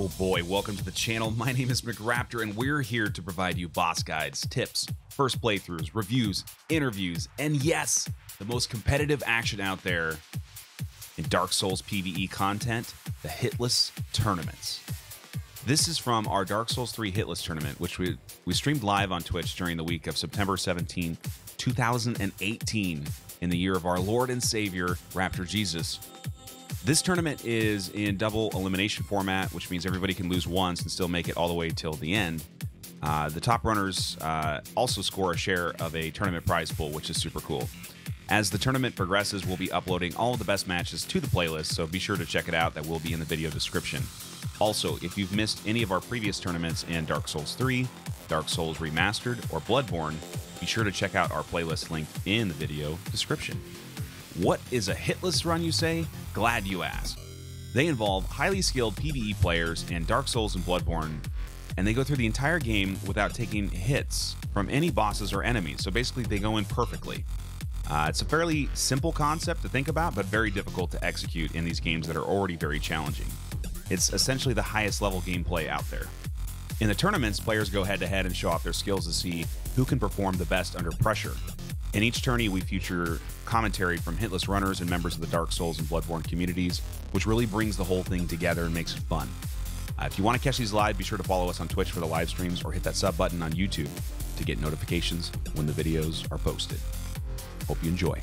Oh boy, welcome to the channel. My name is McRaptor, and we're here to provide you boss guides, tips, first playthroughs, reviews, interviews, and yes, the most competitive action out there in Dark Souls PvE content, the Hitless tournaments. This is from our Dark Souls 3 Hitless tournament, which we streamed live on Twitch during the week of September 17th, 2018, in the year of our Lord and Savior, Raptor Jesus. This tournament is in double elimination format, which means everybody can lose once and still make it all the way till the end. The top runners also score a share of a tournament prize pool, which is super cool. As the tournament progresses, we'll be uploading all of the best matches to the playlist, so be sure to check it out. That will be in the video description. Also, if you've missed any of our previous tournaments in Dark Souls 3, Dark Souls Remastered, or Bloodborne, be sure to check out our playlist linked in the video description. What is a hitless run, you say? Glad you asked. They involve highly skilled PvE players in Dark Souls and Bloodborne, and they go through the entire game without taking hits from any bosses or enemies, so basically they go in perfectly. It's a fairly simple concept to think about, but very difficult to execute in these games that are already very challenging. It's essentially the highest level gameplay out there. In the tournaments, players go head-to-head and show off their skills to see who can perform the best under pressure. In each tourney, we feature commentary from hitless runners and members of the Dark Souls and Bloodborne communities, which really brings the whole thing together and makes it fun. If you want to catch these live, be sure to follow us on Twitch for the live streams or hit that sub button on YouTube to get notifications when the videos are posted. Hope you enjoy.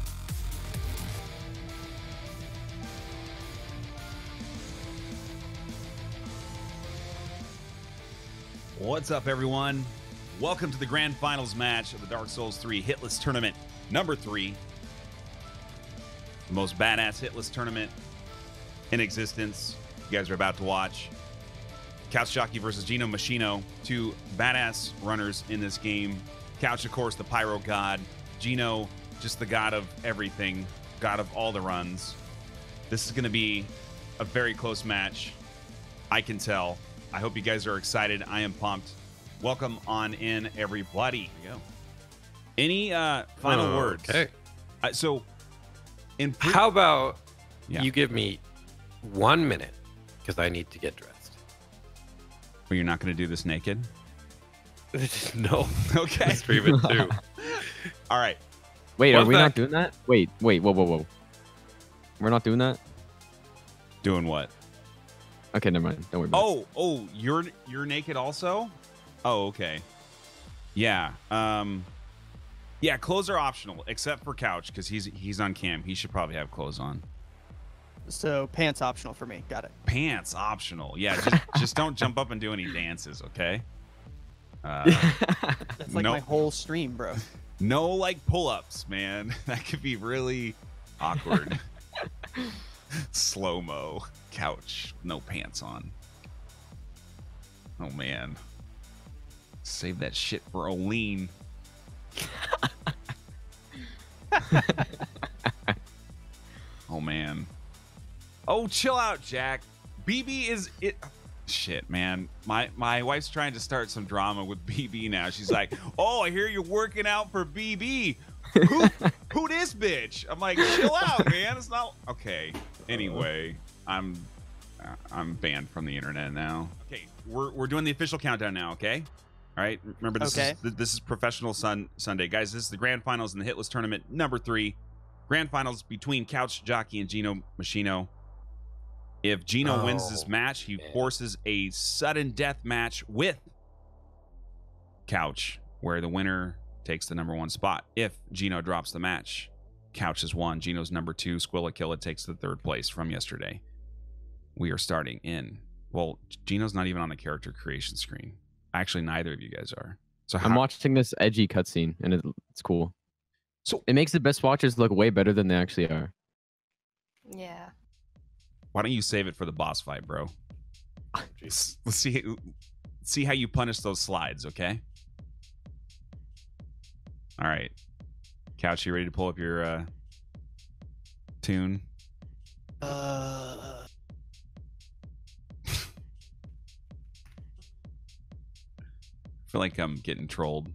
What's up, everyone? Welcome to the grand finals match of the Dark Souls 3 Hitless Tournament number 3. The most badass Hitless tournament in existence. You guys are about to watch. Couch Jockey versus Gino Machino, two badass runners in this game. Couch, of course, the pyro god. Gino, just the god of everything, god of all the runs. This is going to be a very close match. I can tell. I hope you guys are excited. I am pumped. Welcome on in, everybody. There you go. Any final words? Okay. So, how about you give me 1 minute because I need to get dressed. Well, you're not going to do this naked? No. Okay. Stream it too. All right. Wait, are we not doing that? Wait, whoa. We're not doing that? Doing what? Okay, never mind. Don't worry about it. Oh, you're naked also? Oh, okay. Yeah. Yeah, clothes are optional, except for Couch, because he's on cam. He should probably have clothes on. So pants optional for me. Got it. Pants optional. Yeah, just don't jump up and do any dances, okay? That's like my whole stream, bro. No, like pull-ups, man. That could be really awkward. Slow-mo. Couch. No pants on. Oh, man. Save that shit for Olene. Oh, man. Oh, chill out, Jack. BB is it. Shit, man. My wife's trying to start some drama with BB now. She's like, "Oh, I hear you're working out for BB. Who this bitch?" I'm like, "Chill out, man. It's not okay." Anyway, I'm banned from the internet now. Okay, we're doing the official countdown now. Okay, all right. Remember, this is Professional Sunday, guys. This is the grand finals in the Hitless tournament number 3. Grand finals between Couch Jockey and Gino Machino. If Gino wins this match, he forces a sudden death match with Couch, where the winner takes the number 1 spot. If Gino drops the match, Couch has won. Gino's number 2. Squilla Killa takes the 3rd place from yesterday. We are starting in... Well, Gino's not even on the character creation screen. Actually, neither of you guys are. So I'm watching this edgy cutscene, and it's cool. So it makes the best watchers look way better than they actually are. Yeah. Why don't you save it for the boss fight, bro? Let's see how you punish those slides, okay? All right. Couch, you ready to pull up your tune? I feel like I'm getting trolled.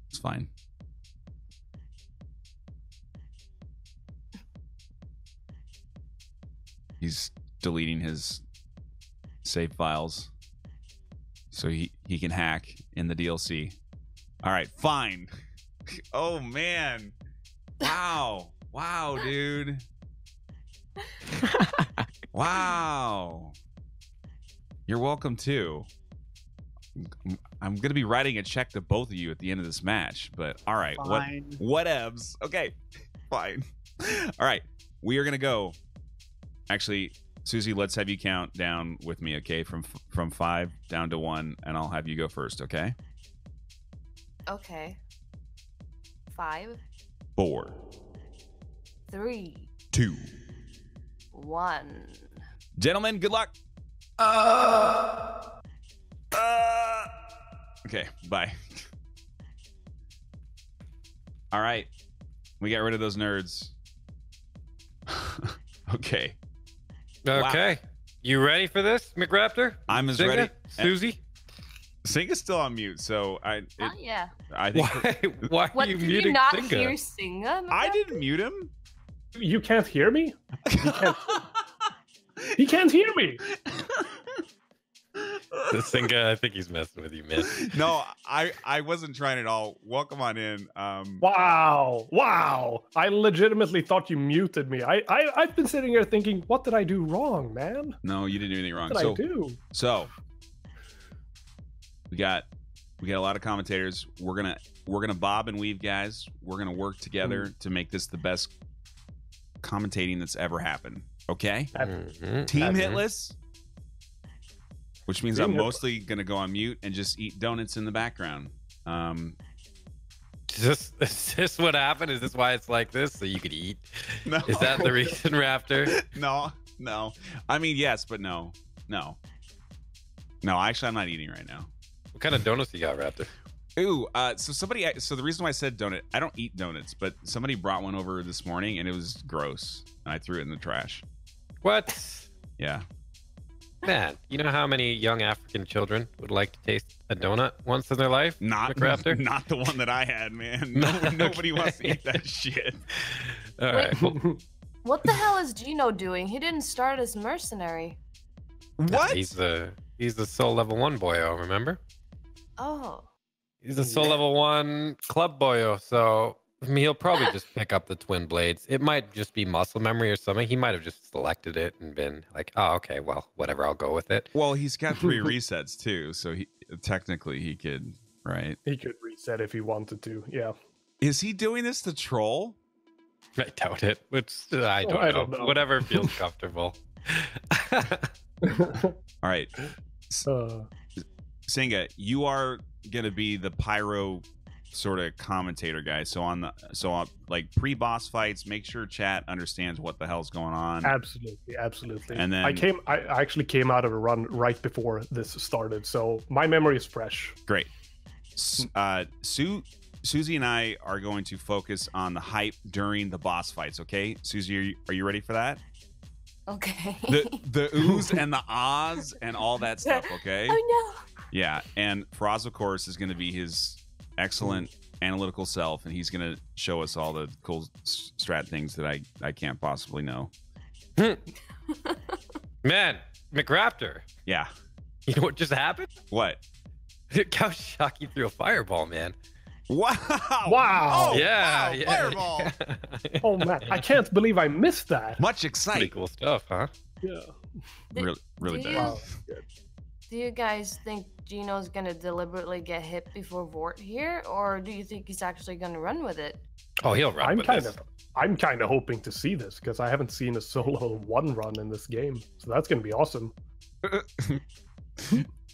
It's fine. He's deleting his save files so he can hack in the DLC. All right, fine. Oh man. Wow, dude. Wow. You're welcome too. I'm gonna be writing a check to both of you at the end of this match, but all right, Fine. whatevs. Okay, fine. All right, we are gonna go. Actually, Susie, let's have you count down with me, okay? From 5 down to 1, and I'll have you go first, okay? Okay. 5, 4, 3, 2. 1. Gentlemen, good luck. Okay, bye. All right, we got rid of those nerds. Okay. Okay. Wow. You ready for this, McRaptor? I'm as Singa? ready. Susie? Singa's still on mute, so Yeah. I think. Why What, are you did muting you not Singa? hear Singa? I didn't mute him. You can't hear me? He can't hear me. Singa, I think he's messing with you, man. No, I wasn't trying at all. Welcome on in. Wow. I legitimately thought you muted me. I've been sitting here thinking, what did I do wrong, man? No, you didn't do anything wrong. What did I do? So we got a lot of commentators. We're gonna bob and weave, guys. We're gonna work together to make this the best commentating that's ever happened. Okay? Team Hitless. Which means I'm mostly going to go on mute and just eat donuts in the background. Is this what happened? Is this why it's like this? So you could eat? No. Is that the reason, Raptor? No. I mean, yes, but no. No, actually, I'm not eating right now. What kind of donuts you got, Raptor? Ooh, so the reason why I said donut, I don't eat donuts, but somebody brought one over this morning and it was gross. And I threw it in the trash. What? Yeah. Man, you know how many young African children would like to taste a donut once in their life? Not the one that I had, man. Nobody wants to eat that shit. All right. What the hell is Gino doing? He didn't start as mercenary. What? He's the soul level 1 boyo, remember? Oh. He's a soul level 1 club boyo, so I mean, he'll probably just pick up the twin blades. It might just be muscle memory or something. He might have just selected it and been like, oh, okay, well, whatever, I'll go with it. Well, he's got 3 resets too, so technically he could, right? He could reset if he wanted to, yeah. Is he doing this to troll? I doubt it. I don't know. Whatever feels comfortable. All right. Singa, you are going to be the pyro sort of commentator guy. So on like pre-boss fights, make sure chat understands what the hell's going on. Absolutely. And then I actually came out of a run right before this started, so my memory is fresh. Great. Susie and I are going to focus on the hype during the boss fights. Okay, Susie, are you ready for that? Okay. The oohs and the ahs and all that stuff. Okay. Oh no. Yeah, and Faraz, of course, is going to be his excellent analytical self, and he's going to show us all the cool strat things that I can't possibly know. Man, McRaptor. Yeah. You know what just happened? What? Couch Shocky threw a fireball, man. Wow. Wow. Oh, yeah, wow, yeah. Fireball. Oh man, I can't believe I missed that. Much Pretty excitement. cool stuff, huh? Yeah. Really bad. Wow. Do you guys think Gino's gonna deliberately get hit before Vort here, or do you think he's actually gonna run with it? Oh, he'll run with this. I'm kind of hoping to see this because I haven't seen a solo 1 run in this game, so that's gonna be awesome.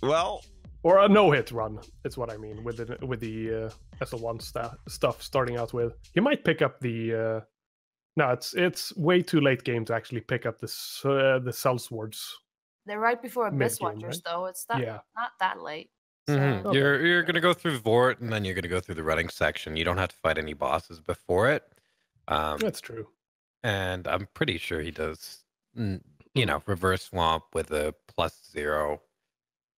Well, or a no-hit run is what I mean with the SL1 stuff starting out with. He might pick up the. No, it's way too late game to actually pick up the Cell Swords. They're right before Abyss Mid-game, Watchers, right? though. It's not that late. So. Mm-hmm. You're gonna go through Vort, and then you're gonna go through the running section. You don't have to fight any bosses before it. That's true. And I'm pretty sure he does, reverse swamp with a +0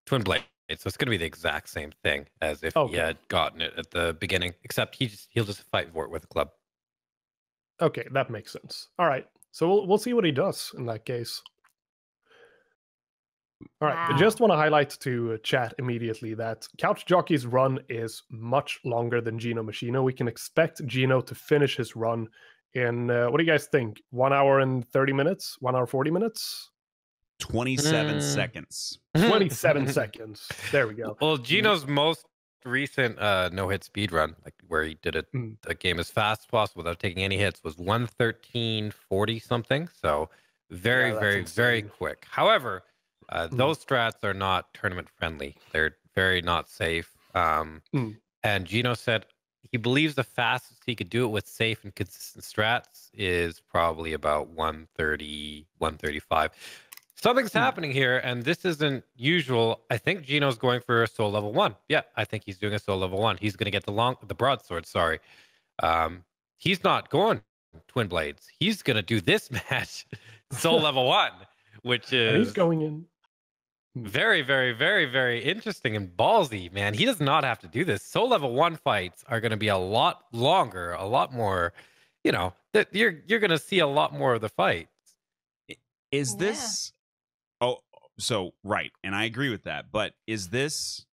twin blade. So it's gonna be the exact same thing as if he had gotten it at the beginning, except he'll just fight Vort with a club. Okay, that makes sense. All right, so we'll see what he does in that case. All right, I Wow. just want to highlight to chat immediately that Couch Jockey's run is much longer than Gino Machino. We can expect Gino to finish his run in, what do you guys think? 1 hour and 30 minutes? 1 hour 40 minutes? 27 seconds. 27 seconds. There we go. Well, Gino's most recent no-hit speed run, like where he did it the game as fast as possible without taking any hits, was 1:13:40 something. So very, Yeah, that's very, very insane. quick. However, those strats are not tournament friendly. They're very not safe. And Gino said he believes the fastest he could do it with safe and consistent strats is probably about 1:30, 1:35. Something's happening here, and this isn't usual. I think Gino's going for a soul level 1. Yeah, I think he's doing a soul level 1. He's going to get the broadsword. Sorry, he's not going twin blades. He's going to do this match soul level 1, which is And he's going in. very, very, very, very interesting and ballsy, man. He does not have to do this. Soul level 1 fights are going to be a lot longer, a lot more. You know, that you're going to see a lot more of the fights. Is this? Oh, so right, and I agree with that. But is this?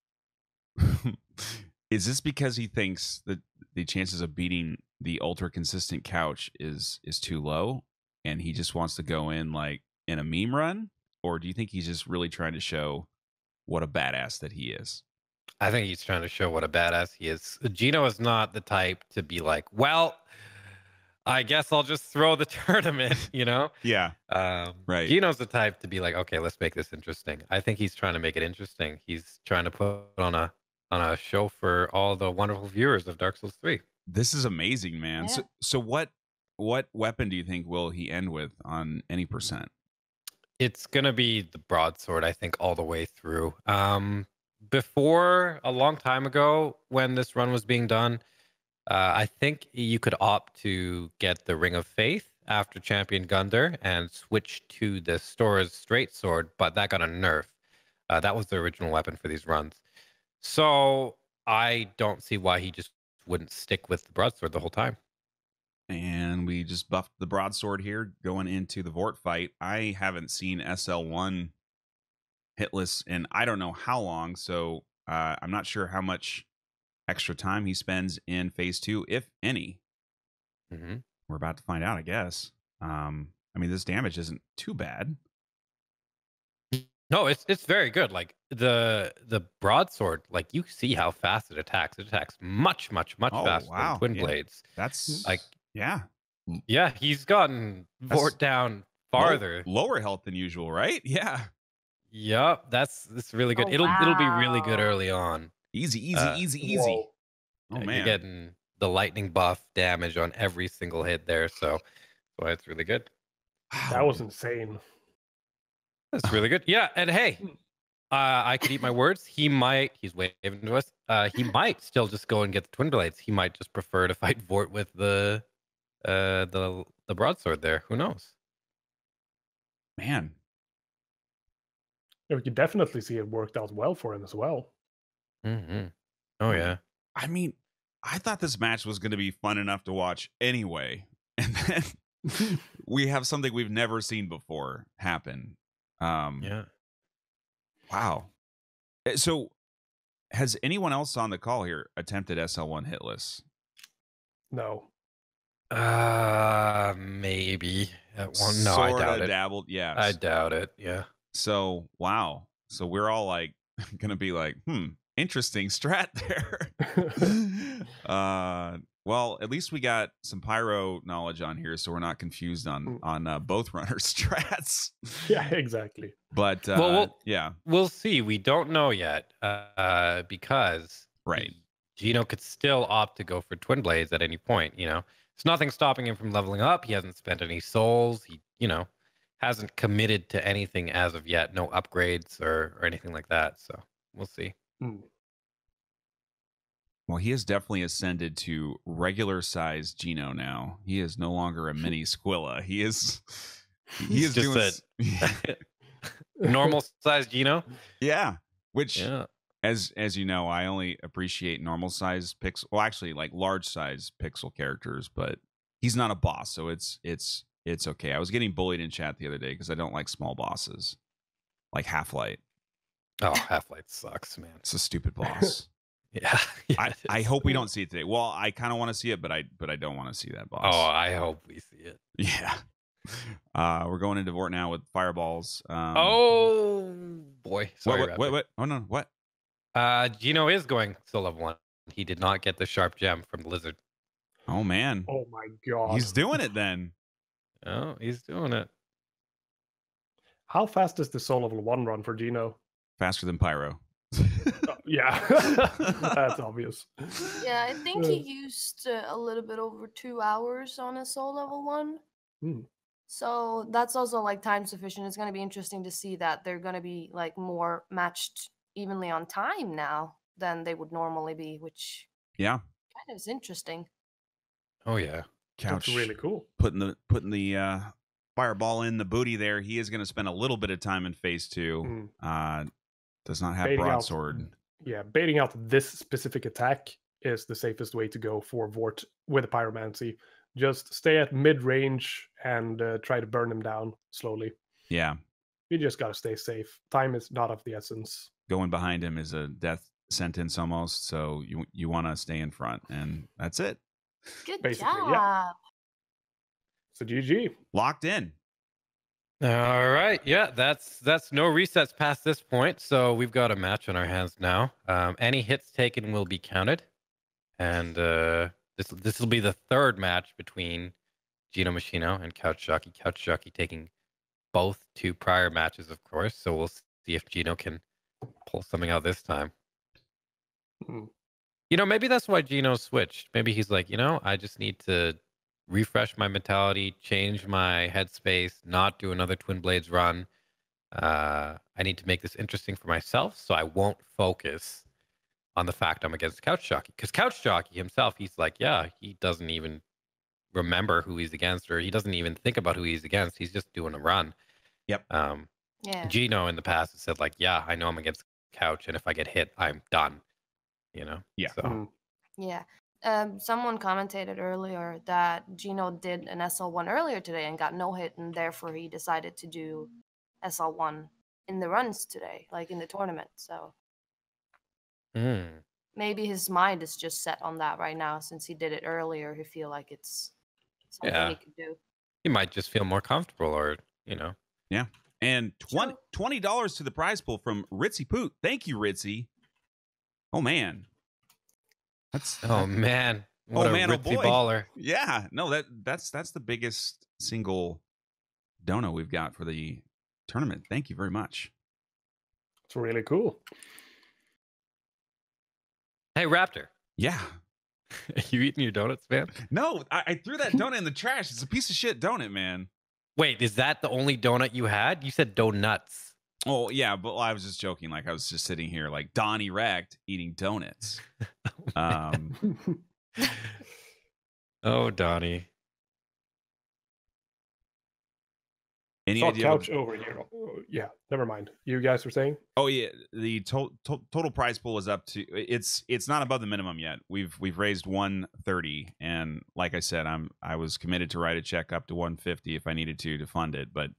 Is this because he thinks that the chances of beating the ultra consistent Couch is too low, and he just wants to go in like in a meme run? Or do you think he's just really trying to show what a badass that he is? I think he's trying to show what a badass he is. Gino is not the type to be like, well, I guess I'll just throw the tournament, you know? Yeah. Right. Gino's the type to be like, okay, let's make this interesting. I think he's trying to make it interesting. He's trying to put on a show for all the wonderful viewers of Dark Souls 3. This is amazing, man. Yeah. So what weapon do you think will he end with on any percent? It's going to be the broadsword, I think, all the way through. Before, a long time ago, when this run was being done, I think you could opt to get the Ring of Faith after Champion Gunder and switch to the Stora's Straight Sword, but that got a nerf. That was the original weapon for these runs. So I don't see why he just wouldn't stick with the broadsword the whole time. And we just buffed the broadsword here going into the Vort fight. I haven't seen SL1 Hitless in I don't know how long, so I'm not sure how much extra time he spends in phase 2, if any. We're about to find out, I guess. I mean, this damage isn't too bad. No, it's very good. Like the broadsword, like you see how fast it attacks. It attacks much faster than twin blades. That's like yeah. He's gotten Vort down farther. Lower health than usual, right? Yeah. Yep, that's really good. Oh, it'll be really good early on. Easy. Whoa. Oh man. You're getting the lightning buff damage on every single hit there, so that's why it's really good. That was insane. That's really good. Yeah, and hey, I could eat my words. He's waving to us. He might still just go and get the twin blades. He might just prefer to fight Vort with the broadsword there. Who knows? Man. Yeah, we could definitely see it worked out well for him as well. Oh yeah. I mean, I thought this match was going to be fun enough to watch anyway, and then we have something we've never seen before happen. Yeah. Wow. So, has anyone else on the call here attempted SL1 Hitless? No. Maybe at one. No, I doubt it. Dabbled. Yeah, I doubt it. Yeah. So wow. So we're all like gonna be like, interesting strat there. Well, at least we got some pyro knowledge on here, so we're not confused on both runners' strats. Yeah, exactly. But we'll see. We don't know yet because Gino could still opt to go for twin blades at any point. You know, there's nothing stopping him from leveling up. He hasn't spent any souls. He, hasn't committed to anything as of yet. No upgrades or anything like that. So we'll see. Well, he has definitely ascended to regular size Gino now. He is no longer a mini Squilla. He is just doing normal size Gino. Yeah. Which as you know, I only appreciate normal size pixel. Well, actually like large size pixel characters, but he's not a boss, so it's okay. I was getting bullied in chat the other day because I don't like small bosses. like Half-Light. Oh, Half-Light sucks, man. It's a stupid boss. Yeah. I hope we don't see it today. Well, I kind of want to see it, but I don't want to see that boss. Oh, I hope we see it. Yeah. We're going into Vort now with fireballs. Oh boy. Sorry. What? Oh no, what? Gino is going to level 1. He did not get the sharp gem from the lizard. Oh man. Oh my god. He's doing it then. Oh, he's doing it. How fast is the Soul Level 1 run for Gino? Faster than Pyro. Yeah, that's obvious. Yeah, I think he used a little bit over 2 hours on a Soul Level 1. Hmm. So that's also like time sufficient. It's going to be interesting to see that they're going to be like more matched evenly on time now than they would normally be, which Yeah. kind of is interesting. Oh yeah. Couch That's really cool. putting the fireball in the booty there. He is going to spend a little bit of time in phase 2. Does not have Baiting out- broadsword. Yeah, baiting out this specific attack is the safest way to go for Vort with a pyromancy. Just stay at mid-range and try to burn him down slowly. Yeah. You just gotta stay safe. Time is not of the essence. Going behind him is a death sentence almost. So you want to stay in front, and that's it. Good Basically, job. yeah. So GG. Locked in. All right. Yeah, that's no resets past this point. So we've got a match on our hands now. Any hits taken will be counted. And this will be the third match between Gino Machino and Couch Jockey. Couch Jockey taking both 2 prior matches, of course. So we'll see if Gino can pull something out this time. Hmm. Maybe that's why Gino switched. Maybe he's like, I just need to refresh my mentality, change my headspace, not do another Twin Blades run. I need to make this interesting for myself, so I won't focus on the fact I'm against Couch Jockey. Because Couch Jockey himself, he's like, yeah, he doesn't even remember who he's against, or he doesn't even think about who he's against. He's just doing a run. Yep. Yeah. Gino in the past has said like, yeah, I know I'm against Couch, and if I get hit, I'm done. Yeah. So. Yeah. Someone commented earlier that Gino did an SL1 earlier today and got no hit, and therefore he decided to do SL1 in the runs today, like in the tournament. So maybe his mind is just set on that right now since he did it earlier. He feel like it's something he could do. He might just feel more comfortable, or Yeah. And $20 to the prize pool from Ritzy Poot. Thank you, Ritzy. Oh man. Man. What a ritzy baller. Yeah. No, that's the biggest single dono we've got for the tournament. Thank you very much. It's really cool. Hey, Raptor. Yeah. You eating your donuts, man? No, I threw that donut in the trash. It's a piece of shit donut, man. Wait, is that the only donut you had? You said donuts. Oh, yeah, but I was just joking. Like, I was just sitting here like Don Erect eating donuts. Oh, Donnie. Any Saw idea? Couch over here. Oh, yeah, never mind. You guys were saying? Oh yeah, the total prize pool is up to it's not above the minimum yet. We've raised 130, and like I said, I was committed to write a check up to 150 if I needed to fund it, but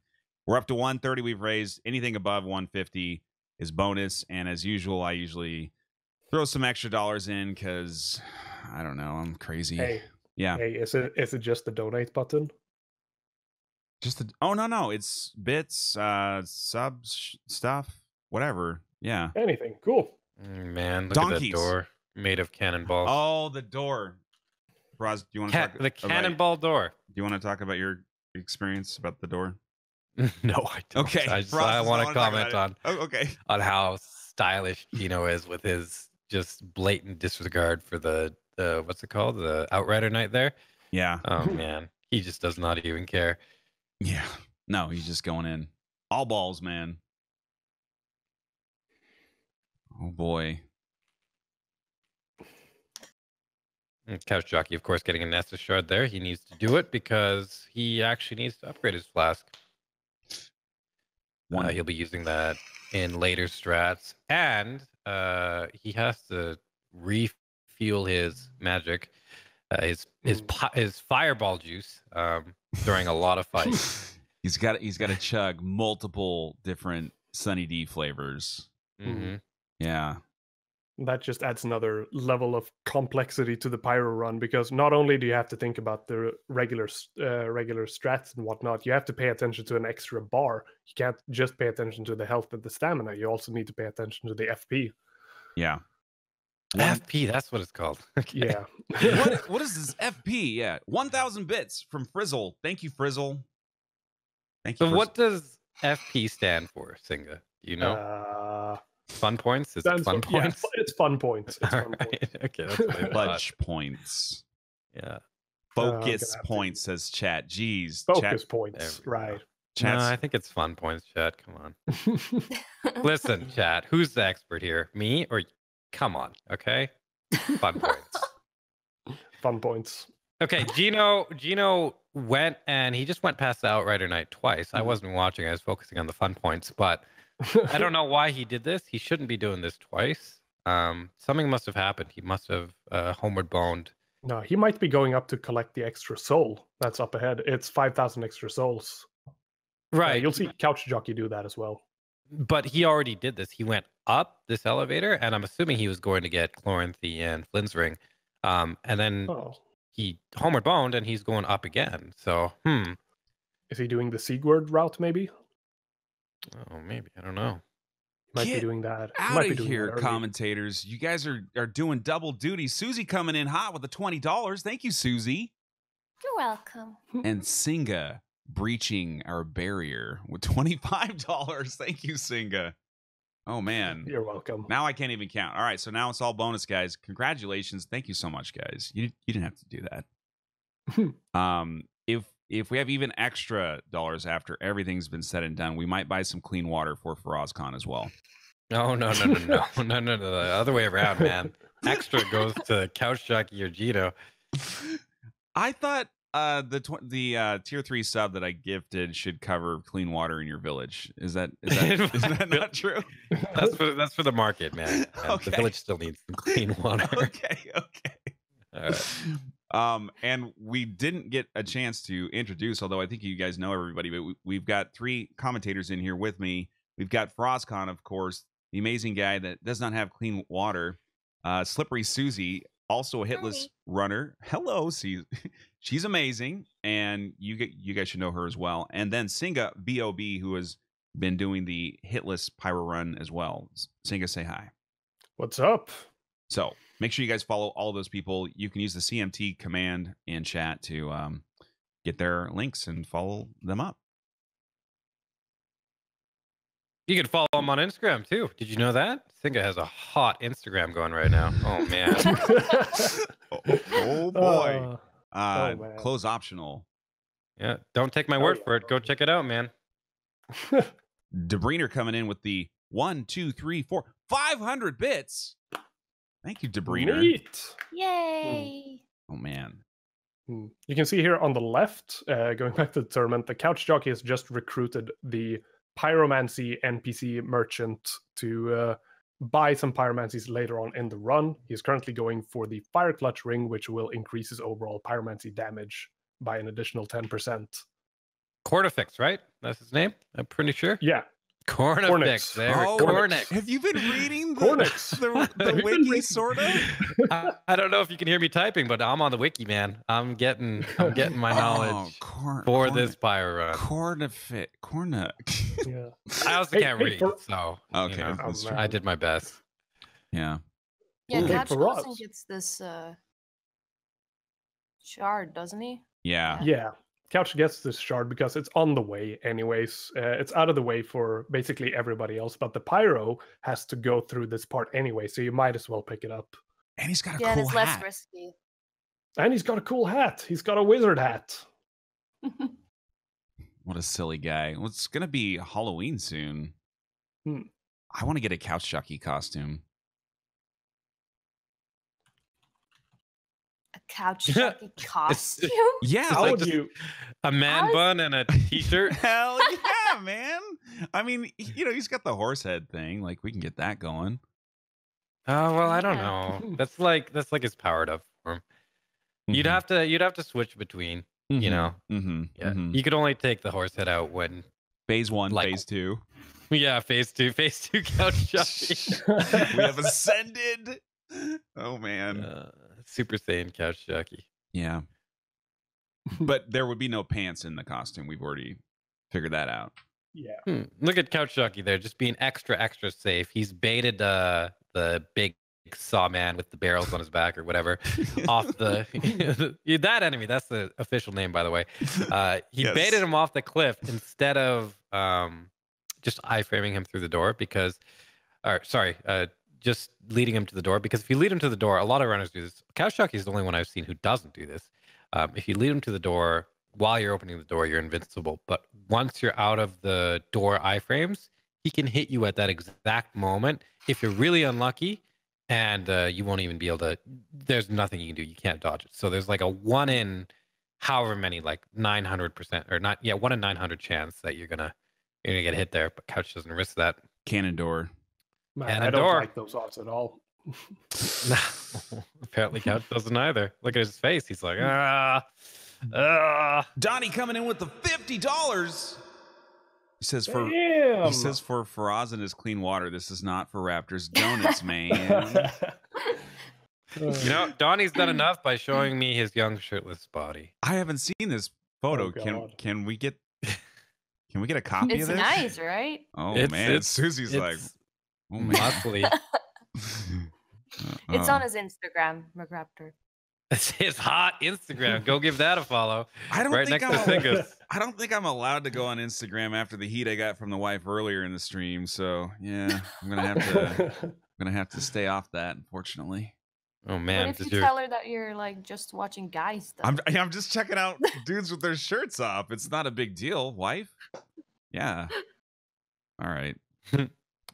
we're up to 130. We've raised. Anything above 150 is bonus, and as usual, I usually throw some extra dollars in because I don't know, I'm crazy. Hey, yeah. Hey, is it just the donate button? Just the no, it's bits, subs, stuff, whatever. Yeah. Anything. Cool. Man, look Donkeys. at that door made of cannonballs. Oh, the door. Braz, do you want to talk the cannonball door? Do you want to talk about your experience about the door? No, I don't. Okay. I want to comment on how stylish Gino is with his just blatant disregard for the what's it called? The Outrider Knight there. Yeah. Oh man, he just does not even care. Yeah. No, he's just going in. All balls, man. Oh boy. And Couch Jockey, of course, getting a Nessus Shard there. He needs to do it because he actually needs to upgrade his flask. He'll be using that in later strats. And he has to refuel his magic, his fireball juice during a lot of fights. He's got to chug multiple different Sunny D flavors. Mm-hmm. Yeah. That just adds another level of complexity to the pyro run, because not only do you have to think about the regular strats and whatnot, you have to pay attention to an extra bar. You can't just pay attention to the health and the stamina. You also need to pay attention to the FP. Yeah. FP, that's what it's called. Okay. Yeah. What is this FP? Yeah. 1,000 bits from Frizzle. Thank you, Frizzle. Thank you. So what does FP stand for, Singa? Do you know? Fun points? Is it fun points? Yeah, it's fun points. It's fun Right. points. Okay, that's what I thought. Fudge points. Yeah. Focus points, says chat. Jeez. Focus chat, points, right. No, I think it's fun points, chat. Come on. Listen, chat. Who's the expert here? Me or come on, okay? Fun points. Fun points. Okay, Gino went and he just went past the Outrider night twice. I wasn't watching, I was focusing on the fun points, but I don't know why he did this. He shouldn't be doing this twice. Something must have happened. He must have homeward boned. No, he might be going up to collect the extra soul that's up ahead. It's 5,000 extra souls. Right. You'll see Couch Jockey do that as well. But he already did this. He went up this elevator, and I'm assuming he was going to get Chloranthy and Flynn's ring. And then he homeward boned, and he's going up again. So, Is he doing the Sigurd route, maybe? Oh, maybe. I don't know. Might be doing that. Out of here, commentators. You guys are doing double duty. Susie coming in hot with the $20. Thank you, Susie. You're welcome. And Singa breaching our barrier with $25. Thank you, Singa. Oh, man. You're welcome. Now I can't even count. All right, so now it's all bonus, guys. Congratulations. Thank you so much, guys. You didn't have to do that. If we have even extra dollars after everything's been said and done, we might buy some clean water for FarazCon as well. No. The other way around, man. Extra goes to Couch Jockey or Gino. I thought the tier 3 sub that I gifted should cover clean water in your village. Is that not true? That's for the market, man. Okay. The village still needs some clean water. Okay. All right. And we didn't get a chance to introduce, although I think you guys know everybody, but we've got 3 commentators in here with me. We've got FarazCon, of course, the amazing guy that does not have clean water. Slippery Susie, also a hitless runner. Hello, she's amazing, and you guys should know her as well. And then Singa BOB, who has been doing the hitless pyro run as well. Singa, say hi. What's up? So make sure you guys follow all of those people. You can use the CMT command in chat to get their links and follow them up. You can follow him on Instagram too. Did you know that? Singa has a hot Instagram going right now. Oh man. Oh boy. Man. Close optional. Yeah. Don't take my word for it. Go check it out, man. Debriner coming in with the 1, 2, 3, 4, 500 bits. Thank you, Debriner. Neat. Yay! Oh man. You can see here on the left, going back to the tournament, the Couch Jockey has just recruited the Pyromancy NPC merchant to buy some Pyromancies later on in the run. He's currently going for the Fire Clutch ring, which will increase his overall Pyromancy damage by an additional 10%. Cornifix, right? That's his name? I'm pretty sure. Yeah. Cornifix. There. Cornix. Have you been reading the wiki, sort of? I don't know if you can hear me typing, but I'm on the wiki, man. I'm getting my knowledge for this pyro run. Cornifix. Yeah. I also can't read, so okay, I did my best. Yeah. Yeah, Ooh. Couch For Wilson us. gets this shard, doesn't he? Yeah. Yeah. Couch gets this shard because it's on the way anyways. It's out of the way for basically everybody else, but the pyro has to go through this part anyway, so you might as well pick it up. And he's got a Yeah, and cool it's hat. less risky. And he's got a cool hat. He's got a wizard hat. What a silly guy. Well, it's going to be Halloween soon. Hmm. I want to get a Couch Jockey costume. A Couch Jockey costume? Yeah. How like would you? A man bun and a t-shirt. Hell yeah, man. I mean, he's got the horse head thing. Like, we can get that going. Oh well, I don't Yeah. know. That's like his powered up form. You'd have to switch between. You know. Mm-hmm. Yeah. You could only take the horse head out when Phase 1, like- phase 2. Yeah, phase two couch jockey. We have ascended. Oh man. Super Saiyan couch jockey. Yeah. But there would be no pants in the costume. We've already figured that out. Yeah. Look at couch jockey there, just being extra safe. He's baited the big saw man with the barrels on his back or whatever off the that enemy. That's the official name, by the way. He baited him off the cliff instead of just iframing him through the door because, or sorry, just leading him to the door. Because if you lead him to the door, a lot of runners do this. Couch jockey is the only one I've seen who doesn't do this. If you lead him to the door while you're opening the door, you're invincible. But once you're out of the door iframes, he can hit you at that exact moment. If you're really unlucky, and you won't even be able to, there's nothing you can do. You can't dodge it. So there's like a 1 in however many, like 900% or not. Yeah, 1 in 900 chance that you're gonna get hit there. But couch doesn't risk that. Cannon door. Man, I don't like those odds at all. No, apparently couch doesn't either. Look at his face. He's like, Donnie coming in with the $50. He says for Faraz and his clean water. This is not for Raptors donuts, man. You know, Donnie's done enough by showing me his young shirtless body. I haven't seen this photo. Can we get a copy of this? It's nice, right? Oh man, Susie's like, oh man. Muscly. It's on his Instagram, McRaptor. It's his hot Instagram. Go give that a follow. I don't right think next to Singus. I don't think I'm allowed to go on Instagram after the heat I got from the wife earlier in the stream. So yeah, I'm gonna have to stay off that, unfortunately. Oh man! What if you tell her that you're like just watching guys stuff? I'm just checking out dudes with their shirts off. It's not a big deal, wife. Yeah. All right.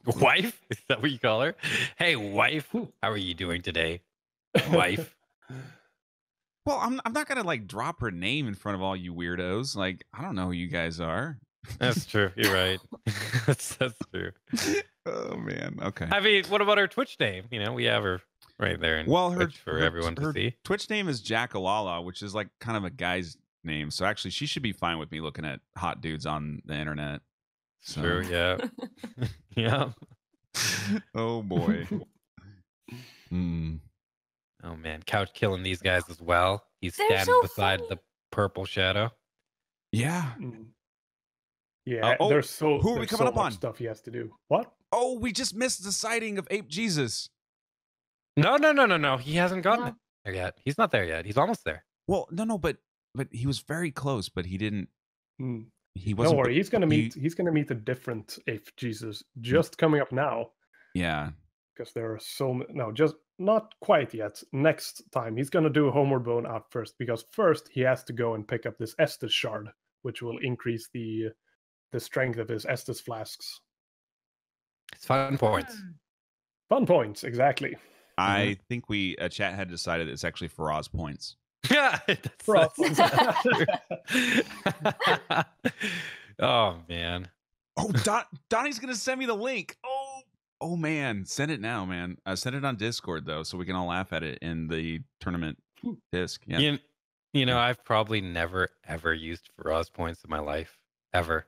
Wife? Is that what you call her? Hey, wife. How are you doing today, wife? Well, I'm not gonna like drop her name in front of all you weirdos. Like, I don't know who you guys are. That's true. You're right. that's true. Oh man. Okay. I mean, what about her Twitch name? You know, we have her right there in Twitch for everyone to see. Twitch name is Jackalala, which is like kind of a guy's name. So actually, she should be fine with me looking at hot dudes on the internet. So. True. Yeah. Yeah. Oh boy. Oh man, couch killing these guys as well. He's standing beside the purple shadow. Yeah. Yeah. There's who are we coming up on? Stuff he has to do. What? Oh, we just missed the sighting of Ape Jesus. No. He hasn't gotten it there yet. He's not there yet. He's almost there. Well, no, but he was very close, but he didn't. He wasn't. Don't worry, he's gonna meet a different Ape Jesus just coming up now. Yeah. Because there are just not quite yet. Next time he's gonna do a Homeward Bone out first, because first he has to go and pick up this Estus shard, which will increase the strength of his Estus flasks. It's fun points. Fun points, exactly. I think chat had decided it's actually Faraz points. Yeah. Oh man. Oh, Donnie's gonna send me the link. Oh man, send it now, man. Send it on Discord though, so we can all laugh at it in the tournament disc. Yeah. You know, I've probably never ever used Faraz points in my life ever.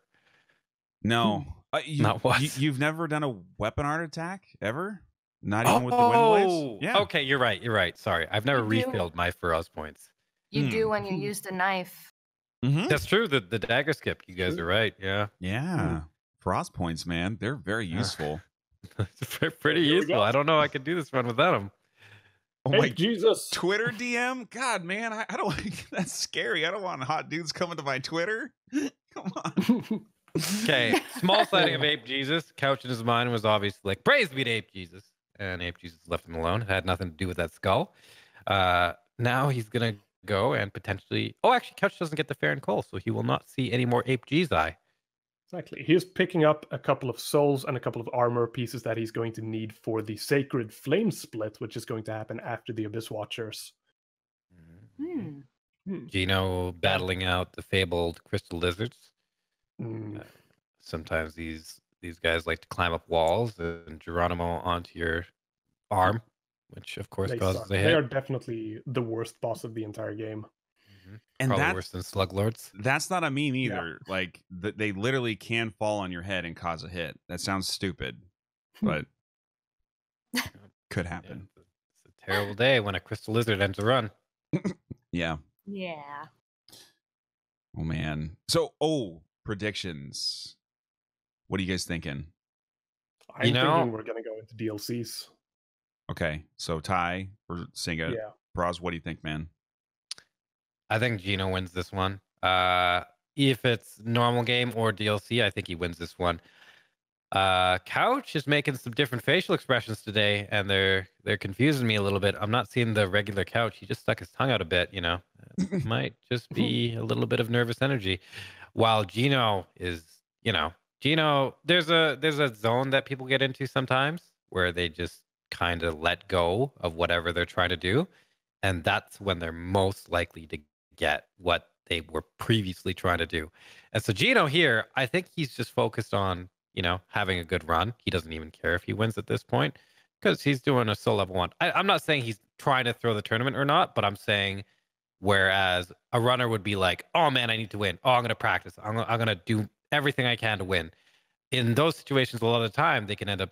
No, not once. You've never done a weapon art attack ever? Not even with the wind waves? Yeah. Okay, you're right. Sorry, I've never refilled my Faraz points. You do when you use the knife. That's true. The dagger skip. You guys are right. Yeah. Yeah. Faraz points, man. They're very useful. Pretty useful. I don't know. I could do this run without them. Oh my Jesus! Twitter DM? God, man, I don't. That's scary. I don't want hot dudes coming to my Twitter. Come on. Okay. Small sighting of Ape Jesus. Couch in his mind was obviously like, praise be to Ape Jesus. And Ape Jesus left him alone. It had nothing to do with that skull. Now he's gonna go and potentially. Oh, actually, Couch doesn't get the fair and coal, so he will not see any more Ape Jesus. Exactly. He is picking up a couple of souls and a couple of armor pieces that he's going to need for the Sacred Flame Split, which is going to happen after the Abyss Watchers. Gino battling out the fabled crystal lizards. Sometimes these guys like to climb up walls and Geronimo onto your arm, which of course causes a hit. They are definitely the worst boss of the entire game. And Probably worse than Slug Lords. That's not a meme either. Like they literally can fall on your head and cause a hit. That sounds stupid, but could happen. Yeah, it's a terrible day when a Crystal Lizard ends a run. Yeah. Yeah. Oh man. So predictions. What are you guys thinking? I'm thinking we're gonna go into DLCs. Okay. So Ty or Singa. Yeah. Braz, what do you think, man? I think Gino wins this one. If it's normal game or DLC, I think he wins this one. Couch is making some different facial expressions today, and they're confusing me a little bit. I'm not seeing the regular Couch. He just stuck his tongue out a bit, It might just be a little bit of nervous energy. While Gino is, Gino, there's a zone that people get into sometimes where they just kind of let go of whatever they're trying to do. And that's when they're most likely to get what they were previously trying to do. And so Gino here, I think he's just focused on, having a good run. He doesn't even care if he wins at this point because he's doing a Soul Level 1. I'm not saying he's trying to throw the tournament or not, but I'm saying whereas a runner would be like, oh man, I need to win. Oh, I'm going to practice. I'm going to do everything I can to win. In those situations, a lot of the time, they can end up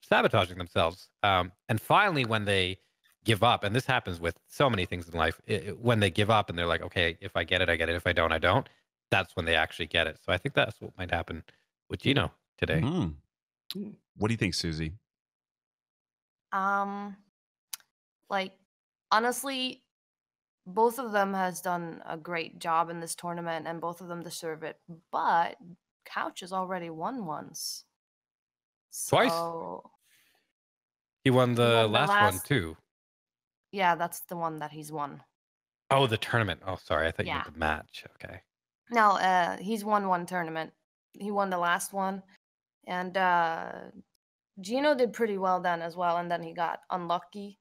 sabotaging themselves. And finally, when they give up, and this happens with so many things in life, when they give up and they're like, okay, if I get it, I get it. If I don't, I don't. That's when they actually get it. So I think that's what might happen with Gino today. What do you think, Susie? Like, honestly, both of them has done a great job in this tournament, and both of them deserve it. But Couch has already won once. Twice? So, He won the last one too. Yeah, that's the one that he's won. Oh, the tournament. Oh, sorry. I thought you meant the match. Okay. No, he's won one tournament. He won the last one. And Gino did pretty well then as well, and then he got unlucky.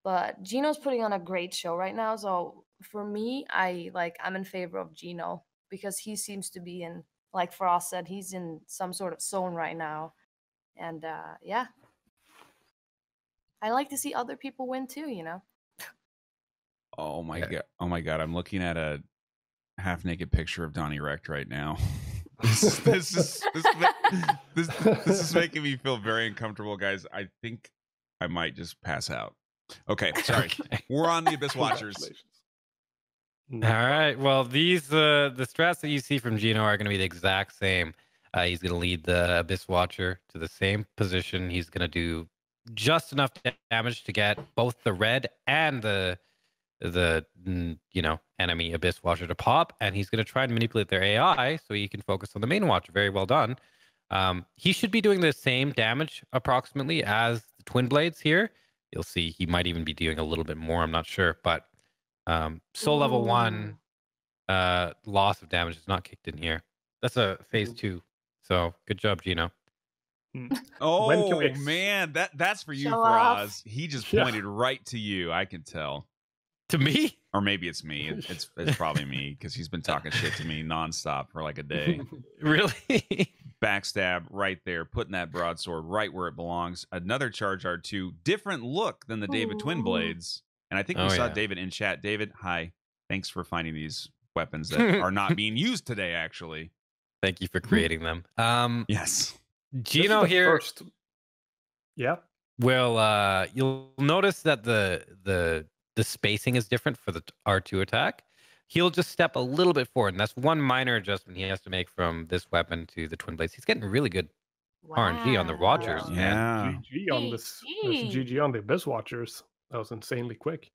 But Gino's putting on a great show right now, so for me, I'm in favor of Gino because he seems to be in, like Frost said, he's in some sort of zone right now. And yeah. I like to see other people win too, Oh my god! Oh my god! I'm looking at a half-naked picture of Donnie Wrecked right now. This is making me feel very uncomfortable, guys. I think I might just pass out. Okay, sorry. Okay. We're on the Abyss Watchers. All right. Well, these the strats that you see from Gino are going to be the exact same. He's going to lead the Abyss Watcher to the same position. He's going to do just enough damage to get both the red and the enemy Abyss Watcher to pop, and he's going to try and manipulate their AI so he can focus on the main Watcher. Very well done. He should be doing the same damage approximately as the Twin Blades here. You'll see he might even be doing a little bit more. I'm not sure, but Soul Level 1 loss of damage is not kicked in here. That's a phase 2. So good job, Gino. Oh man, that's for you, Faraz. He just pointed right to you. I can tell. To me? Or maybe it's me. It's probably me because he's been talking shit to me nonstop for like a day. Really? Backstab right there, putting that broadsword right where it belongs. Another charge R2, different look than the David Twin Blades. And I think we saw David in chat. David, hi. Thanks for finding these weapons that are not being used today, actually. Thank you for creating them. Yes. Gino here. Yeah. Well, you'll notice that the spacing is different for the R2 attack. He'll just step a little bit forward, and that's one minor adjustment he has to make from this weapon to the Twin Blades. He's getting really good RNG on the Watchers. Yeah. GG on this. GG on the Abyss Watchers. That was insanely quick.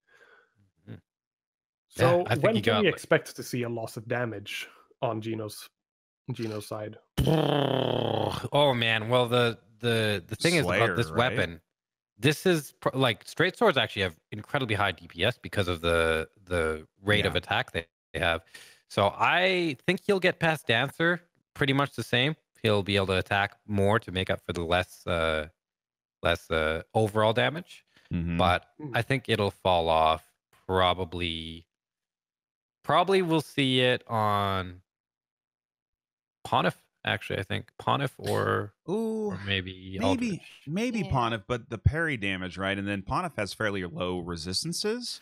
Mm-hmm. So when can we expect to see a loss of damage on Gino's side? Oh man, well the thing is about this weapon. This is like straight swords actually have incredibly high DPS because of the rate of attack they have. So I think he'll get past Dancer pretty much the same. He'll be able to attack more to make up for the less overall damage. Mm-hmm. But I think it'll fall off. Probably we'll see it on Ponif. Actually, I think Ponif or maybe Ponif, but the parry damage, right? And then Ponif has fairly low resistances.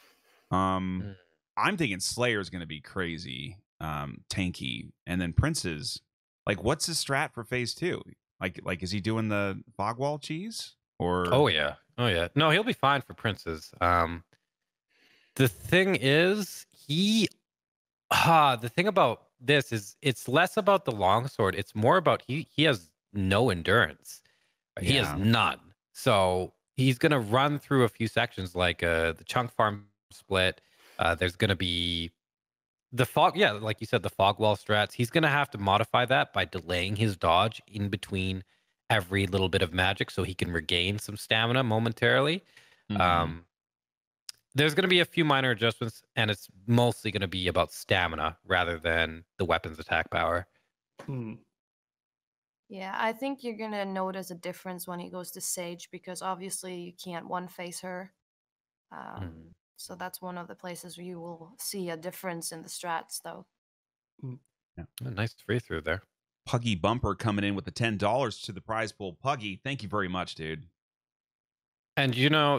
I I'm thinking Slayer's going to be crazy, tanky, and then Prince's like, what's his strat for phase 2? Like, is he doing the fog wall cheese or? Oh yeah, No, he'll be fine for Prince's. The thing is, the thing about this is it's less about the longsword. It's more about he has no endurance. He has Yeah. none. So he's gonna run through a few sections like the chunk farm split. There's gonna be the fog, yeah, like you said, the fog wall strats. He's gonna have to modify that by delaying his dodge in between every little bit of magic so he can regain some stamina momentarily. Mhm. There's going to be a few minor adjustments, and it's mostly going to be about stamina rather than the weapon's attack power. Yeah, I think you're gonna notice a difference when he goes to Sage because obviously you can't one face her. So that's one of the places where you will see a difference in the strats, though. Yeah. A nice free through there. Puggy Bumper coming in with the $10 to the prize pool. Puggy, thank you very much, dude. And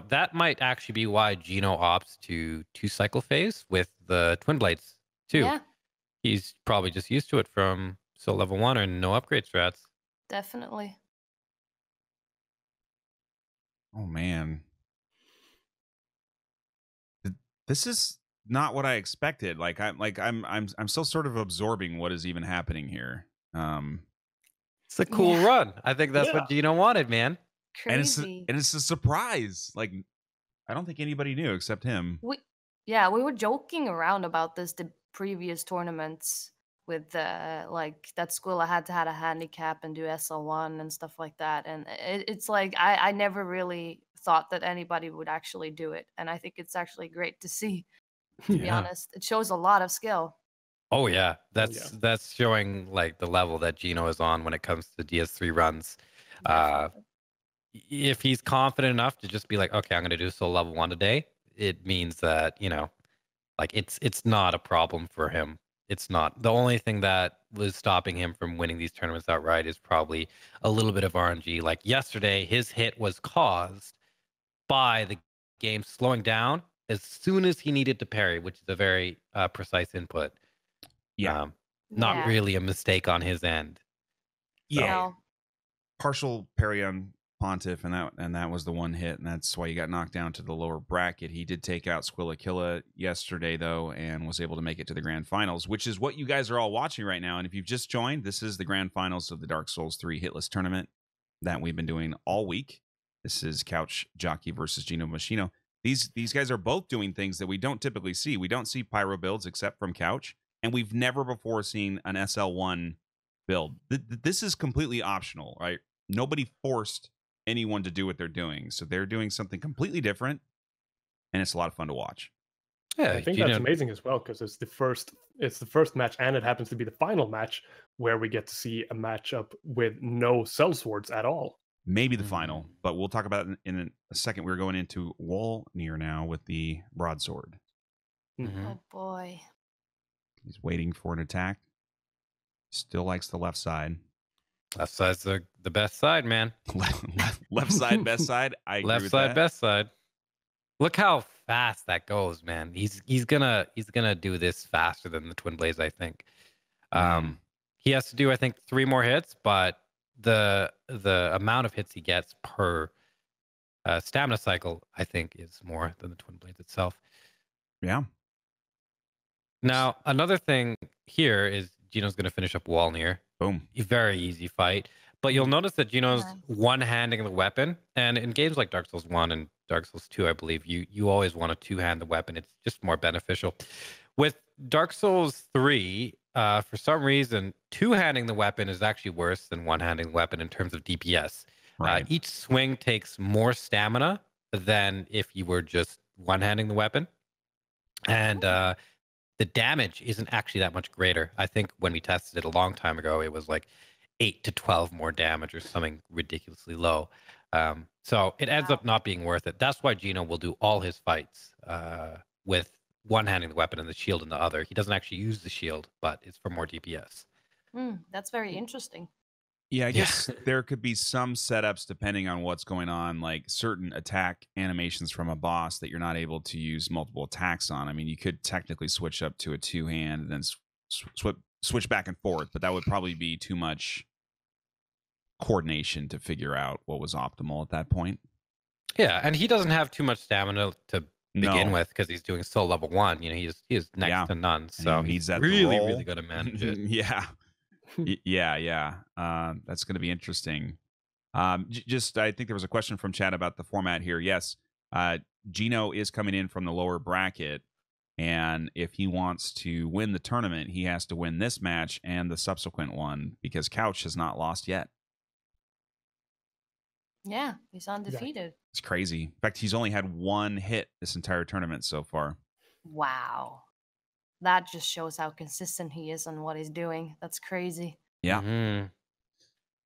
that might actually be why Gino opts to 2-cycle phase with the Twin Blades too. Yeah, He's probably just used to it from Soul Level 1 and no upgrade strats. definitely. Oh man. This is not what I expected. I'm still sort of absorbing what is even happening here. It's a cool Yeah. run. I think that's what Gino wanted, man. Crazy. And it's a surprise. Like, I don't think anybody knew except him. We were joking around about this the previous tournaments with like that Squilla had to have a handicap and do SL1 and stuff like that. And it's like I never really thought that anybody would actually do it. And I think it's actually great to see, to be honest. It shows a lot of skill. Oh yeah. That's showing like the level that Gino is on when it comes to DS3 runs. Definitely. If he's confident enough to just be like, okay, I'm going to do Soul Level 1 today, it means that, like it's not a problem for him. It's not. The only thing that was stopping him from winning these tournaments outright is probably a little bit of RNG. Like yesterday, his hit was caused by the game slowing down as soon as he needed to parry, which is a very precise input. Yeah. Not really a mistake on his end. Yeah. No. Partial parry on Pontiff, and that was the one hit, and that's why he got knocked down to the lower bracket. He did take out Squillakilla yesterday, though, and was able to make it to the grand finals, which is what you guys are all watching right now. And if you've just joined, this is the grand finals of the Dark Souls 3 Hitless tournament that we've been doing all week. This is Couch Jockey versus Gino Machino. These guys are both doing things that we don't typically see. We don't see pyro builds except from Couch, and we've never before seen an SL1 build. This is completely optional, right? Nobody forced anyone to do what they're doing, so they're doing something completely different, and it's a lot of fun to watch. Yeah, I think that's amazing as well because it's the first match, and it happens to be the final match where we get to see a matchup with no sellswords at all. Maybe the final, but we'll talk about it in a second. We're going into Wolnir now with the broadsword. Oh boy, he's waiting for an attack. Still likes the left side. Left side's the best side, man. Left side, best side. I agree left with side, that. best side. Look how fast that goes, man. He's gonna do this faster than the Twin Blades, I think. He has to do, I think, 3 more hits, but the amount of hits he gets per stamina cycle, I think, is more than the Twin Blades itself. Yeah. Now, another thing here is Gino's going to finish up Wolnir. Boom. A very easy fight. But you'll notice that Gino's one-handing the weapon. And in games like Dark Souls 1 and Dark Souls 2, I believe, you always want to two-hand the weapon. It's just more beneficial. With Dark Souls 3, for some reason, two-handing the weapon is actually worse than one-handing the weapon in terms of DPS. Right. Each swing takes more stamina than if you were just one-handing the weapon. And the damage isn't actually that much greater. I think when we tested it a long time ago, it was like 8 to 12 more damage or something ridiculously low. So it ends up not being worth it. That's why Gino will do all his fights with one-handing the weapon and the shield in the other. He doesn't actually use the shield, but it's for more DPS. That's very interesting. Yeah, I guess there could be some setups depending on what's going on, like certain attack animations from a boss that you're not able to use multiple attacks on. I mean, you could technically switch up to a two-hand and then switch back and forth, but that would probably be too much coordination to figure out what was optimal at that point. Yeah, and he doesn't have too much stamina to begin No. with because he's doing Soul level 1. You know, he has next to none, so And he needs he's that really good to manage it. Yeah. Yeah. That's going to be interesting. Just, I think there was a question from chat about the format here. Yes, Gino is coming in from the lower bracket, and if he wants to win the tournament, he has to win this match and the subsequent one because Couch has not lost yet. Yeah, he's undefeated. It's crazy. In fact, he's only had one hit this entire tournament so far. Wow. That just shows how consistent he is on what he's doing. That's crazy. Yeah. Mm-hmm.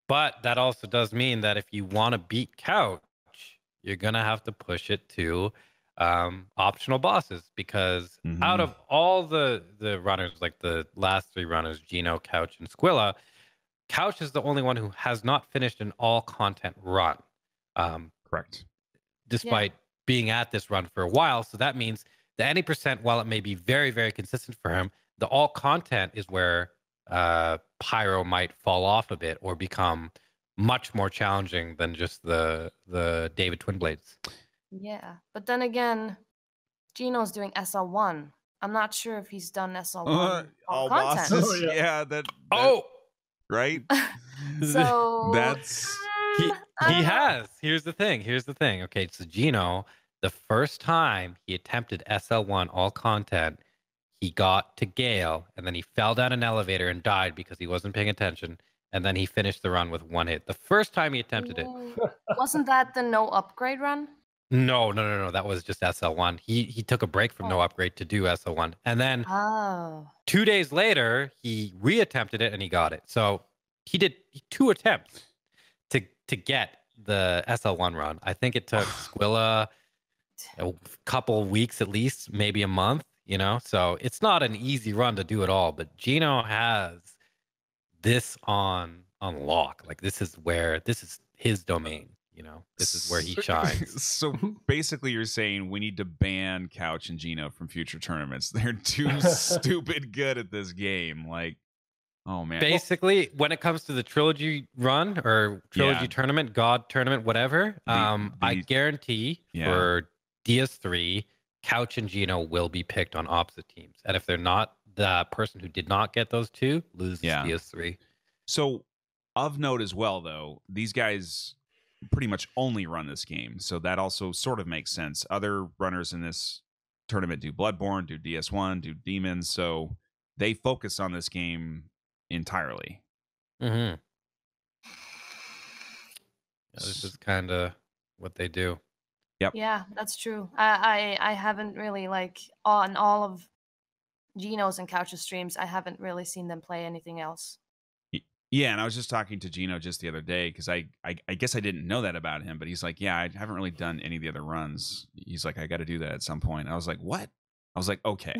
But that also does mean that if you want to beat Couch, you're going to have to push it to optional bosses because out of all the runners, like the last 3 runners, Gino, Couch, and Squilla, Couch is the only one who has not finished an all-content run. Correct. Despite being at this run for a while. So that means the any percent, while it may be very, very consistent for him, the all-content is where Pyro might fall off a bit or become much more challenging than just the David Twinblades. Yeah, but then again, Gino's doing SL1. I'm not sure if he's done SL1 all content. bosses. That right. So that's he has. Here's the thing. Okay, so Gino, the first time he attempted SL1 all content, he got to Gale, and then he fell down an elevator and died because he wasn't paying attention. And then he finished the run with 1 hit. The first time he attempted it. Wasn't that the no upgrade run? No. That was just SL1. He took a break from no upgrade to do SL1. And then 2 days later, he reattempted it and he got it. So he did 2 attempts to get the SL1 run. I think it took Squilla a couple weeks at least, maybe a month, you know? So it's not an easy run to do it all, but Gino has this on lock. Like this is his domain, you know? This is where he shines. So basically you're saying we need to ban Couch and Gino from future tournaments. They're too stupid good at this game. Like, oh man. Basically, when it comes to the trilogy run or trilogy tournament, God tournament, whatever, I guarantee for DS3, Couch and Gino will be picked on opposite teams. And if they're not, the person who did not get those 2 loses DS3. So of note as well, though, these guys pretty much only run this game. So that also sort of makes sense. Other runners in this tournament do Bloodborne, do DS1, do Demons. So they focus on this game entirely. Mm-hmm. This is kind of what they do. Yep. Yeah, that's true. I haven't really, like, on all of Gino's and Couch's streams, I haven't really seen them play anything else. Yeah, and I was just talking to Gino just the other day because I guess I didn't know that about him, but he's like, yeah, I haven't really done any of the other runs. He's like, I got to do that at some point. I was like, what? I was like, okay.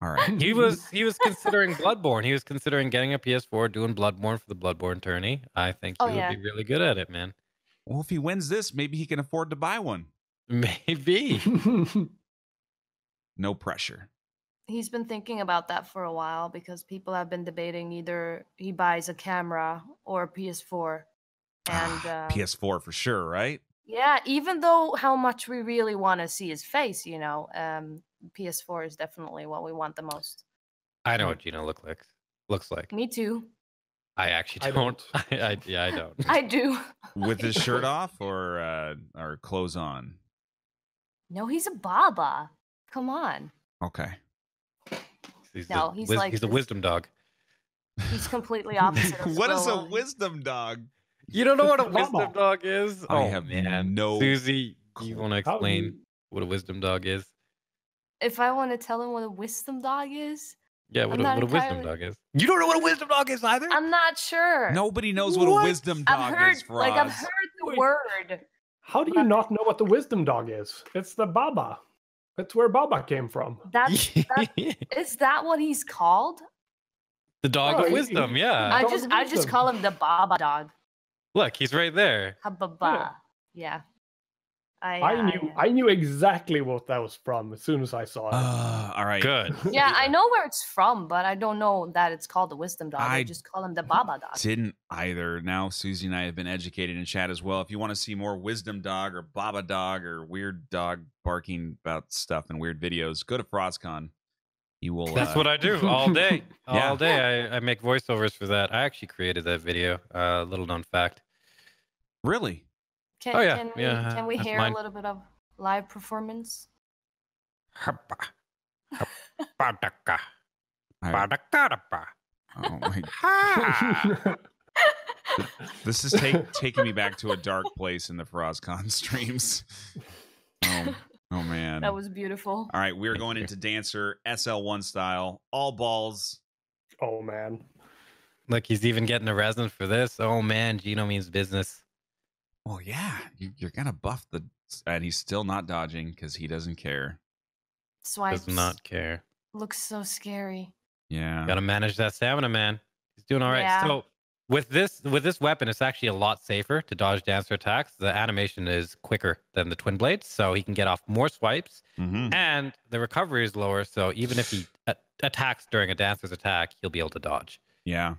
All right. He was considering Bloodborne. He was considering getting a PS4, doing Bloodborne for the Bloodborne tourney. I think he would be really good at it, man. Well, if he wins this, maybe he can afford to buy one. Maybe. No pressure. He's been thinking about that for a while because people have been debating either he buys a camera or a PS4. And PS4 for sure, right? Yeah, even though how much we really want to see his face, you know, PS4 is definitely what we want the most. I know what Gino looks like. Me too. I actually don't. I don't. I do. With his shirt off or clothes on? No, he's a Baba. Come on. Okay. He's a wisdom dog. He's completely opposite. What is a wisdom dog? You don't know what a wisdom dog is? I have no. Susie, you want to explain what a wisdom dog is? If I want to tell him what a wisdom dog is? Yeah, what a wisdom dog is. You don't know what a wisdom dog is either? I'm not sure. Nobody knows what a wisdom dog is, Froz. Like, I've heard the word. How do you not know what the wisdom dog is? It's the Baba. That's where Baba came from. Is that what he's called? The dog of wisdom, yeah. I just call him the Baba dog. Look, he's right there. Baba. Yeah. I knew exactly what that was from as soon as I saw it. All right. Good. Yeah, I know where it's from, but I don't know that it's called the wisdom dog. I just call him the Baba dog. Didn't either. Now Susie and I have been educated in chat as well. If you want to see more wisdom dog or Baba dog or weird dog barking about stuff and weird videos, go to FrostCon. You will. That's what I do all day. Yeah. All day. I make voiceovers for that. I actually created that video. Little known fact. Really? Can we that's hear mine. a little bit of live performance? Oh my. This is taking me back to a dark place in the FrostCon streams. Oh man. That was beautiful. All right, we're going into Dancer SL1 style, all balls. Oh man. Look, he's even getting a resin for this. Oh man, Gino means business. Oh yeah, you're gonna buff the, and he's still not dodging because he doesn't care. Swipes. Does not care. Looks so scary. Yeah. Gotta manage that stamina, man. He's doing all right. Yeah. So with this weapon, it's actually a lot safer to dodge Dancer attacks. The animation is quicker than the twin blades, so he can get off more swipes, and the recovery is lower. So even if he attacks during a Dancer's attack, he'll be able to dodge. Yeah.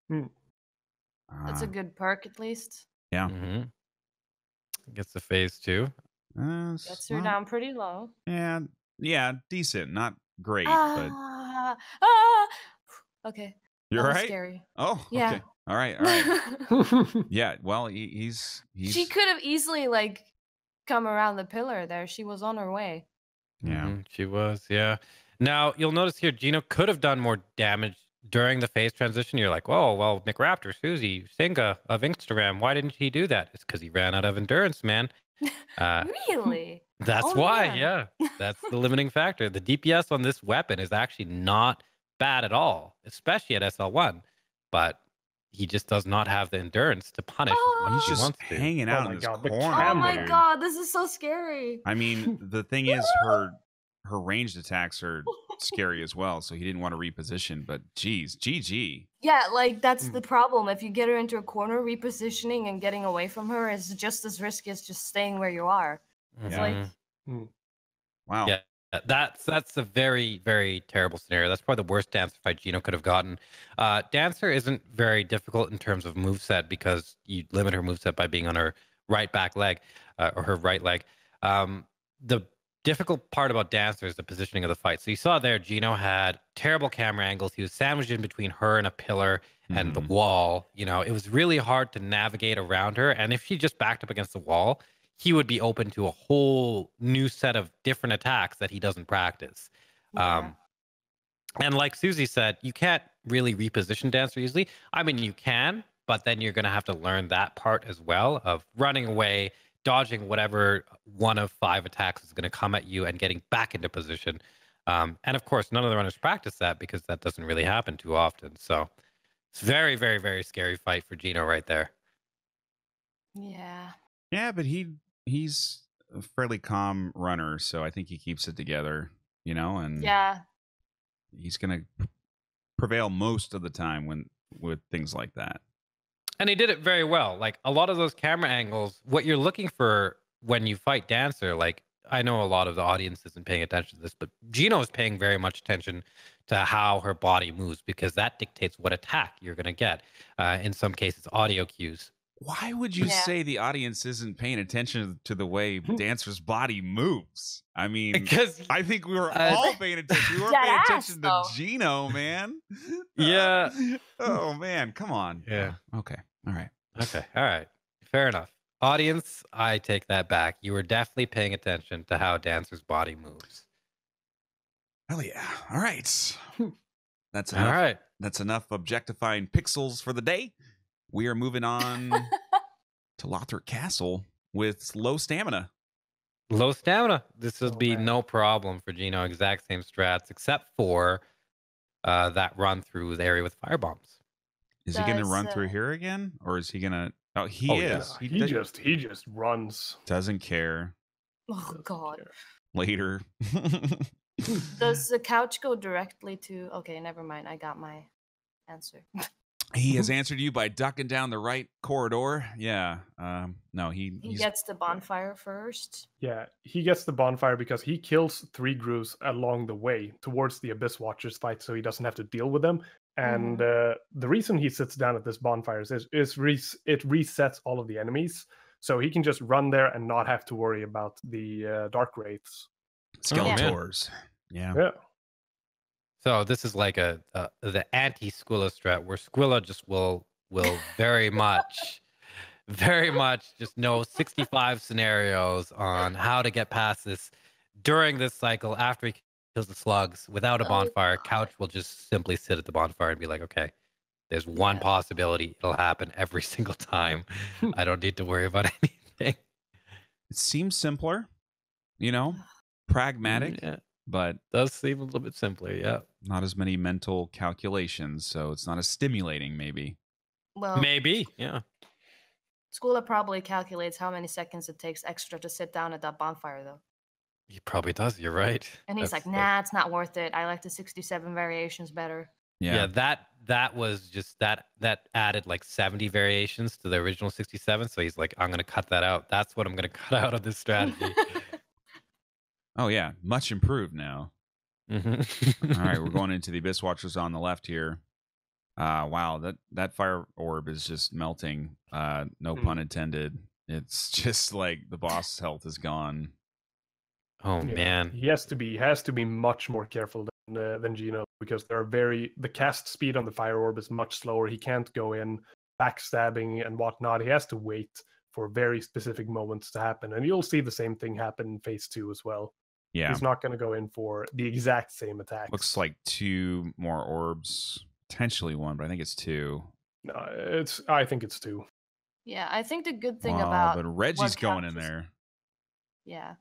That's a good perk, at least. Yeah. Gets the phase 2. Gets her down pretty low. Yeah, decent, not great, but okay. You're right. Scary. Oh, yeah. Okay. All right. Yeah. Well, he's. She could have easily come around the pillar there. She was on her way. Yeah, she was. Yeah. Now you'll notice here, Gino could have done more damage during the phase transition. You're like, oh well, McRaptor, Susie, Singa of Instagram. Why didn't he do that? It's because he ran out of endurance, man. Really? That's why. Yeah. That's the limiting factor. The DPS on this weapon is actually not bad at all, especially at SL1, but he just does not have the endurance to punish as much as he wants to. Hanging out in this corner. Oh my god, this is so scary. I mean, the thing is, her ranged attacks are scary as well, so he didn't want to reposition, but geez, GG. Yeah, that's the problem. If you get her into a corner, repositioning and getting away from her is just as risky as just staying where you are. It's wow. Yeah. That's a very, very terrible scenario. That's probably the worst Dancer fight Gino could have gotten. Dancer isn't very difficult in terms of moveset because you limit her moveset by being on her right back leg or her right leg. The difficult part about Dancer is the positioning of the fight. So you saw there, Gino had terrible camera angles. He was sandwiched in between her and a pillar and the wall. You know, it was really hard to navigate around her. And if she just backed up against the wall, he would be open to a whole new set of different attacks that he doesn't practice. Yeah. And like Susie said, you can't really reposition Dancer easily. I mean, you can, but then you're going to have to learn that part as well of running away, dodging whatever one of 5 attacks is going to come at you and getting back into position. And of course, none of the runners practice that because that doesn't really happen too often. So it's very, very, very scary fight for Gino right there. Yeah. Yeah, but he's a fairly calm runner, so I think he keeps it together, and he's going to prevail most of the time with things like that. And he did it very well. Like a lot of those camera angles, what you're looking for when you fight Dancer, I know a lot of the audience isn't paying attention to this, but Gino is paying very much attention to how her body moves because that dictates what attack you're going to get. In some cases, audio cues. Why would you say the audience isn't paying attention to the way Dancer's body moves? I mean, because I think we were all paying attention. We were paying attention to Gino, man. Yeah. Oh, man. Come on. Yeah. Okay. All right. Okay. All right. Fair enough. Audience, I take that back. You were definitely paying attention to how Dancer's body moves. Hell yeah. All right. That's enough. All right. That's enough objectifying pixels for the day. We are moving on to Lothric Castle with low stamina. Low stamina. This would be no problem for Gino. Exact same strats, except for that run through the area with firebombs. Is he going to run through here again, or is he going to? Oh, he is. Yeah. He just runs. Doesn't care. Oh God. Later. Does the couch go directly to? Okay, never mind. I got my answer. He has answered you by ducking down the right corridor. Yeah. No, He he's gets the bonfire first. Yeah, he gets the bonfire because he kills 3 Grus along the way towards the Abyss Watchers fight, so he doesn't have to deal with them. And the reason he sits down at this bonfire is it resets all of the enemies, so he can just run there and not have to worry about the Dark Wraiths. Skeletors. Yeah. Yeah. So this is like the anti-Squilla strat, where Squilla just will very much just know 65 scenarios on how to get past this during this cycle after he kills the slugs without a bonfire. Couch will just simply sit at the bonfire and be like, okay, there's one possibility. It'll happen every single time. I don't need to worry about anything. It seems simpler, pragmatic, but does seem a little bit simpler. Yeah. Not as many mental calculations, so it's not as stimulating, maybe. Well, maybe. Yeah. Skula probably calculates how many seconds it takes extra to sit down at that bonfire, though. He probably does. You're right. And he's like, nah, it's not worth it. I like the 67 variations better. Yeah, that was just that added like 70 variations to the original 67. So he's like, I'm gonna cut that out. That's what I'm gonna cut out of this strategy. Oh yeah, much improved now. All right, we're going into the Abyss Watchers on the left here. Wow, that fire orb is just melting. No pun intended. It's just like the boss health is gone. Oh man, he has to be much more careful than Gino, because the cast speed on the fire orb is much slower. He can't go in backstabbing and whatnot. He has to wait for very specific moments to happen, and you'll see the same thing happen in phase 2 as well. Yeah, he's not going to go in for the exact same attack. Looks like 2 more orbs, potentially 1, but I think it's 2. No, I think it's 2. Yeah, I think the good thing about but Reggie's going in there. Yeah,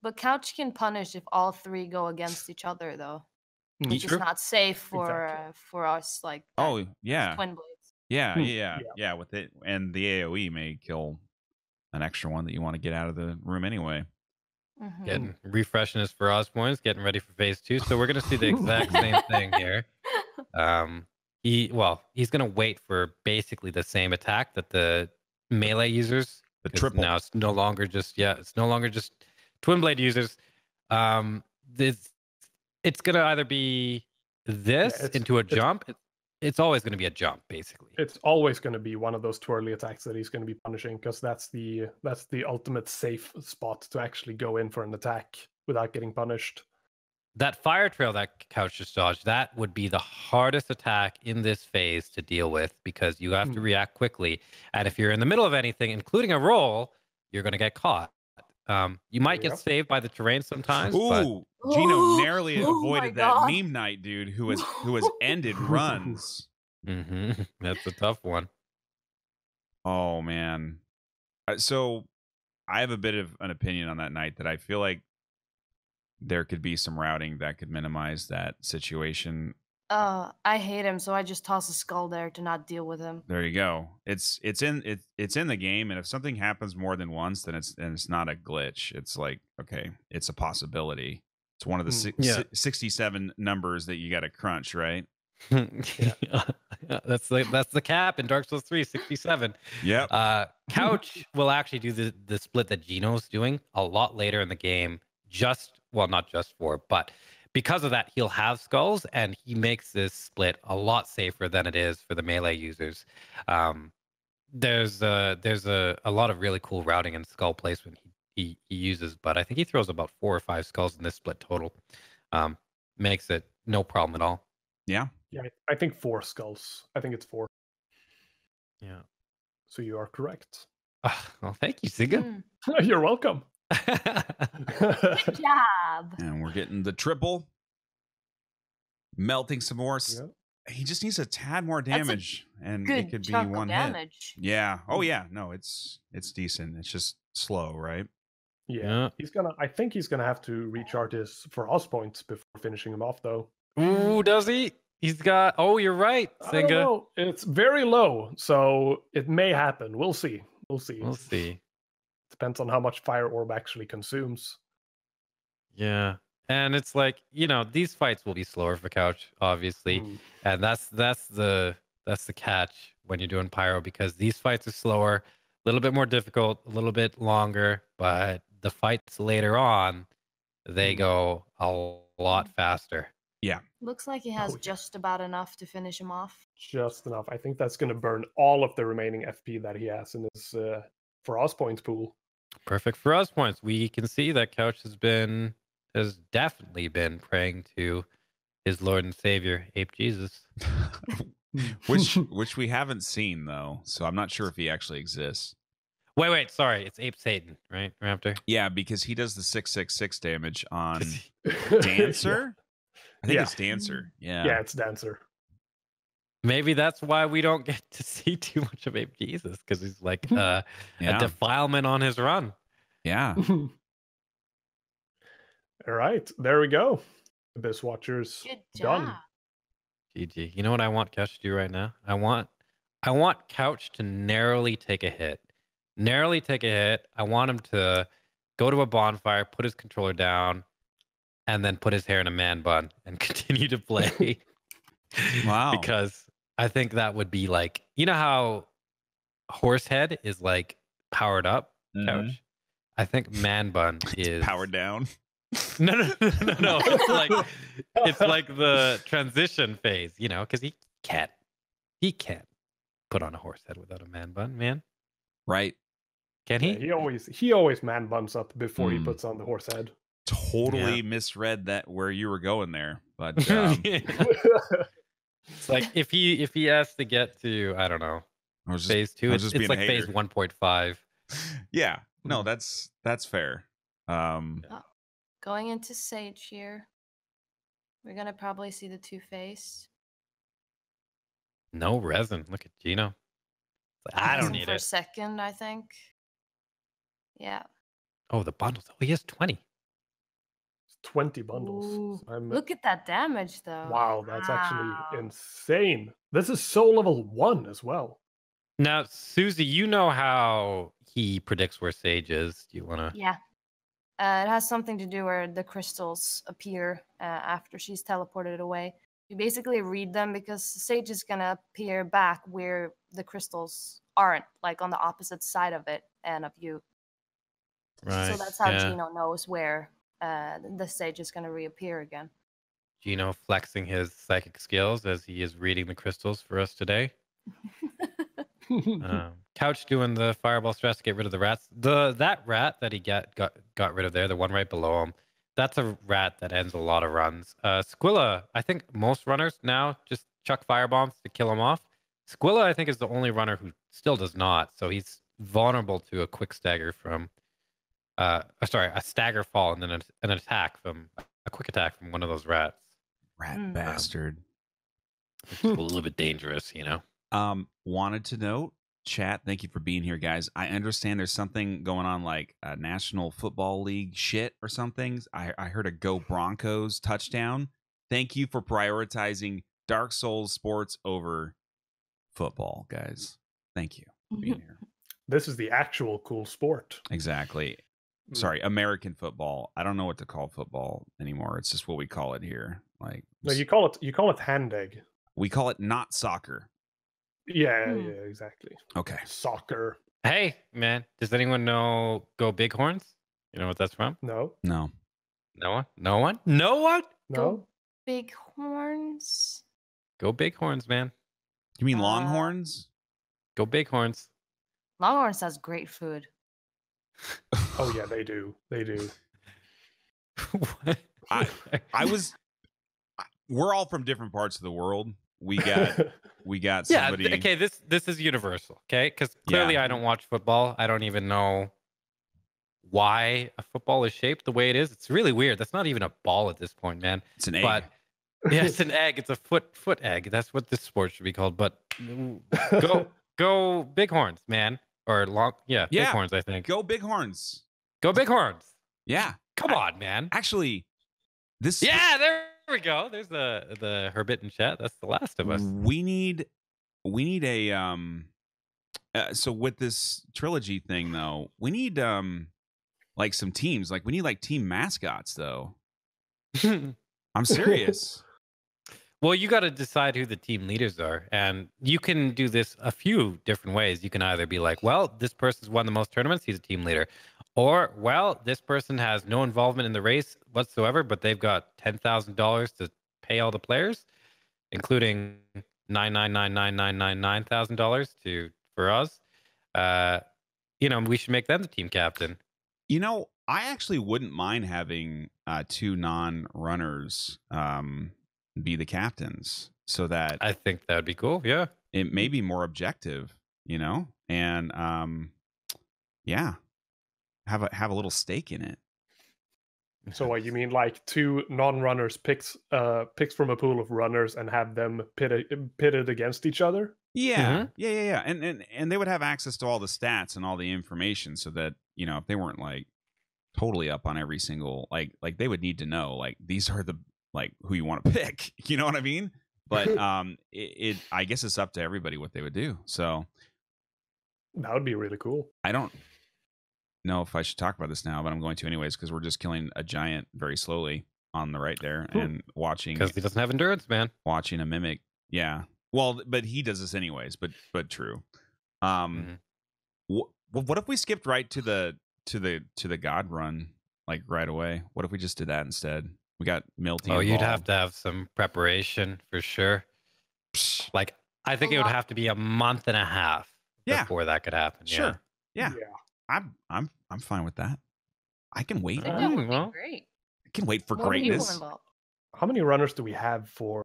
but Couch can punish if all 3 go against each other, though, which is not safe for us. Like twin blades. Yeah. With it, and the AOE may kill an extra one that you want to get out of the room anyway. Getting refreshing his Faraz points, getting ready for phase 2. So we're gonna see the exact same thing here. He's gonna wait for basically the same attack that the melee users. The triple. Now it's no longer just twin blade users. It's gonna either be this into a jump. It's always going to be a jump, basically. It's always going to be one of those twirly attacks that he's going to be punishing, because that's the ultimate safe spot to actually go in for an attack without getting punished. That fire trail that Couch just dodged, that would be the hardest attack in this phase to deal with, because you have to react quickly. And if you're in the middle of anything, including a roll, you're going to get caught. You might get saved by the terrain sometimes. Ooh, Gino narrowly avoided that meme night dude who has ended runs. That's a tough one. Oh man. So I have a bit of an opinion on that night, that I feel like there could be some routing that could minimize that situation. I hate him, so I just toss a skull there to not deal with him. There you go. It's in the game, and if something happens more than once, then it's not a glitch. It's like, okay, it's a possibility. It's one of the 67 numbers that you got to crunch, right? That's the cap in Dark Souls 3, 67. Yeah. Couch will actually do the split that Gino's doing a lot later in the game. Not just for, but because of that, he'll have skulls, and he makes this split a lot safer than it is for the melee users. There's a lot of really cool routing and skull placement he uses, but I think he throws about 4 or 5 skulls in this split total. Makes it no problem at all. Yeah. Yeah, I think 4 skulls. I think it's 4. Yeah. So you are correct. Well, thank you, Siga. You're welcome. Good job. And we're getting the triple. Melting some more. Yeah. He just needs a tad more damage, and it could be one hit. Yeah. Oh yeah. No, it's decent. It's just slow, right? Yeah. I think he's gonna have to recharge his Faraz points before finishing him off, though. Ooh, does he? He's got. Oh, you're right, Singa. It's very low, so it may happen. We'll see. We'll see. Depends on how much fire orb actually consumes. Yeah. And it's like, these fights will be slower for Couch, obviously. And that's the catch when you're doing Pyro, because these fights are slower, a little bit more difficult, a little bit longer, but the fights later on, they go a lot faster. Yeah. Looks like he has just about enough to finish him off. Just enough. I think that's going to burn all of the remaining FP that he has in his Frost points pool. Perfect for us points. We can see that Couch has definitely been praying to his Lord and Savior, Ape Jesus. which we haven't seen though, so I'm not sure if he actually exists. Wait, sorry, it's Ape Satan, right, Raptor? Yeah, because he does the 666 damage on Dancer. I think it's Dancer. Yeah, it's Dancer. Maybe that's why we don't get to see too much of Ape Jesus, because he's like a defilement on his run. Yeah. All right, there we go. Abyss Watchers done. GG. You know what I want Couch to do right now? I want Couch to narrowly take a hit. Narrowly take a hit. I want him to go to a bonfire, put his controller down, and then put his hair in a man bun and continue to play. Wow. Because I think that would be like, how Horsehead is like powered up, Couch. I think man bun is powered down. No. It's like the transition phase, because he can't put on a horse head without a man bun, man. Right? Can he? Yeah, he always man buns up before he puts on the horse head. Totally misread that where you were going there, but it's like if he has to get to, I don't know, phase 2, it's like phase 1.5. Yeah, no, that's fair. Going into Sage here, we're gonna probably see the two-faced. No resin. Look at Gino. I don't need for it. A second, I think. Yeah. Oh, the bundles. Oh, he has 20. 20 bundles. Look at that damage, though. Wow, that's actually insane. This is Soul level 1 as well. Now, Susie, you know how he predicts where Sage is. Do you want to? Yeah. It has something to do where the crystals appear after she's teleported away. You basically read them because Sage is going to appear back where the crystals aren't, like on the opposite side of it and of you. Right. So that's how Gino knows where the Sage is going to reappear again. Gino flexing his psychic skills as he is reading the crystals for us today. Couch doing the fireball stress to get rid of the rats. That rat that he got rid of there, the one right below him, that's a rat that ends a lot of runs. Squilla, I think most runners now just chuck firebombs to kill him off. Squilla, I think, is the only runner who still does not. So he's vulnerable to a quick stagger from, a stagger fall and then an attack from a quick attack from one of those rats. Rat bastard. It's a little bit dangerous, Wanted to note, chat, thank you for being here, guys. I understand there's something going on like a National Football League shit or something. I heard a Go Broncos touchdown. Thank you for prioritizing Dark Souls sports over football, guys. Thank you for being here. This is the actual cool sport. Exactly. Sorry, American football. I don't know what to call football anymore. It's just what we call it here. Like, no, you call it hand egg. We call it not soccer. Yeah, exactly. Okay. Soccer. Hey, man, does anyone know Go Bighorns? You know what that's from? No. No. No one? No one? No one? No. Bighorns. Go Bighorns, man. You mean Longhorns? Go Bighorns. Longhorns has great food. Oh yeah, they do. They do. We're all from different parts of the world. We got somebody. Yeah, okay, this is universal, okay? Because clearly I don't watch football. I don't even know why a football is shaped the way it is. It's really weird. That's not even a ball at this point, man. It's an egg. But yeah, it's an egg. It's a foot egg. That's what this sport should be called. But go Bighorns, man. Or Bighorns, I think. Go Bighorns. Go Bighorns. Yeah. Come on, man. Actually, this. Yeah, there we go. There's the Herbit in chat. That's The Last of Us. We need a so with this trilogy thing though, we need like some teams. Like we need like team mascots though. I'm serious. Well, you got to decide who the team leaders are. And you can do this a few different ways. You can either be like, well, this person's won the most tournaments. He's a team leader. Or, well, this person has no involvement in the race whatsoever, but they've got $10,000 to pay all the players, including $9,999,999,000 for us. We should make them the team captain. I actually wouldn't mind having 2 non-runners be the captains, so that I think that'd be cool. Yeah, it may be more objective, and have a little stake in it. So what you mean, like 2 non-runners picks from a pool of runners and have them pitted against each other? Yeah, yeah. And they would have access to all the stats and all the information, so that if they weren't like totally up on every single like they would need to know like these are the who you want to pick. You know what I mean? But it I guess it's up to everybody what they would do. So that would be really cool. I don't know if I should talk about this now, but I'm going to anyways because we're just killing a giant very slowly on the right there and watching because he doesn't have endurance, man. Watching a mimic, yeah. Well, but he does this anyways. But true. What if we skipped right to the God run like right away? What if we just did that instead? We got Milty. Oh, you'd have to have some preparation for sure. Like I think it would have to be a month and a half before that could happen. Sure. Yeah. I'm fine with that. I can wait. I think that would be great. I can wait for More greatness. people involved. How many runners do we have for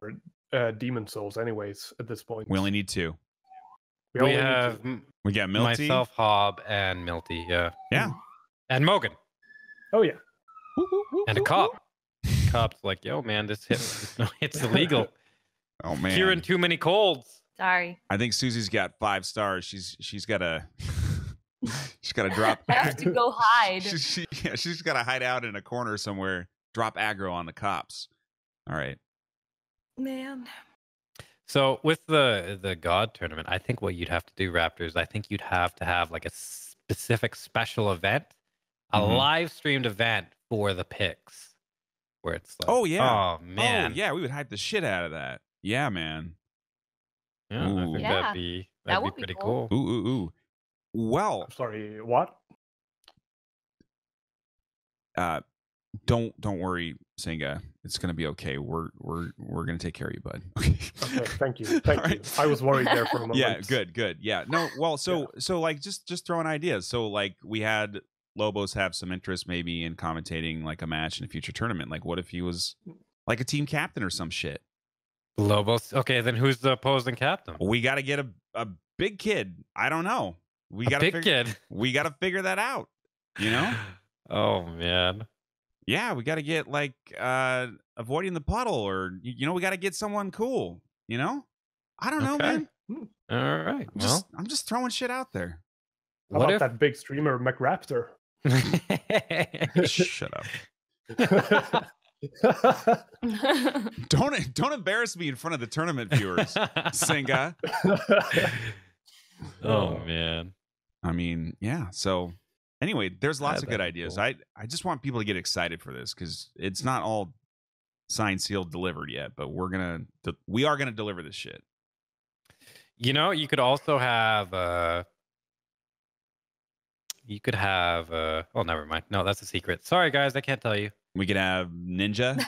Demon Souls anyways at this point? We only need 2. We got Milty, myself, Hob, and Milty. Yeah. And Mogan. Oh yeah. And a cop. Cop's like, yo, man, this it's illegal. Oh man, curing too many colds. Sorry. I think Susie's got 5 stars. She's got to drop. I have to go hide. She's got to hide out in a corner somewhere. Drop aggro on the cops. All right. Man. So with the God tournament, I think what you'd have to do, Raptors, I think you'd have to have like a specific special event, a live streamed event for the picks. Where it's like, oh man, oh yeah, we would hype the shit out of that. Yeah, man. Yeah, I think that'd be pretty cool. Ooh. Well, I'm sorry, what? Don't worry, Senga. It's gonna be okay. We're gonna take care of you, bud. Okay, thank you. Thank you. I was worried there for a moment. Yeah, good. Yeah, no. Well, so like just throwing ideas. So like we had Lobos have some interest maybe in commentating like a match in a future tournament. Like what if he was like a team captain or some shit? Lobos. Okay, then who's the opposing captain? We got to get a big kid. I don't know. We got big kid. We got to figure that out. Oh man. Yeah, we got to get like avoiding the puddle, or we got to get someone cool. I don't know, man. All right. I'm just throwing shit out there. How about that big streamer McRaptor? Shut up. Don't embarrass me in front of the tournament viewers, Senga. Oh man. I mean, yeah. So anyway, there's lots of good ideas. Cool. I just want people to get excited for this because it's not all signed, sealed, delivered yet, but we are gonna deliver this shit. You could also have oh, never mind. No, that's a secret. Sorry, guys, I can't tell you. We could have Ninja.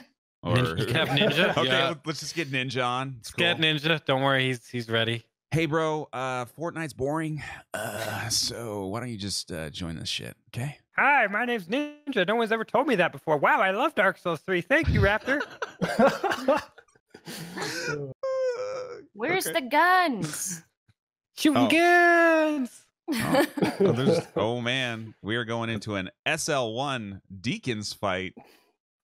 You can have Ninja. Okay, let's just get Ninja on. Get Ninja. Don't worry, he's ready. Hey, bro. Fortnite's boring. So why don't you just join this shit? Okay. Hi, my name's Ninja. No one's ever told me that before. Wow, I love Dark Souls 3. Thank you, Raptor. Where's the guns? Shooting guns. Oh man, we are going into an SL1 Deacons fight.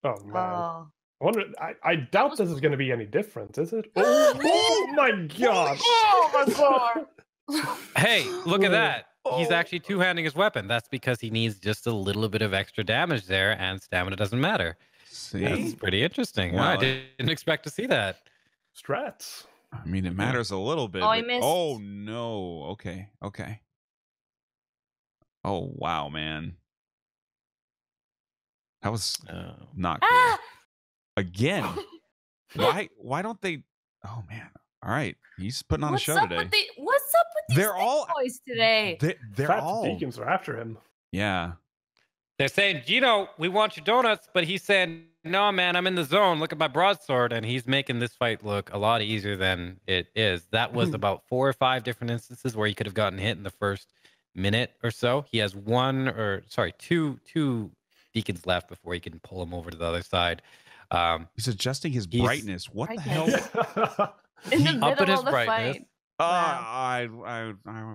Oh man, I wonder. I doubt this is going to be any different, is it? Oh my god! Oh my god! Hey, look at that. He's actually two-handing his weapon. That's because he needs just a little bit of extra damage there, and stamina doesn't matter. See? That's pretty interesting. Wow, I didn't expect to see that. Strats. I mean, it matters a little bit. Oh, I missed. Oh no. Okay. Oh wow, man. That was not good. Again. Why don't they? Oh man! All right, he's putting on a show today. What's up with these They're all boys today? They're Fat all deacons are after him. Yeah. They're saying, Gino, we want your donuts, but he's saying, no, man, I'm in the zone. Look at my broadsword, and he's making this fight look a lot easier than it is. That was about 4 or 5 different instances where he could have gotten hit in the first minute or so. He has two deacons left before he can pull him over to the other side. He's adjusting his brightness. What the hell? In the Up in middle his of the brightness. fight. I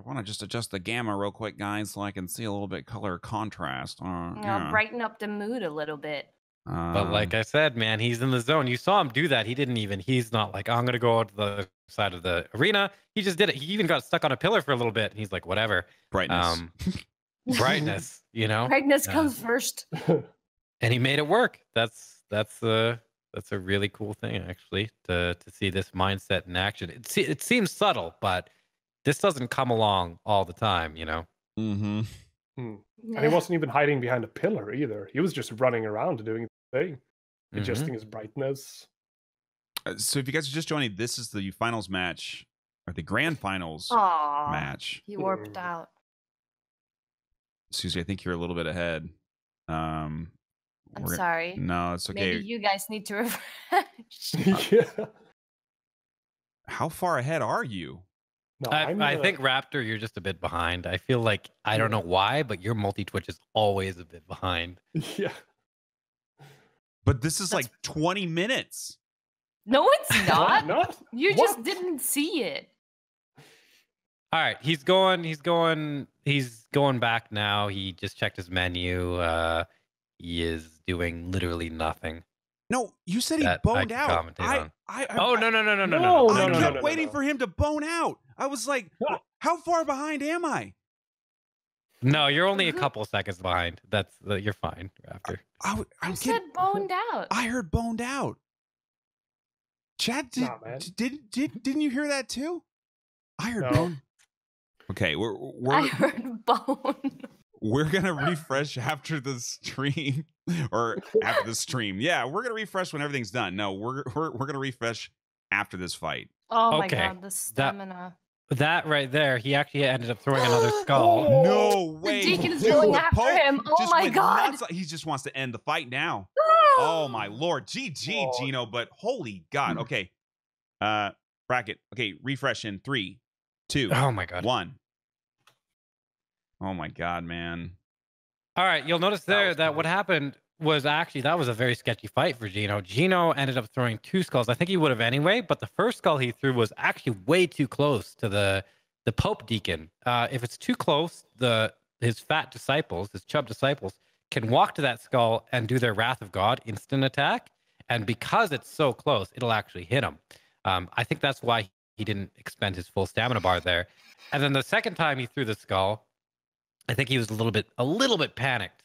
want to just adjust the gamma real quick, guys, so I can see a little bit color contrast. Yeah. Brighten up the mood a little bit. But like I said, man, he's in the zone. You saw him do that. He's not like, I'm going to go out to the side of the arena. He just did it. He even got stuck on a pillar for a little bit. And he's like, whatever. Brightness. Brightness, you know? Brightness comes first. And he made it work. That's a really cool thing, actually, to see this mindset in action. It seems subtle, but this doesn't come along all the time, you know? Mm-hmm. And he wasn't even hiding behind a pillar either. He was just running around doing the thing, adjusting his brightness. So if you guys are just joining, this is the finals match, or the grand finals match. He warped out. Susie, I think you're a little bit ahead. I'm sorry. No, it's okay. Maybe you guys need to refresh. Yeah. How far ahead are you? No, I think Raptor, you're just a bit behind. I feel like, I don't know why, but your multi-twitch is always a bit behind. Yeah. But this is like 20 minutes. No, it's not. Not? You What? just didn't see it. All right, he's going back now. He just checked his menu. He is doing literally nothing. No, you said he boned out. No. I kept waiting for him to bone out. I was like, how far behind am I? No, you're only a couple seconds behind. You're fine, Raptor. I said boned out. I heard boned out. Chad, didn't you hear that too? I heard bone. Okay, I heard bone. We're gonna refresh after the stream, or after the stream. Yeah, we're gonna refresh when everything's done. No, we're gonna refresh after this fight. Oh my god, the stamina. That right there, he actually ended up throwing another skull. No way! The deacon's going after him. Oh my god! He just wants to end the fight now. Oh my lord, GG, Gino. But holy god. Okay, bracket. Okay, refresh in 3, 2. Oh my god. 1. Oh my god, man. All right, you'll notice there that what happened was actually, that was a very sketchy fight for Gino. Gino ended up throwing 2 skulls. I think he would have anyway, but the first skull he threw was actually way too close to the Pope Deacon. If it's too close, his fat disciples, his chub disciples, can walk to that skull and do their Wrath of God instant attack. And because it's so close, it'll actually hit him. I think that's why he didn't expend his full stamina bar there. And then the second time he threw the skull, I think he was a little bit panicked.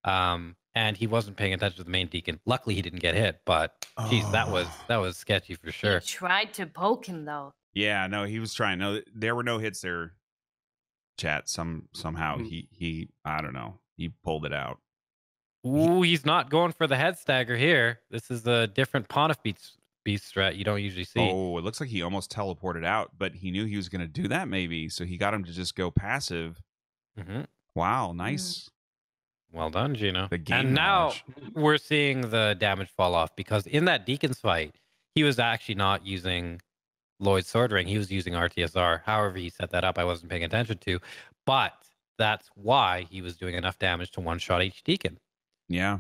And he wasn't paying attention to the main deacon. Luckily, he didn't get hit, but geez, that was sketchy for sure. He tried to poke him though. Yeah, no, he was trying. No, there were no hits there. Chat. Somehow he I don't know. He pulled it out. Ooh, he's not going for the head stagger here. This is a different Pontiff beast strat you don't usually see. Oh, it looks like he almost teleported out, but he knew he was going to do that maybe, so he got him to just go passive. Wow, nice. Well done, Gino. And now we're seeing the damage fall off because in that Deacon's fight, he was actually not using Lloyd's Sword Ring. He was using RTSR. However, he set that up, I wasn't paying attention to. But that's why he was doing enough damage to one-shot each Deacon. Yeah.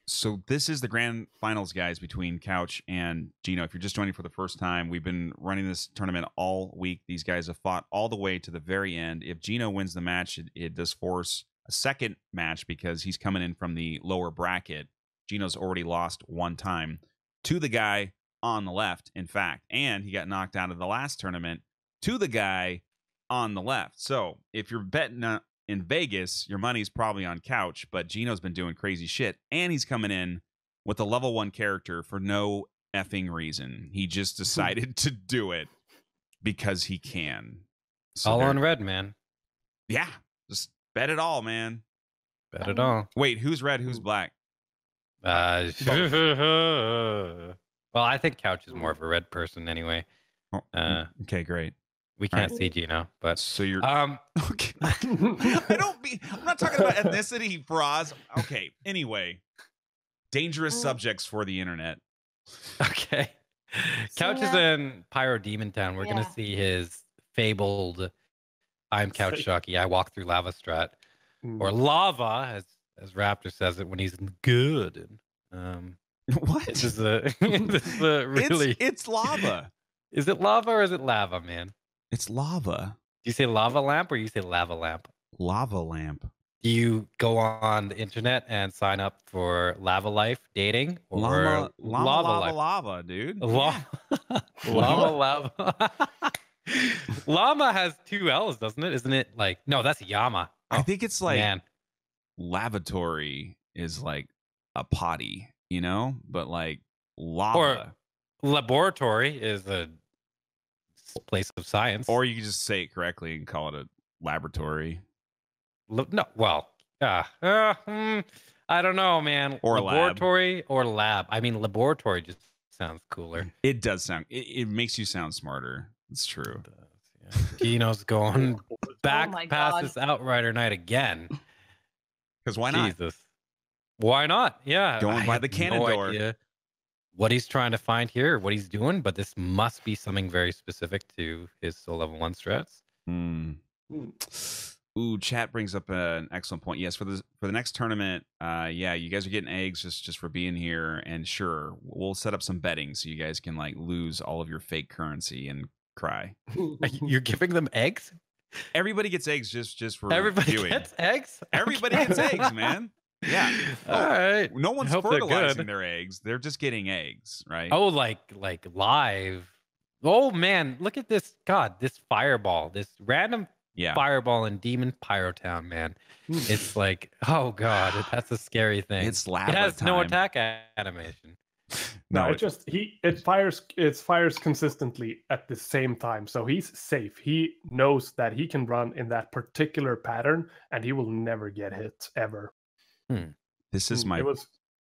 So this is the grand finals, guys, between Couch and Gino. If you're just joining for the first time, we've been running this tournament all week. These guys have fought all the way to the very end. If Gino wins the match, it does force a second match because he's coming in from the lower bracket. Gino's already lost 1 time to the guy on the left, in fact, and he got knocked out of the last tournament to the guy on the left. So if you're betting in Vegas, your money's probably on Couch, but Gino's been doing crazy shit, and he's coming in with a level 1 character for no effing reason. He just decided to do it because he can. So all on red, man. Yeah, just bet it all, man. Bet it all. Wait, who's red? Who's black? Well, I think Couch is more of a red person anyway. Okay, great. We can't see Gino, but so you're okay. I'm not talking about ethnicity, Braz. Okay. Anyway, dangerous subjects for the internet. Okay. Couch is in Pyro Demon Town. We're gonna see his fabled I'm Couch Shocky. I walk through lava strat. Or lava, as Raptor says it when he's good. What? This is a really it's lava. Is it lava or is it lava, man? It's lava. Do you say lava lamp or you say lava lamp? Lava lamp. Do you go on the internet and sign up for Lava Life dating or lava, dude? Lava. Llama has 2 L's, doesn't it? Isn't it like no? That's Yama. I think it's like man. Lavatory is like a potty, you know, but like lava. Or laboratory is a place of science. Or you can just say it correctly and call it a laboratory. No, well, I don't know, man. Or laboratory or lab. I mean, laboratory just sounds cooler. It does sound. It makes you sound smarter. It's true. Gino's going back past this Outrider night again. Because why not? Jesus. Why not? Yeah. Going by the cannon door. Idea what he's trying to find here, what he's doing, but this must be something very specific to his Soul Level 1 strats. Ooh, chat brings up an excellent point. Yes, for the next tournament, you guys are getting eggs just for being here, and sure, we'll set up some betting so you guys can like lose all of your fake currency and cry. You're giving them eggs? Everybody gets eggs just for everybody viewing. Gets eggs? Everybody gets eggs, man. Yeah. All right. No one's fertilizing their eggs. They're just getting eggs, right? Oh, like live. Oh man, look at this. God, this fireball. This random fireball in Demon Pyro Town, man. It's like, oh god, that's a scary thing. It's lava. It has no attack animation. No, it fires consistently at the same time, so he's safe. He knows that he can run in that particular pattern, and he will never get hit ever. This is my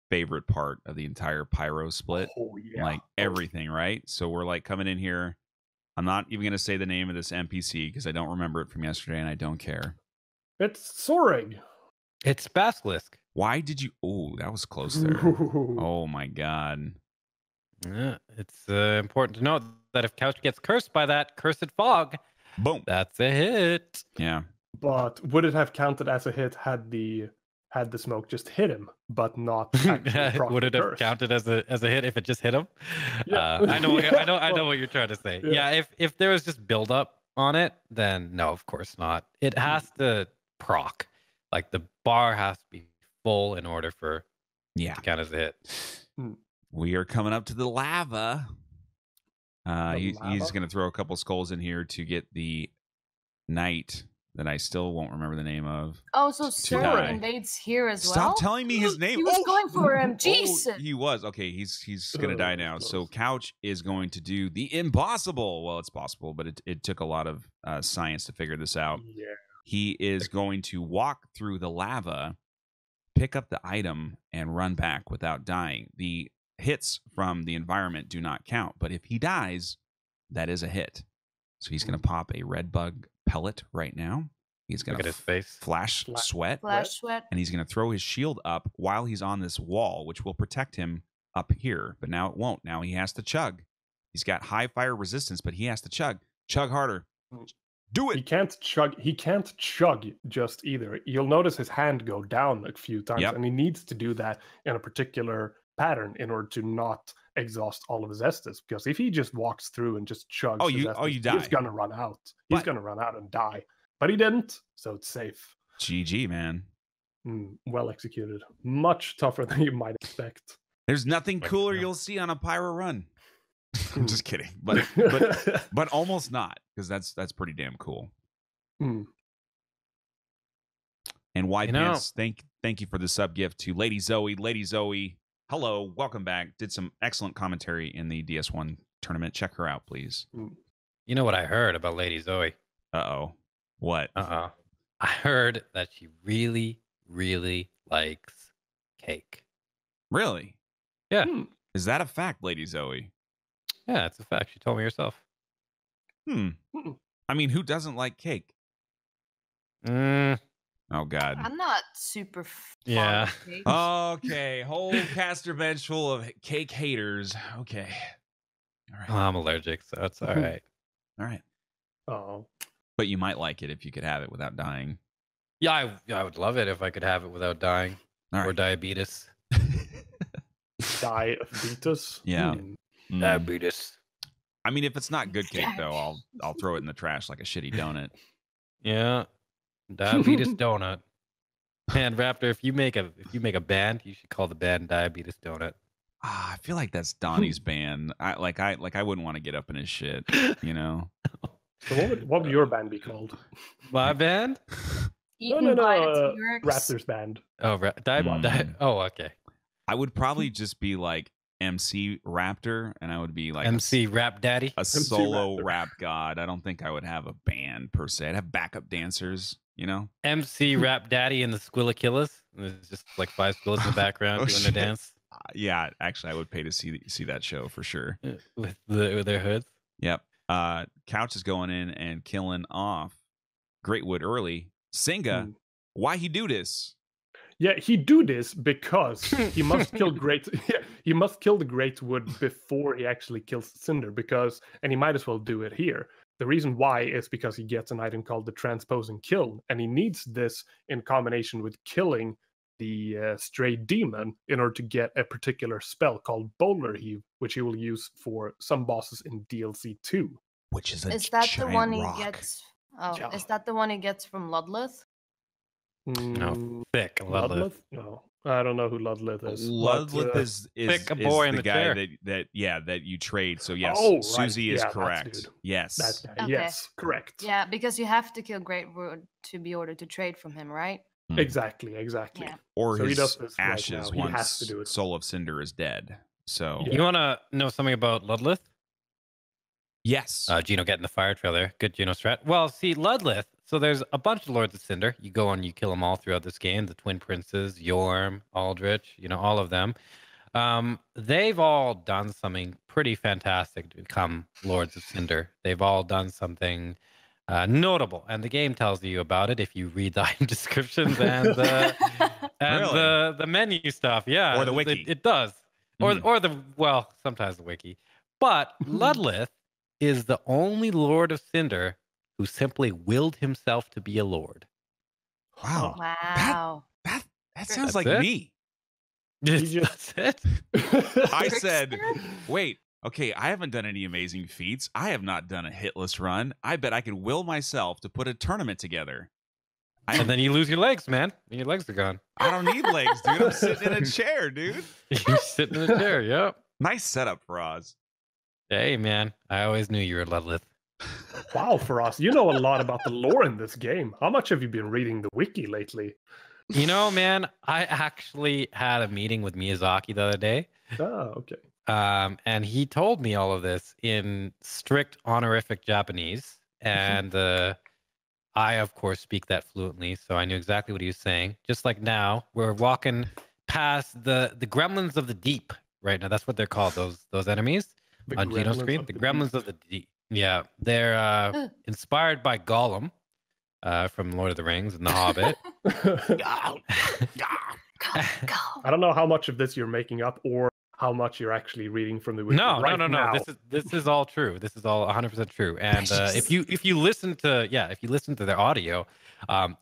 favorite part of the entire pyro split. Oh yeah, like everything, right? So we're like coming in here. I'm not even gonna say the name of this NPC because I don't remember it from yesterday, and I don't care. It's Sorig. It's Basilisk. Why did you? Oh, that was close there. Oh my god. Yeah, it's important to note that if Couch gets cursed by that cursed fog, boom, that's a hit. Yeah. But would it have counted as a hit had the smoke just hit him, but not? Would it have counted as a hit if it just hit him? Yeah. I know what you're trying to say. Yeah, if there was just buildup on it, then no, of course not. It has to proc. Like the bar has to be full in order for to count as a hit. We are coming up to the lava. He's going to throw a couple skulls in here to get the knight that I still won't remember the name of. Oh, so Sir invades here as well? Stop telling me his name. He was going for him. Jesus. He was. Okay, he's going to die now. So Couch is going to do the impossible. Well, it's possible, but it took a lot of science to figure this out. Yeah. He is going to walk through the lava, pick up the item, and run back without dying. The hits from the environment do not count, but if he dies, that is a hit. So he's going to pop a red bug pellet right now. He's going to his face. Flash sweat, and he's going to throw his shield up while he's on this wall, which will protect him up here. But now it won't. Now he has to chug. He's got high fire resistance, but he has to chug harder. Do it. He can't chug just either. You'll notice his hand go down a few times, and he needs to do that in a particular pattern in order to not exhaust all of his Estus. Because if he just walks through and just chugs, you die. He's gonna run out. He's gonna run out and die. But he didn't, so it's safe. GG, man. Well executed. Much tougher than you might expect. There's nothing cooler you'll see on a pyro run. I'm just kidding, but almost not, because that's pretty damn cool. And Wide Pants, thank you for the sub gift to Lady Zoe. Lady Zoe, hello, welcome back. Did some excellent commentary in the DS1 tournament. Check her out, please. You know what I heard about Lady Zoe? What? I heard that she really, really likes cake. Really? Yeah. Is that a fact, Lady Zoe? Yeah, it's a fact. She told me herself. I mean, who doesn't like cake? Mm, Oh, God. I'm not super Yeah. fond of cake. Okay, whole caster bench full of cake haters. Okay. All right. I'm allergic, so it's all right. All right. Oh. But you might like it if you could have it without dying. Yeah, I would love it if I could have it without dying All or right. diabetes. Diabetes. Yeah. Diabetes. I mean, if it's not good cake though, I'll throw it in the trash like a shitty donut. Yeah. Diabetes donut. Man, Raptor, if you make a band, you should call the band Diabetes Donut. I feel like that's Donnie's band. I wouldn't want to get up in his shit, you know. So what would your band be called? My band? Eaten by the T-Rex. Raptor's band. Oh, oh, okay. I would probably just be like MC Raptor, and I would be like MC Rap Daddy, a solo rap god. I don't think I would have a band per se. I'd have backup dancers, you know. MC Rap Daddy and the Squillakillas. There's just like 5 squills in the background doing their dance. Yeah, actually, I would pay to see that show for sure. With their hoods. Yep. Couch is going in and killing off Greatwood early. Singa, why he do this? Yeah, he do this because he must kill he must kill the Greatwood before he actually kills Cinder, and he might as well do it here. The reason why is because he gets an item called the Transposing Kill, and he needs this in combination with killing the Stray Demon in order to get a particular spell called Boulder Heave, which he will use for some bosses in DLC 2. Which is Is that the one rock. he gets? Oh, Yeah. is that the one he gets from Ludleth? No, thick Ludleth. No, I don't know who Ludleth is. Ludleth is pick a boy in the the guy chair. that you trade. So yes, Oh, right. Susie is Yeah, that correct. dude. Yes. That guy. Okay. Yes, correct. Yeah, because you have to kill Greatwood to be ordered to trade from him, right? Exactly. Yeah. Or So he his does this right ashes now. He has once to do it. Soul of Cinder is dead. So Yeah. You want to know something about Ludleth? yes. Gino getting the fire trail there. Good Gino strat. Well, see, Ludleth, so there's a bunch of Lords of Cinder. You go and you kill them all throughout this game. The Twin Princes, Yorm, Aldrich, all of them. They've all done something pretty fantastic to become Lords of Cinder. They've all done something notable, and the game tells you about it if you read the item descriptions and the menu stuff. Yeah, Or the wiki. It does. Or sometimes the wiki. But Ludleth is the only Lord of Cinder who simply willed himself to be a lord. Wow. Wow. That sounds That's like it? me. That's it. I said, wait, okay, I haven't done any amazing feats. I have not done a hitless run. I bet I could will myself to put a tournament together. And then you lose your legs, man. And your legs are gone. I don't need legs, dude. I'm sitting in a chair, dude. You're sitting in a chair, yep. Nice setup for Oz. Hey, man. I always knew you were Ludleth. Wow, for us, you know a lot about the lore in this game. How much have you been reading the wiki lately? Man, I actually had a meeting with Miyazaki the other day. Oh, okay. And he told me all of this in strict honorific Japanese. And I, of course, speak that fluently. So I knew exactly what he was saying. Just like now, we're walking past the gremlins of the deep right now. That's what they're called, those enemies on Gino's screen. The gremlins of the deep. Yeah, they're inspired by Gollum from Lord of the Rings and The Hobbit. I don't know how much of this you're making up or how much you're actually reading from the wiki. No. Now. This is all true. This is all 100% true. And if you listen to their audio,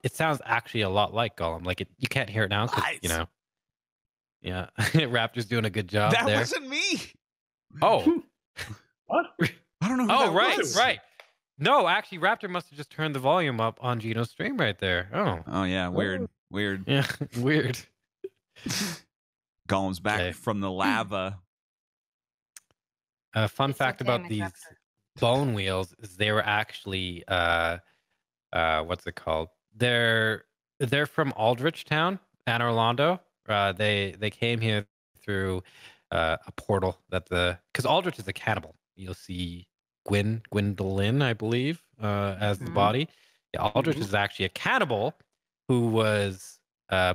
it sounds actually a lot like Gollum. Like you can't hear it now because yeah, Raptor's doing a good job. That there. wasn't me. Oh, What? I don't know. Who oh, that right, was. right. No, actually, Raptor must have just turned the volume up on Gino's stream right there. Oh yeah, weird. Yeah, weird. Gollum's back Okay. from the lava. Fun It's fact okay, about these McRaptor. bone wheels is they were actually what's it called? They're from Aldrich Town, Anne Orlando. They came here through a portal because Aldrich is a cannibal. You'll see Gwendolyn, I believe, as the body. Yeah, Aldrich is actually a cannibal who was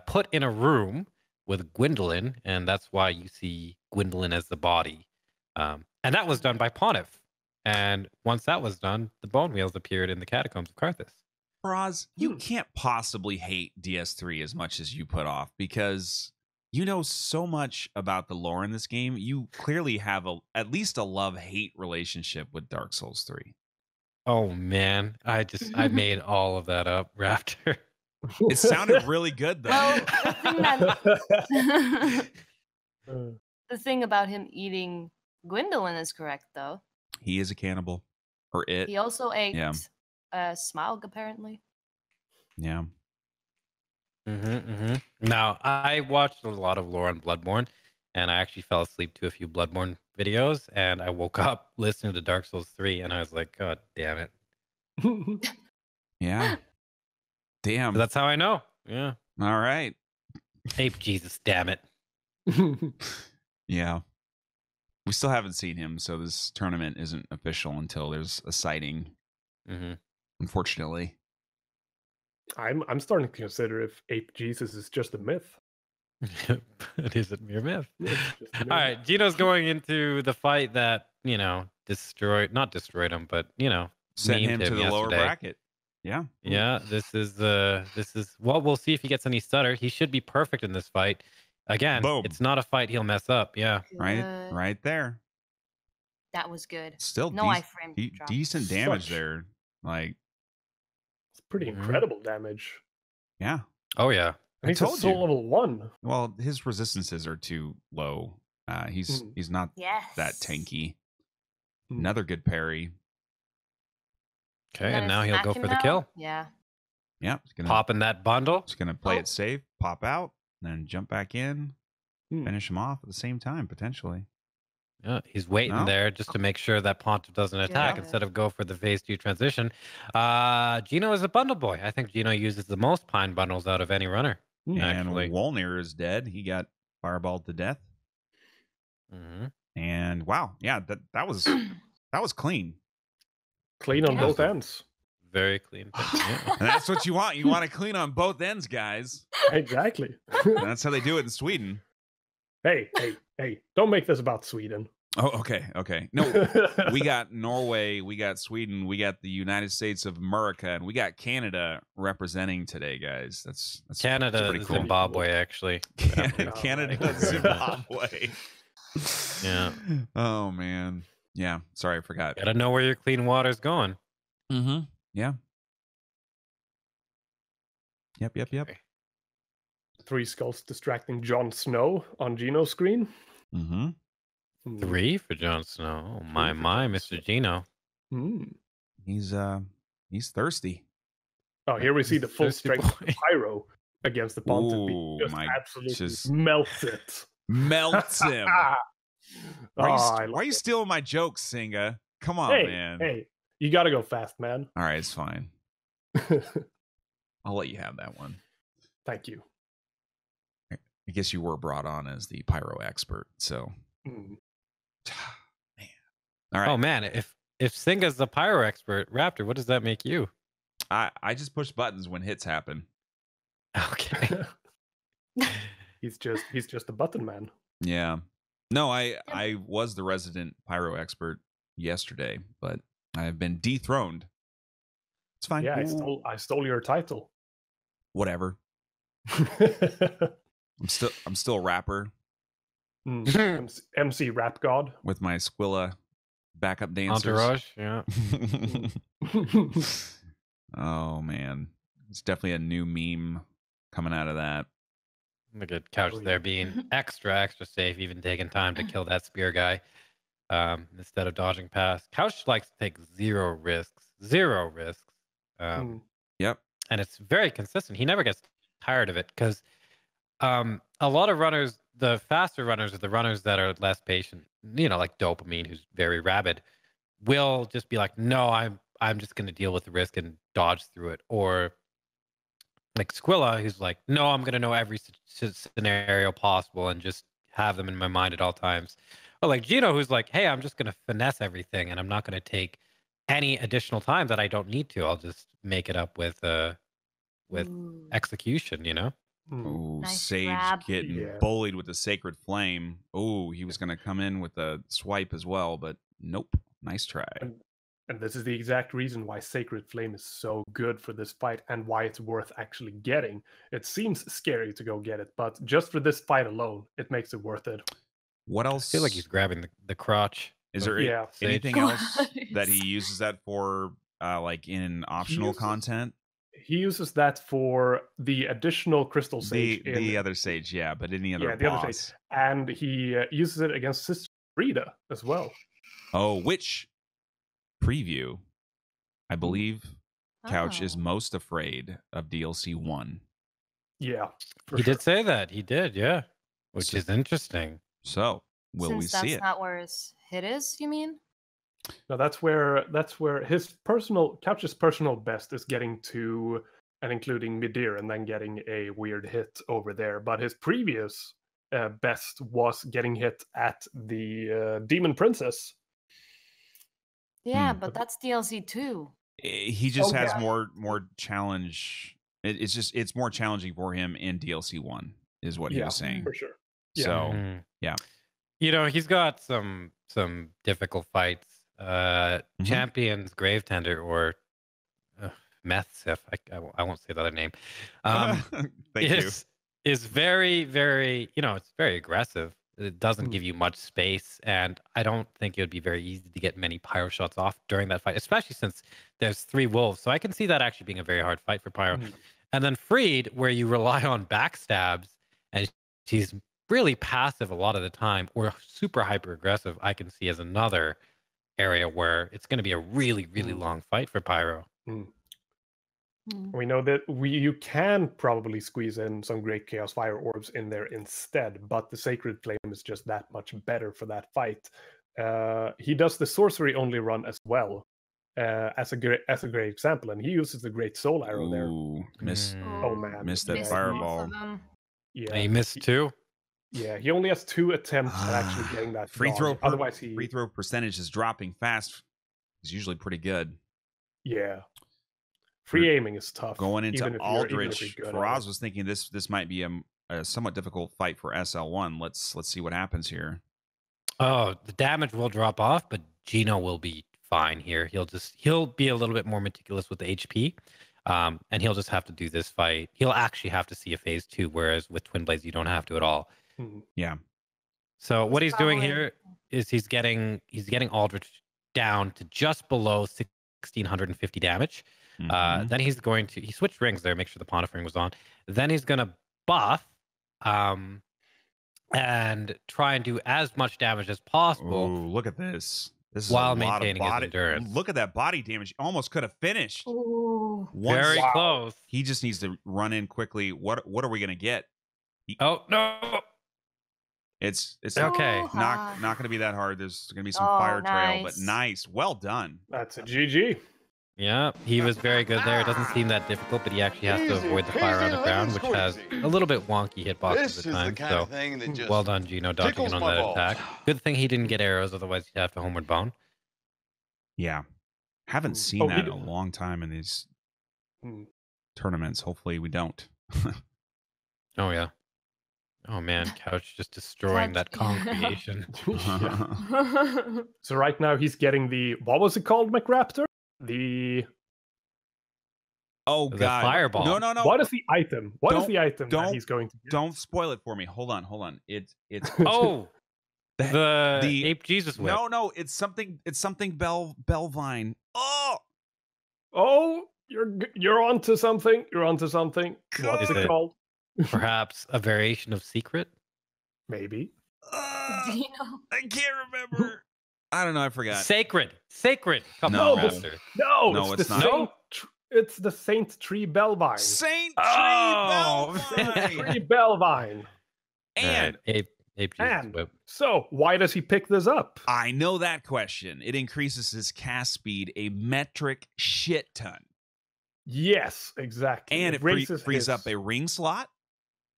put in a room with Gwendolyn, and that's why you see Gwendolyn as the body. And that was done by Pontiff. And once that was done, the bone wheels appeared in the catacombs of Karthus. Braz, you can't possibly hate DS3 as much as you put off because you know so much about the lore in this game. You clearly have at least a love-hate relationship with Dark Souls 3. Oh man, I made all of that up, Raptor. It sounded really good though. Well, the thing about him eating Gwendolyn is correct, though. He is a cannibal, or it. He also ate Yeah. Smaug, apparently. Yeah. Now, I watched a lot of lore on Bloodborne, and I actually fell asleep to a few Bloodborne videos, and I woke up listening to Dark Souls 3, and I was like, God damn it. Yeah. Damn. So that's how I know. Yeah. All right. Ape Jesus, damn it. Yeah. We still haven't seen him, so this tournament isn't official until there's a sighting. Unfortunately. I'm starting to consider if Ape Jesus is just a myth. It is a mere myth. It's just a myth. All right, Gino's going into the fight that, not destroyed him, but, Sent him memed to the lower yesterday. bracket. Yeah. Yeah, this is well, we'll see if he gets any stutter. He should be perfect in this fight. Again, Boom. it's not a fight he'll mess up. Yeah. Good. Right there. That was good. Still No iframe drop. decent damage Such- there. Like, It's pretty incredible damage. yeah. Oh yeah. And he's a told soul you. level 1. Well, his resistances are too low. He's not Yes. that tanky. Mm. Another good parry. Okay, Gonna and now he'll smack go him for the now? kill. Yeah. Yeah. He's gonna Pop in that bundle. Just gonna play Oh. it safe, pop out, then jump back in, Hmm. finish him off at the same time, potentially. Yeah, he's waiting No? there just to make sure that Pontiff doesn't attack Yeah. instead of go for the phase 2 transition. Gino is a bundle boy. I think Gino uses the most pine bundles out of any runner. And Actually. Wolnir is dead. He got fireballed to death. And wow, yeah, that was clean. Clean on Yeah. both ends. Very clean. Yeah. And that's what you want. You want to clean on both ends, guys. Exactly. And that's how they do it in Sweden. Hey, don't make this about Sweden. Oh, okay. No, we got Norway, we got Sweden, we got the United States of America, and we got Canada representing today, guys. That's Canada, pretty cool. Zimbabwe, actually. Canada, Zimbabwe. Yeah. Oh man. Yeah. Sorry, I forgot. Gotta know where your clean water's going. Mm-hmm. Yeah. Yep. 3 skulls distracting Jon Snow on Gino's screen. Mm-hmm. 3 for Jon Snow. Oh, my, for Jon Mr. Snow. Gino. He's thirsty. Oh, here we see the full Thirsty strength of boy. the Pyro against the Pontiff. Ooh, Just my- absolutely just- melts it. Melts him. Why are you stealing my jokes, Singa? Come on, man. Hey, you gotta go fast, man. All right, it's fine. I'll let you have that one. Thank you. I guess you were brought on as the pyro expert, so Mm. man. All right. Oh, man. If Singa's the pyro expert, Raptor, what does that make you? I just push buttons when hits happen. Okay. He's just a button man. Yeah. No, I was the resident pyro expert yesterday, but I've been dethroned. It's fine. Yeah, I stole your title. Whatever. I'm still a rapper MC Rap God. with my Squilla backup dancers. Entourage, yeah. Oh man. It's definitely a new meme coming out of that. Look at Couch Oh, there yeah. being extra safe, even taking time to kill that spear guy instead of dodging past. Couch likes to take zero risks. Yep. And it's very consistent. He never gets tired of it because a lot of runners, the faster runners are the runners that are less patient, like Dopamine, who's very rabid, will just be like, no, I'm just going to deal with the risk and dodge through it. Or like Squilla, who's like, no, I'm going to know every scenario possible and just have them in my mind at all times. Or like Gino, who's like, hey, I'm just going to finesse everything and I'm not going to take any additional time that I don't need to. I'll just make it up with Ooh. execution, Ooh, Nice Sage grab. getting Yeah. bullied with the Sacred Flame. Ooh, he was going to come in with a swipe as well, but nope. Nice try. And this is the exact reason why Sacred Flame is so good for this fight and why it's worth actually getting. It seems scary to go get it, but just for this fight alone, it makes it worth it. What I else? feel like he's grabbing the crotch. Is of there Yeah. Sage. anything else that he Guys. uses that for, like in optional uses- content? He uses that for the additional Crystal Sage. The other Sage, yeah, but any other the boss. other Sage. And he uses it against Sister Frida as well. Oh, which preview? I believe Couch is Oh. most afraid of DLC 1. Yeah. He did say that. He did, yeah. Which So- is interesting. So, will we Since see that's it? not where his hit is, you mean? No, that's where Couch's personal best is getting to and including Midir and then getting a weird hit over there. But his previous best was getting hit at the Demon Princess. Yeah, Hmm. but that's DLC 2. He just has yeah. more challenge. It's more challenging for him in DLC 1 is what he was saying. For sure. Yeah. So, Mhm. yeah. You know, he's got some difficult fights. Champions Gravetender or Meth Sif, I won't say the other name. Thank you. Is very, very, it's very aggressive. It doesn't give you much space, and I don't think it would be very easy to get many pyro shots off during that fight, especially since there's 3 wolves. So I can see that actually being a very hard fight for pyro. And then Freed, where you rely on backstabs, and she's really passive a lot of the time, or super hyper aggressive, I can see as another area where it's going to be a really, really long fight for pyro. We know that you can probably squeeze in some great Chaos Fire Orbs in there instead, but the Sacred Flame is just that much better for that fight. He does the Sorcery only run as well, as a great example, and he uses the Great Soul Arrow there. Ooh, miss. Oh man, Missed that Missed fireball. both of them. Yeah, He missed 2. Yeah, he only has 2 attempts at actually getting that free gone. throw. Otherwise, free throw percentage is dropping fast. It's usually pretty good. Yeah. Free aiming is tough. Going into even if Aldrich, you're good at Faraz it. was thinking this might be a somewhat difficult fight for SL1. Let's see what happens here. Oh, the damage will drop off, but Gino will be fine here. He'll be a little bit more meticulous with the HP, and he'll just have to do this fight. He'll actually have to see a phase 2, whereas with Twin Blades you don't have to at all. Yeah. So what he's doing probably- here is he's getting Aldrich down to just below 1,650 damage. Then he's going to he switched rings there, make sure the Pontiff ring was on. Then he's gonna buff, and try and do as much damage as possible. Ooh, look at this. This is While a lot maintaining of his body. endurance. Look at that body damage. Almost could have finished. Ooh. Once- Very Wow. close. He just needs to run in quickly. What are we gonna get? Oh no! It's Okay. Ooh, not going to be that hard. There's going to be some Oh, fire trail, but nice. nice. Well done. That's a GG. Yeah, he was very good there. It doesn't seem that difficult, but he actually has to Easy avoid the fire on the peasy, ground, lemon which has squeezy. a little bit wonky hitboxes This at is the times. kind So of thing that just well done, Gino, dodging tickles in on my that balls. attack. Good thing he didn't get arrows, otherwise he'd have to homeward bone. Yeah. Haven't seen Oh, that he- in a long time in these Hmm. tournaments. Hopefully we don't. Oh yeah. Oh man, Couch just destroying that Couch. congregation. So right now he's getting the, what was it called, McRaptor? The, Oh The god. fireball. No. what is the item? What is Don't- the item that don't- he's going to get? Don't spoil it for me. Hold on. It's Oh, the the Ape Jesus whip. No, it's something Belvine. Oh, Oh, you're onto something. You're onto something. What's Is it it- called? Perhaps a variation of Secret. Maybe. Dino. I can't remember. I don't know, I forgot. Sacred. Come No. on, Raptor. No, No, it's it's the not. Saint. It's the Saint Tree Belvine. Saint Oh. Tree Saint Belvine. Tree Belvine. And Alright, Ape Jesus And- whip. So why does he pick this up? I know that question. It increases his cast speed a metric shit ton. Yes, exactly. And it raises frees his- up a ring slot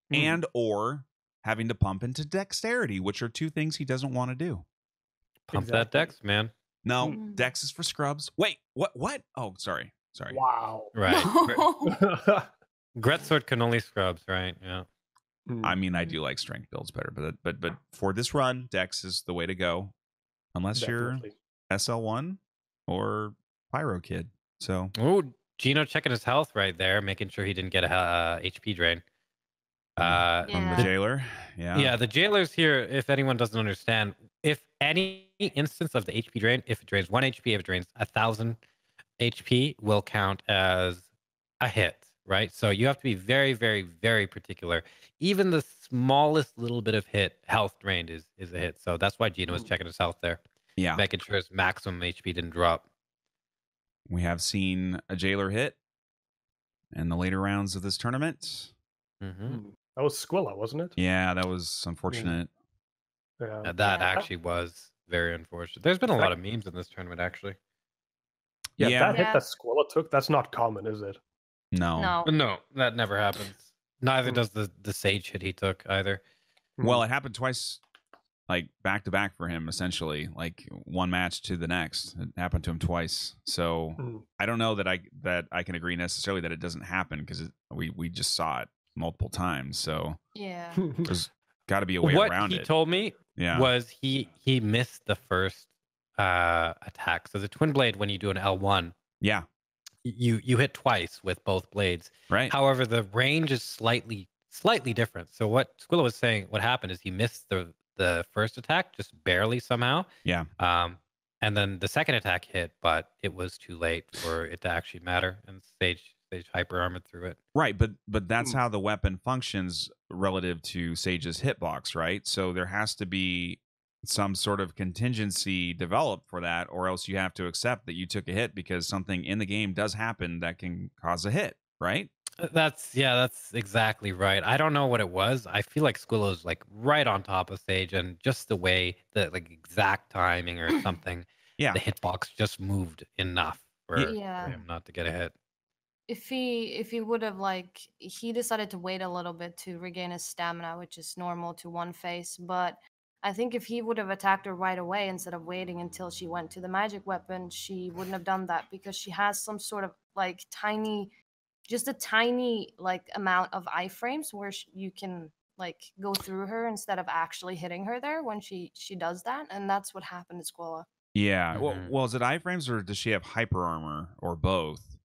Hmm. and or having to pump into dexterity, which are two things he doesn't want to do. Pump that Exactly. dex, man. No, Mm. dex is for scrubs. Wait, what? Oh, sorry. Wow. Right. Greatsword can only scrubs, right? Yeah. I mean, I do like strength builds better, but for this run, Dex is the way to go, unless Definitely. you're SL1 or Pyro Kid. So, Oh, Gino checking his health right there, making sure he didn't get a HP drain. from the Yeah. jailer, Yeah, the jailers here, if anyone doesn't understand, if any instance of the HP drain, if it drains 1 HP, if it drains 1,000 HP, will count as a hit, right? So you have to be very, very, very particular. Even the smallest little bit of health drained is a hit. So that's why Gino was checking his health there, yeah. making sure his maximum HP didn't drop. We have seen a jailer hit in the later rounds of this tournament. Mm-hmm. That was Squilla, wasn't it? Yeah, that was unfortunate. Yeah. That Yeah. actually was very unfortunate. There's been a lot of memes in this tournament, actually. Yeah, Yeah. that hit Yeah. that Squilla took, that's not common, is it? No. No. No, that never happens. Neither does the Sage hit he took either. Well, it happened twice, like back to back for him, essentially, like one match to the next. It happened to him twice. So I don't know that I can agree necessarily that it doesn't happen because we just saw it multiple times. So Yeah. there's got to be a way What around he it. told me Yeah. was he missed the first attack. So the twin blade, when you do an L1, Yeah. you hit twice with both blades. Right. However, the range is slightly different. So what Squilla was saying, what happened is he missed the first attack just barely somehow. Yeah. And then the second attack hit, but it was too late for it to actually matter, and Sage hyper armored through it. Right, but that's how the weapon functions relative to Sage's hitbox, right? So there has to be some sort of contingency developed for that, or else you have to accept that you took a hit because something in the game does happen that can cause a hit, right? That's exactly right. I don't know what it was. I feel like Squillow's like right on top of Sage, and just the way the like exact timing or something, Yeah. the hitbox just moved enough for Yeah. him not to get a hit. If he would have he decided to wait a little bit to regain his stamina, which is normal to one phase, but I think if he would have attacked her right away instead of waiting until she went to the magic weapon, she wouldn't have done that because she has some sort of like just a tiny like amount of iframes where you can like go through her instead of actually hitting her there when she does that, and that's what happened to Squilla. Yeah. Mhm. Well, is it iframes or does she have hyper armor or both?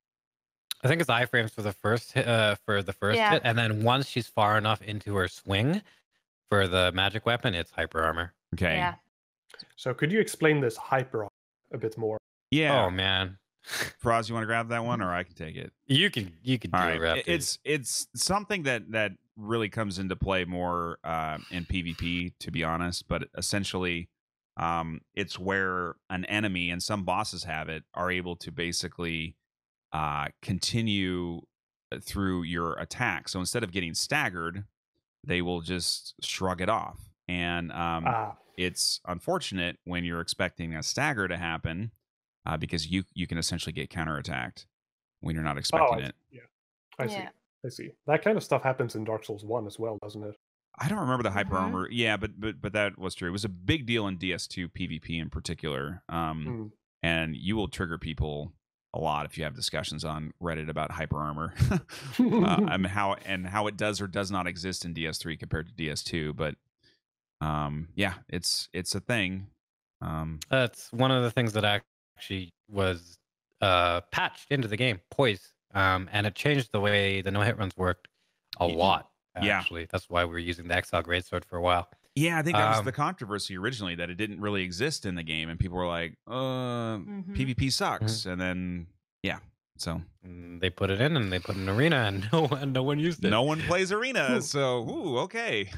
I think it's iframes for the first hit, Yeah. hit, and then once she's far enough into her swing for the magic weapon, it's hyper armor. Okay. Yeah. So could you explain this hyper a bit more? Yeah. Oh man, Froz, you want to grab that one, or I can take it? you can do All it, right. Raptor. It's something that really comes into play more in PvP, to be honest. But essentially, it's where an enemy, and some bosses have it, are able to basically continue through your attack. So instead of getting staggered, they will just shrug it off. And it's unfortunate when you're expecting a stagger to happen because you can essentially get counterattacked when you're not expecting it. Yeah, I see. Yeah. I see. That kind of stuff happens in Dark Souls 1 as well, doesn't it? I don't remember the hyper Mhm. armor. Yeah, but that was true. It was a big deal in DS2 PvP in particular. And you will trigger people a lot if you have discussions on Reddit about hyper armor. I mean, how it does or does not exist in DS3 compared to DS2. But yeah, it's a thing. That's one of the things that actually was patched into the game, poise, and it changed the way the no-hit runs worked a lot. Yeah. Actually, that's why we were using the Exile Greatsword for a while. Yeah, I think that was the controversy originally, that it didn't really exist in the game, and people were like, PvP sucks. And then, yeah, so They put it in, and they put an arena, and no one used it. no one plays arena. So, okay.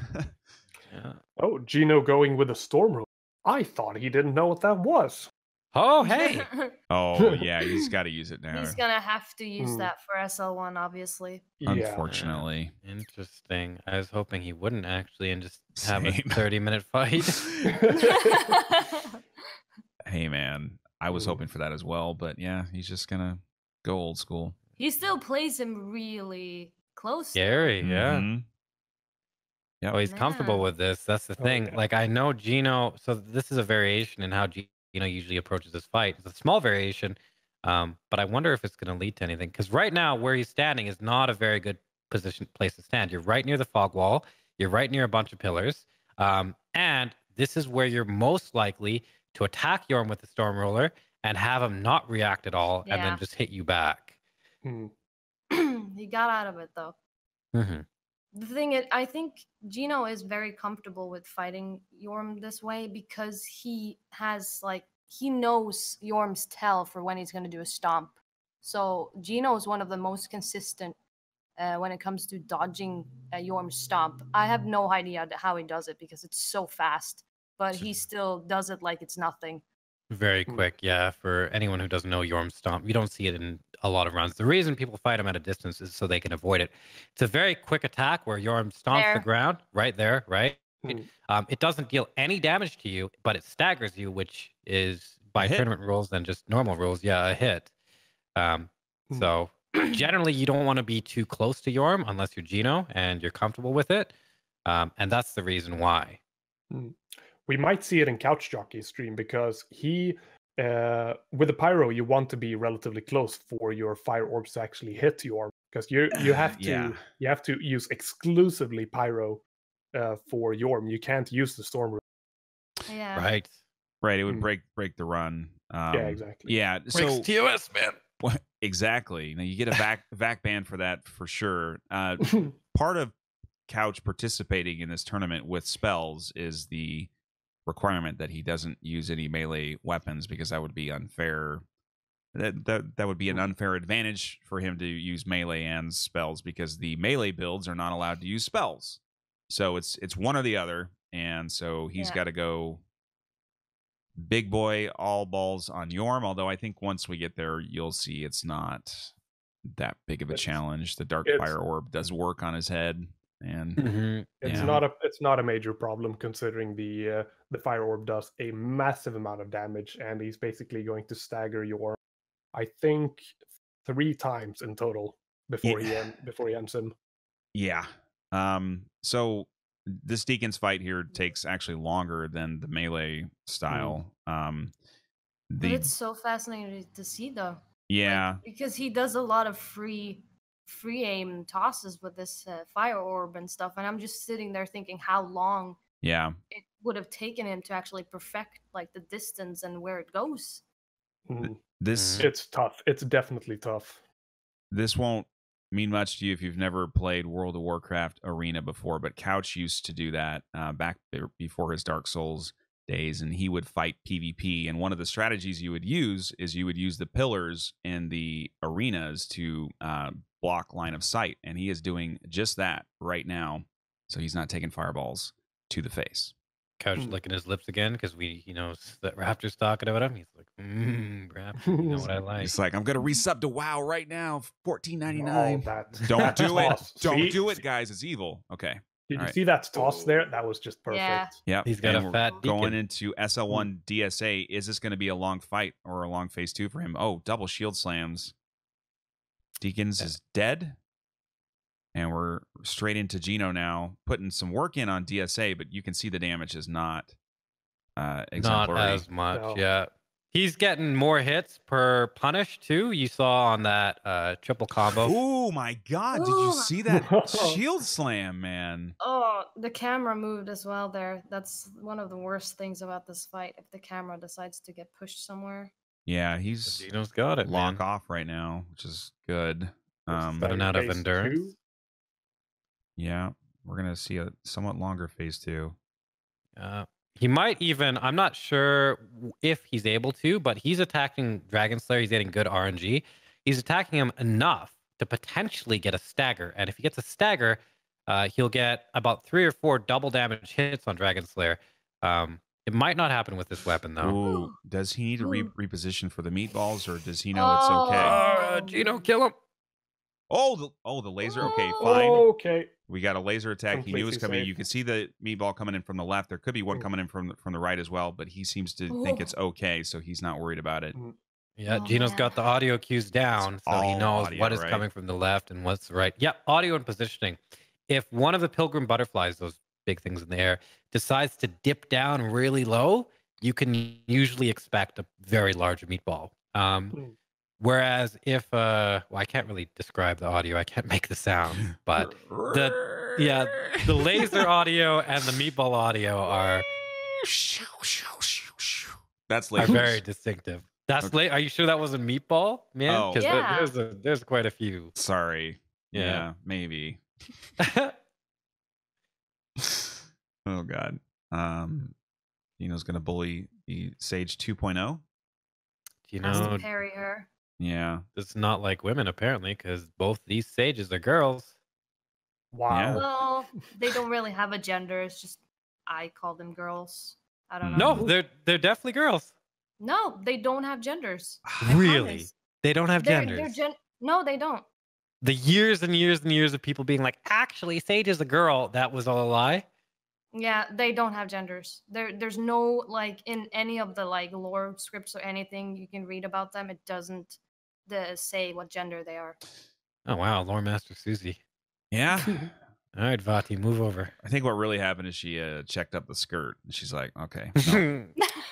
Yeah. Oh, Gino going with a storm room. I thought he didn't know what that was. Oh, hey. Oh, yeah, he's got to use it now. He's gonna have to use that for SL1, obviously. Yeah. Unfortunately. Interesting. I was hoping he wouldn't actually and just have a Same. 30-minute fight. Hey, man, I was hoping for that as well, but yeah, he's just gonna go old school. He still plays him really close. Scary, yeah. Mhm. Yep. Oh, he's comfortable Man. with this. That's the thing. yeah. Like, I know Gino. So this is a variation in how Gino usually approaches this fight. It's a small variation, but I wonder if it's going to lead to anything. Because right now, where he's standing is not a very good place to stand. You're right near the fog wall. You're right near a bunch of pillars. And this is where you're most likely to attack Yorm with the Storm Roller and have him not react at all and then just hit you back. He got out of it, though. Mm-hmm. The thing is, I think Gino is very comfortable with fighting Yorm this way because he knows Yorm's tell for when he's going to do a stomp. So Gino is one of the most consistent when it comes to dodging Yorm's stomp. I have no idea how he does it because it's so fast, but he still does it like it's nothing. Very quick, yeah. For anyone who doesn't know Yorm's Stomp, you don't see it in a lot of runs. The reason people fight him at a distance is so they can avoid it. It's a very quick attack where Yorm stomps the ground right there, right? It doesn't deal any damage to you, but it staggers you, which is by tournament rules and just normal rules, a hit. So generally, you don't want to be too close to Yorm unless you're Gino and you're comfortable with it. And that's the reason why. We might see it in Couch Jockey's stream because he, with the pyro, you want to be relatively close for your fire orbs to actually hit Yorm because you have to use exclusively pyro for Yorm. You can't use the storm. Yeah. Right. It would break the run. Yeah, exactly. Yeah. Breaks TOS, man. Exactly. Now you get a vac ban for that for sure. Part of Couch participating in this tournament with spells is the requirement that he doesn't use any melee weapons because that would be unfair. That would be an unfair advantage for him to use melee and spells because the melee builds are not allowed to use spells. So it's one or the other, and so he's got to go big boy all balls on Yorm. Although I think once we get there, you'll see it's not that big of a challenge. The Dark Fire Orb does work on his head. And it's not a major problem considering the fire orb does a massive amount of damage and he's basically going to stagger Yorm, I think 3 times in total before he ends him. Yeah. So this Deacon's fight here takes actually longer than the melee style. But it's so fascinating to see though. Yeah. Because he does a lot of free aim tosses with this fire orb and stuff, and I'm just sitting there thinking how long it would have taken him to actually perfect like the distance and where it goes. It's tough. It's definitely tough. This won't mean much to you if you've never played World of Warcraft Arena before, but Couch used to do that back before his Dark Souls days, and he would fight PvP, and one of the strategies you would use is you would use the pillars in the arenas to block line of sight, and he is doing just that right now, so he's not taking fireballs to the face. Couch licking his lips again because he knows that Raptor's talking about him. He's like, Raptor, you know what I like. He's like, I'm gonna resub to WoW right now, $14.99. Don't do it. Toss. Don't do it, guys. It's evil. Okay. Did you see that toss there? That was just perfect. Yeah. He's got a fat Deacon. Going into SL1 DSA. Is this going to be a long fight or a long phase 2 for him? Oh, double shield slams. Deacons is dead. And we're straight into Gino now, putting some work in on DSA, but you can see the damage is not exemplary. Not as much, yeah. He's getting more hits per punish, too. You saw on that triple combo. Oh, my God. Did you see that shield slam, man? Oh, the camera moved as well there. That's one of the worst things about this fight, if the camera decides to get pushed somewhere. Yeah, Gino's got it, lock off right now, which is good. Running out of endurance. Yeah, we're going to see a somewhat longer phase 2. He might even, I'm not sure if he's able to, but he's attacking Dragon Slayer. He's getting good RNG. He's attacking him enough to potentially get a stagger. And if he gets a stagger, he'll get about 3 or 4 double damage hits on Dragon Slayer. It might not happen with this weapon, though. Ooh, does he need to reposition for the meatballs, or does he know it's okay? Gino, kill him. The laser. Okay, fine. Okay. We got a laser attack. Completely he knew it was coming. safe. You could see the meatball coming in from the left. There could be one coming in from the right as well, but he seems to think it's okay, so he's not worried about it. Yeah, Gino's got the audio cues down, so he knows what is coming from the left and what's right. Yep, audio and positioning. If one of the pilgrim butterflies, those big things in the air, decides to dip down really low, you can usually expect a very large meatball. Whereas if well, I can't really describe the audio. I can't make the sound, but the laser audio and the meatball audio are That's are very lasers. distinctive. That's Okay. Are you sure that wasn't meatball, man? Oh. Because Yeah. there's quite a few. Sorry. Yeah. Maybe. Oh God. Dino's gonna bully the Sage 2.0. Has to know, parry her. Yeah. it's not like women apparently, because both these sages are girls. Wow. Yeah. Well, they don't really have a gender. It's just I call them girls. I don't know. No, they're definitely girls. No, they don't have genders. I Really? promise. They don't have They're genders. No, they don't. The years and years and years of people being like, actually, Sage is a girl, that was all a lie. Yeah, they don't have genders. There's no like in any of the like lore scripts or anything you can read about them. It doesn't say what gender they are. Oh wow, Lore Master Susie. Yeah. All right, Vati, move over. I think what really happened is she checked up the skirt. She's like, okay, All no,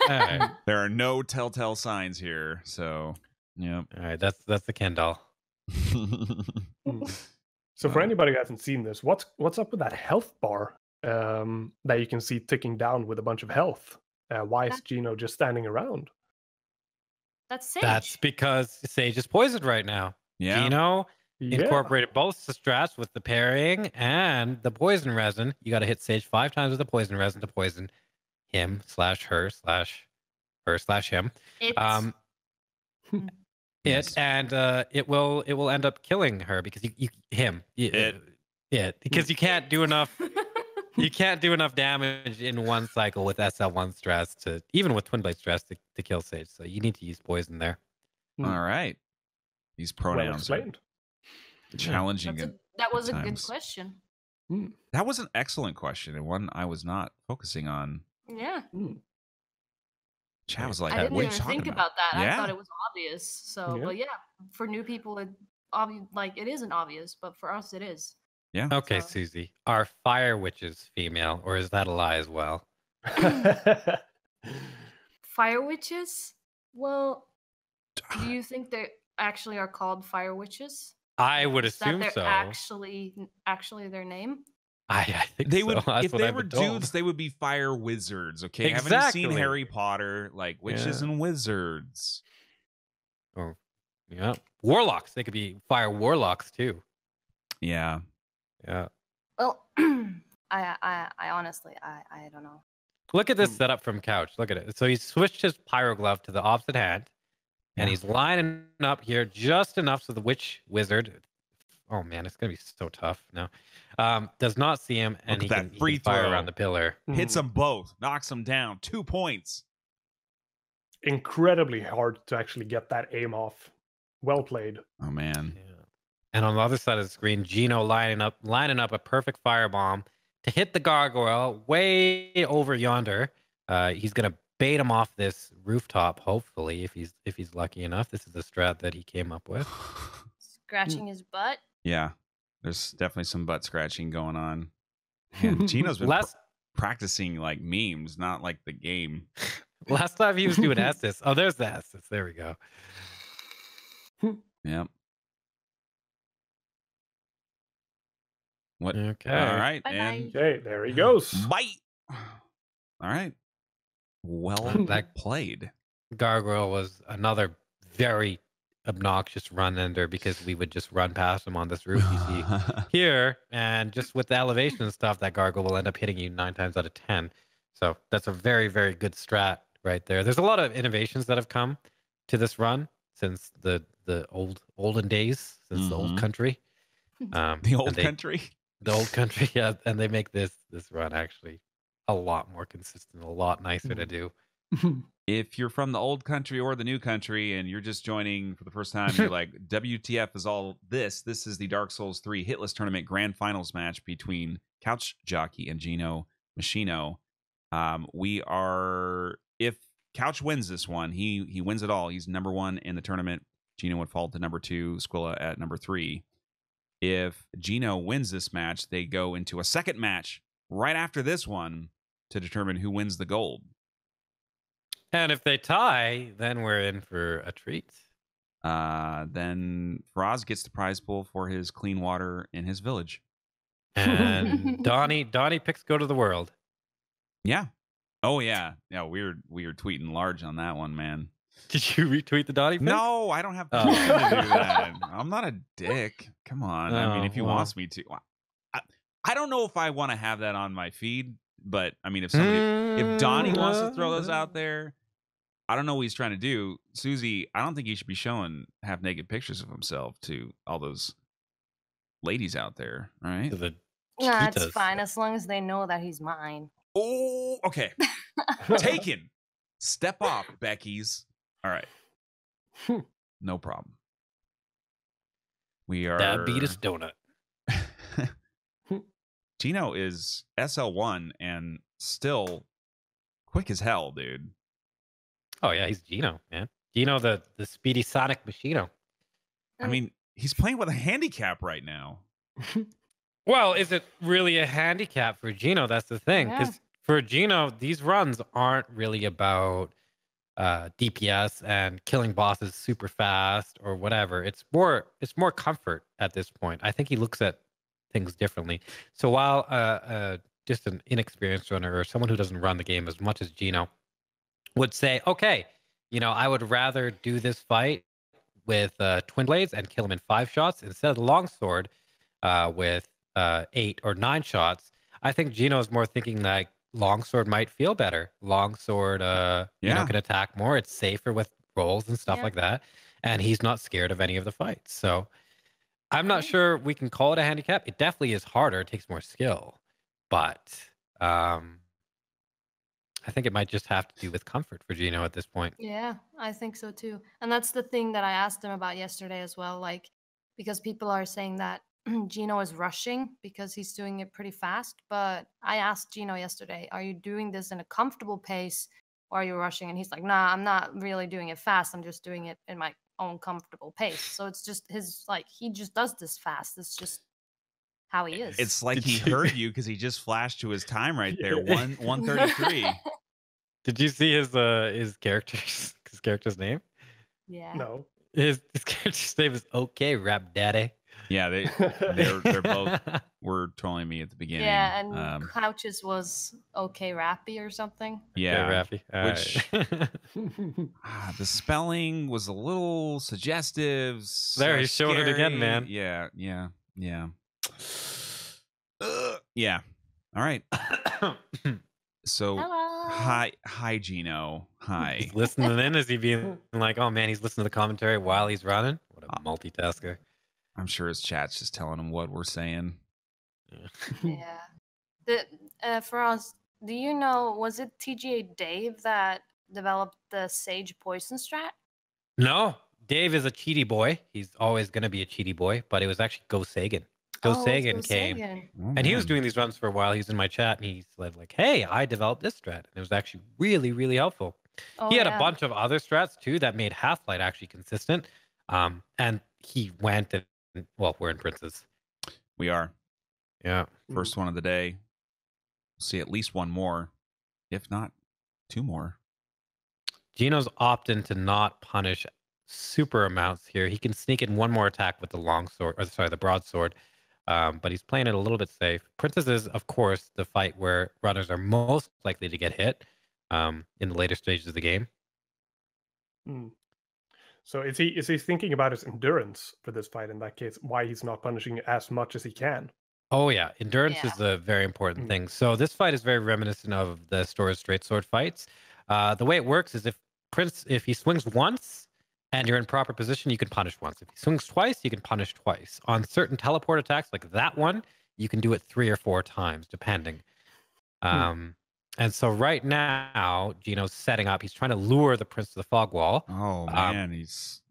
right, there are no telltale signs here. So, yeah. all right, that's the Ken doll. So for anybody who hasn't seen this, what's up with that health bar that you can see ticking down with a bunch of health? Why is Gino just standing around? That's Sage. That's because Sage is poisoned right now. Yeah. Gino Yeah. incorporated both the strats with the parrying and the poison resin. You got to hit Sage 5 times with the poison resin to poison him /her/her/him. It's Yes. It will end up killing her because because you can't do enough. You can't do enough damage in one cycle with SL1 stress even with Twin Blade stress to kill Sage. So you need to use poison there. All right. These Well pronouns are explained. challenging. that was a good times. question. That was an excellent question and one I was not focusing on. Yeah. Chad was like, I didn't what are you even talking think about that. Yeah. I thought it was obvious. So, Yeah. but yeah, for new people, it isn't obvious, but for us, it is. Yeah. Okay, So- Susie. Are fire witches female, or is that a lie as well? Fire witches? Well, do you think they actually are called fire witches? I would Is that assume they're so. actually their name? I think They so. would, That's if what they I've were been told. dudes, they would be fire wizards. Okay, haven't you Exactly. seen Harry Potter? Like witches Yeah. and wizards. Oh, yeah. Warlocks. They could be fire warlocks too. Yeah. Yeah. Well, I honestly, I don't know. Look at this setup from Couch. Look at it. So he switched his pyro glove to the opposite hand, and Yeah. he's lining up here just enough so the witch wizard. Oh man, it's gonna be so tough now. Does not see him, and Look he at can, that free he can fire throw. around the pillar. Hits them both, knocks them down. 2 points. Incredibly hard to actually get that aim off. Well played. Oh man. Yeah. And on the other side of the screen, Gino lining up a perfect firebomb to hit the gargoyle way over yonder. He's gonna bait him off this rooftop. Hopefully, if he's lucky enough. This is the strat that he came up with. Scratching his butt. Yeah. There's definitely some butt scratching going on. And Gino's been practicing like memes, not like the game. Last time he was doing Estus. Oh, there's the Estus. There we go. Yep. What? Okay. All right. Bye-bye. And Okay, there he goes. bite. All right. Well That- played. Gargoyle was another very obnoxious run ender because we would just run past him on this roof you see here, and just with the elevation and stuff, that gargoyle will end up hitting you 9 times out of 10. So that's a very, very good strat right there. There's a lot of innovations that have come to this run since the olden days, since the old Mhm. country. The old country. The old country, yeah, and they make this run actually a lot more consistent, a lot nicer to do. If you're from the old country or the new country and you're just joining for the first time, you're like, WTF is all this. This is the Dark Souls 3 Hitless Tournament Grand Finals match between Couch Jockey and Gino Machino. If Couch wins this one, he wins it all. He's number 1 in the tournament. Gino would fall to number 2, Squilla at number 3. If Gino wins this match, they go into a second match right after this one to determine who wins the gold. And if they tie, then we're in for a treat. then Faraz gets the prize pool for his clean water in his village. And Donnie picks Go to the World. Yeah. Oh yeah. Yeah. Weird tweeting large on that one, man. Did you retweet the Donnie pick? No, I don't have time to do that. I'm not a dick. Come on. I mean, if he wants me to, I don't know if I want to have that on my feed, but I mean, if Donnie wants to throw those out there, I don't know what he's trying to do. Susie, I don't think he should be showing half naked pictures of himself to all those ladies out there. All right. Yeah, it's fine as long as they know that he's mine. Oh, okay. Taken. Step off, Becky's. All right. No problem. We are Diabetes donut. Gino is SL1 and still quick as hell, dude. Oh yeah, he's Gino, man. Gino, the speedy Sonic Machino. I mean, he's playing with a handicap right now. Well, is it really a handicap for Gino? That's the thing. Because for Gino, these runs aren't really about DPS and killing bosses super fast or whatever. It's more comfort at this point. I think he looks at things differently. So while just an inexperienced runner or someone who doesn't run the game as much as Gino would say, okay, I would rather do this fight with Twin Blades and kill him in 5 shots instead of the longsword with 8 or 9 shots. I think Gino is more thinking like longsword might feel better. Longsword, can attack more. It's safer with rolls and stuff like that. And he's not scared of any of the fights. So I'm not sure we can call it a handicap. It definitely is harder. It takes more skill. But I think it might just have to do with comfort for Gino at this point. Yeah, I think so too. And that's the thing that I asked him about yesterday as well. Like, because people are saying that Gino is rushing because he's doing it pretty fast. But I asked Gino yesterday, are you doing this in a comfortable pace or are you rushing? And he's like, nah, I'm not really doing it fast. I'm just doing it in my own comfortable pace. So it's just he just does this fast. It's just how he is. It's like he heard you because he just flashed to his time right there. 1:33. Did you see his character's name? Yeah. No. His character's name is OK Rap Daddy. Yeah, they're both were trolling me at the beginning. Yeah, and Couches was OK Rappy or something. Yeah, OK Rappy. The spelling was a little suggestive. There, he's showing it again, man. Yeah. Yeah. All right. So, hello. hi, Gino. Hi. He's listening in. Is he being like, oh man, he's listening to the commentary while he's running? What a multitasker. I'm sure his chat's just telling him what we're saying. Yeah. For us, do you know, was it TGA Dave that developed the Sage Poison strat? No, Dave is a cheaty boy. He's always going to be a cheaty boy, but it was actually Go Sagan. Sagan came, and he was doing these runs for a while. He's in my chat, and he said, like, hey, I developed this strat. And it was actually really, really helpful. He had a bunch of other strats, too, that made Half-Light actually consistent. And he went and, well, we're in Princes. We are. Yeah. First one of the day. We'll see at least one more, if not 2 more. Gino's opting to not punish super amounts here. He can sneak in 1 more attack with the the broadsword. But he's playing it a little bit safe. Princess is, of course, the fight where runners are most likely to get hit in the later stages of the game. So is he thinking about his endurance for this fight in that case? Why he's not punishing as much as he can? Oh yeah, endurance is a very important thing. So this fight is very reminiscent of the Stora's straight sword fights. The way it works is if he swings once and you're in proper position, you can punish once. If he swings twice, you can punish twice. On certain teleport attacks like that one, you can do it 3 or 4 times, depending. And so right now, Gino's setting up. He's trying to lure the Prince to the fog wall. Oh man, he's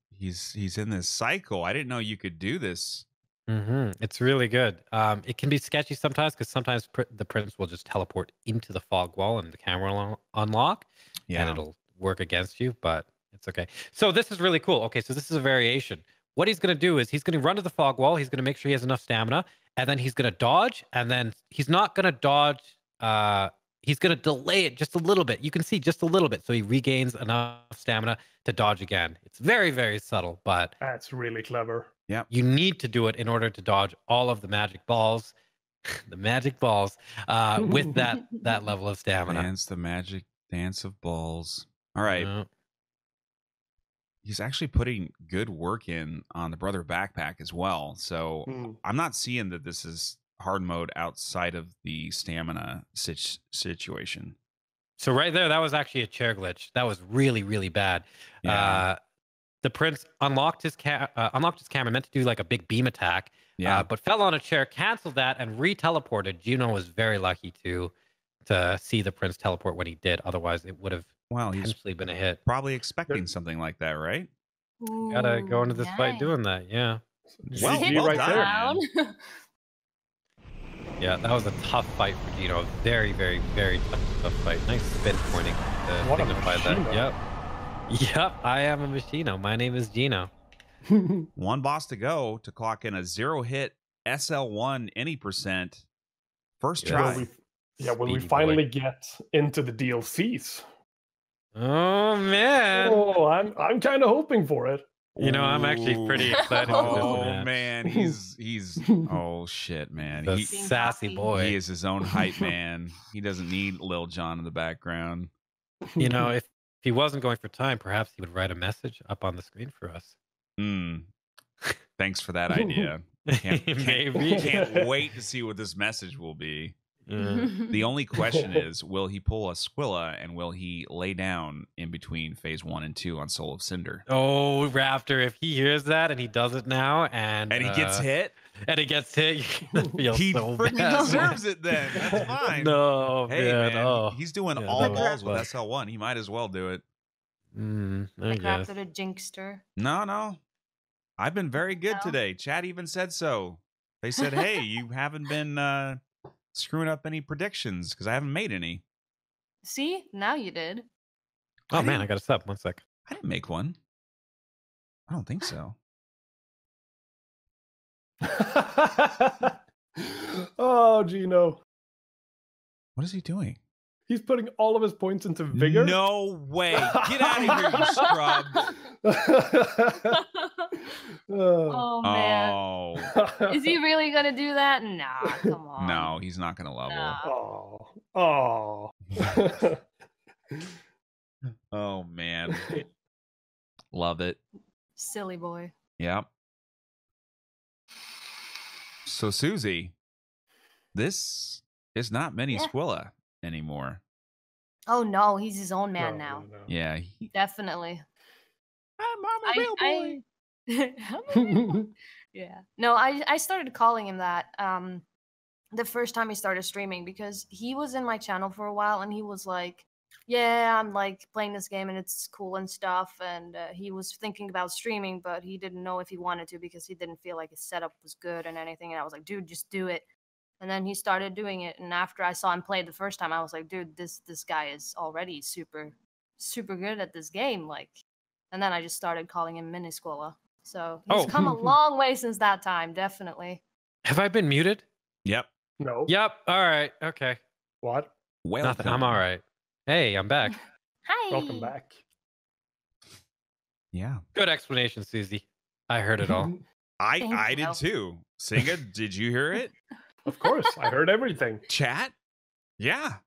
in this cycle. I didn't know you could do this. It's really good. It can be sketchy sometimes because sometimes the Prince will just teleport into the fog wall and the camera will unlock, and it'll work against you. But it's okay. So this is really cool. Okay, so this is a variation. What he's going to do is he's going to run to the fog wall. He's going to make sure he has enough stamina, and then he's going to dodge, and then he's not going to dodge. he's going to delay it just a little bit. You can see just a little bit. So he regains enough stamina to dodge again. It's very, very subtle, but That's really clever. Yeah. you need to do it in order to dodge all of the magic balls, the magic balls, with that level of stamina. Dance the magic dance of balls. All right. He's actually putting good work in on the brother backpack as well. So I'm not seeing that this is hard mode outside of the stamina situation. So right there, that was actually a chair glitch. That was really, really bad. Yeah. The prince unlocked his camera, meant to do like a big beam attack, but fell on a chair, canceled that, and re-teleported. Gino was very lucky to see the prince teleport when he did. Otherwise, it would have potentially been a hit. Probably expecting something like that, right? Ooh, gotta go into this fight doing that, yeah. Well right done. there. Yeah, that was a tough fight for Gino. Very, very, very tough fight. Nice spin pointing to What a signify that. machino. Yep, I am a machino. My name is Gino. One boss to go to clock in a 0-hit SL1 any percent. First try. When we finally get into the DLCs. Oh man! Oh, I'm kind of hoping for it. You know, I'm actually pretty excited. Oh for this, man, he's oh shit, man. The He's sassy boy. He is his own hype man. He doesn't need Lil Jon in the background. You know, if he wasn't going for time, perhaps he would write a message up on the screen for us. Thanks for that idea. Can't wait to see what this message will be. The only question is, will he pull a Squilla and will he lay down in between phase 1 and 2 on Soul of Cinder? Oh, Raptor, if he hears that and he does it now and he gets hit? And he gets hit, he so freaking bad. deserves it then. That's fine. No, hey, man. Oh. He's doing all balls with SL1. He might as well do it. McRaptor the Jinkster. No. I've been very good today. Chat even said so. They said, hey, you haven't been screwing up any predictions because I haven't made any. See? Now you did. Oh, man, I got to stop. 1 sec. I didn't make one. I don't think so. Oh, Gino. What is he doing? He's putting all of his points into vigor. No way. Get out of here, you scrub. Oh, man. Is he really going to do that? Nah, come on. No, he's not going to level. Oh. Oh, man. Love it. Silly boy. Yep. So, Susie, this is not Mini Squilla anymore. Oh, no. He's his own man now. No. Yeah. Definitely. I'm a real boy. Yeah. No, I started calling him that the first time he started streaming because he was in my channel for a while and he was like, yeah, I'm like playing this game and it's cool and stuff. And he was thinking about streaming, but he didn't know if he wanted to because he didn't feel like his setup was good and anything. And I was like, dude, just do it. And then he started doing it. And after I saw him play the first time, I was like, dude, this guy is already super, super good at this game. Like, and then I just started calling him Mini Squilla. So he's come a long way since that time, definitely. Have I been muted? Yep. No. Yep. All right. Okay. What? Nothing. I'm all right. Hey, I'm back. Hi. Welcome back. Yeah. Good explanation, Susie. I heard it all. I did too. Singa, did you hear it? Of course. I heard everything. Chat? Yeah.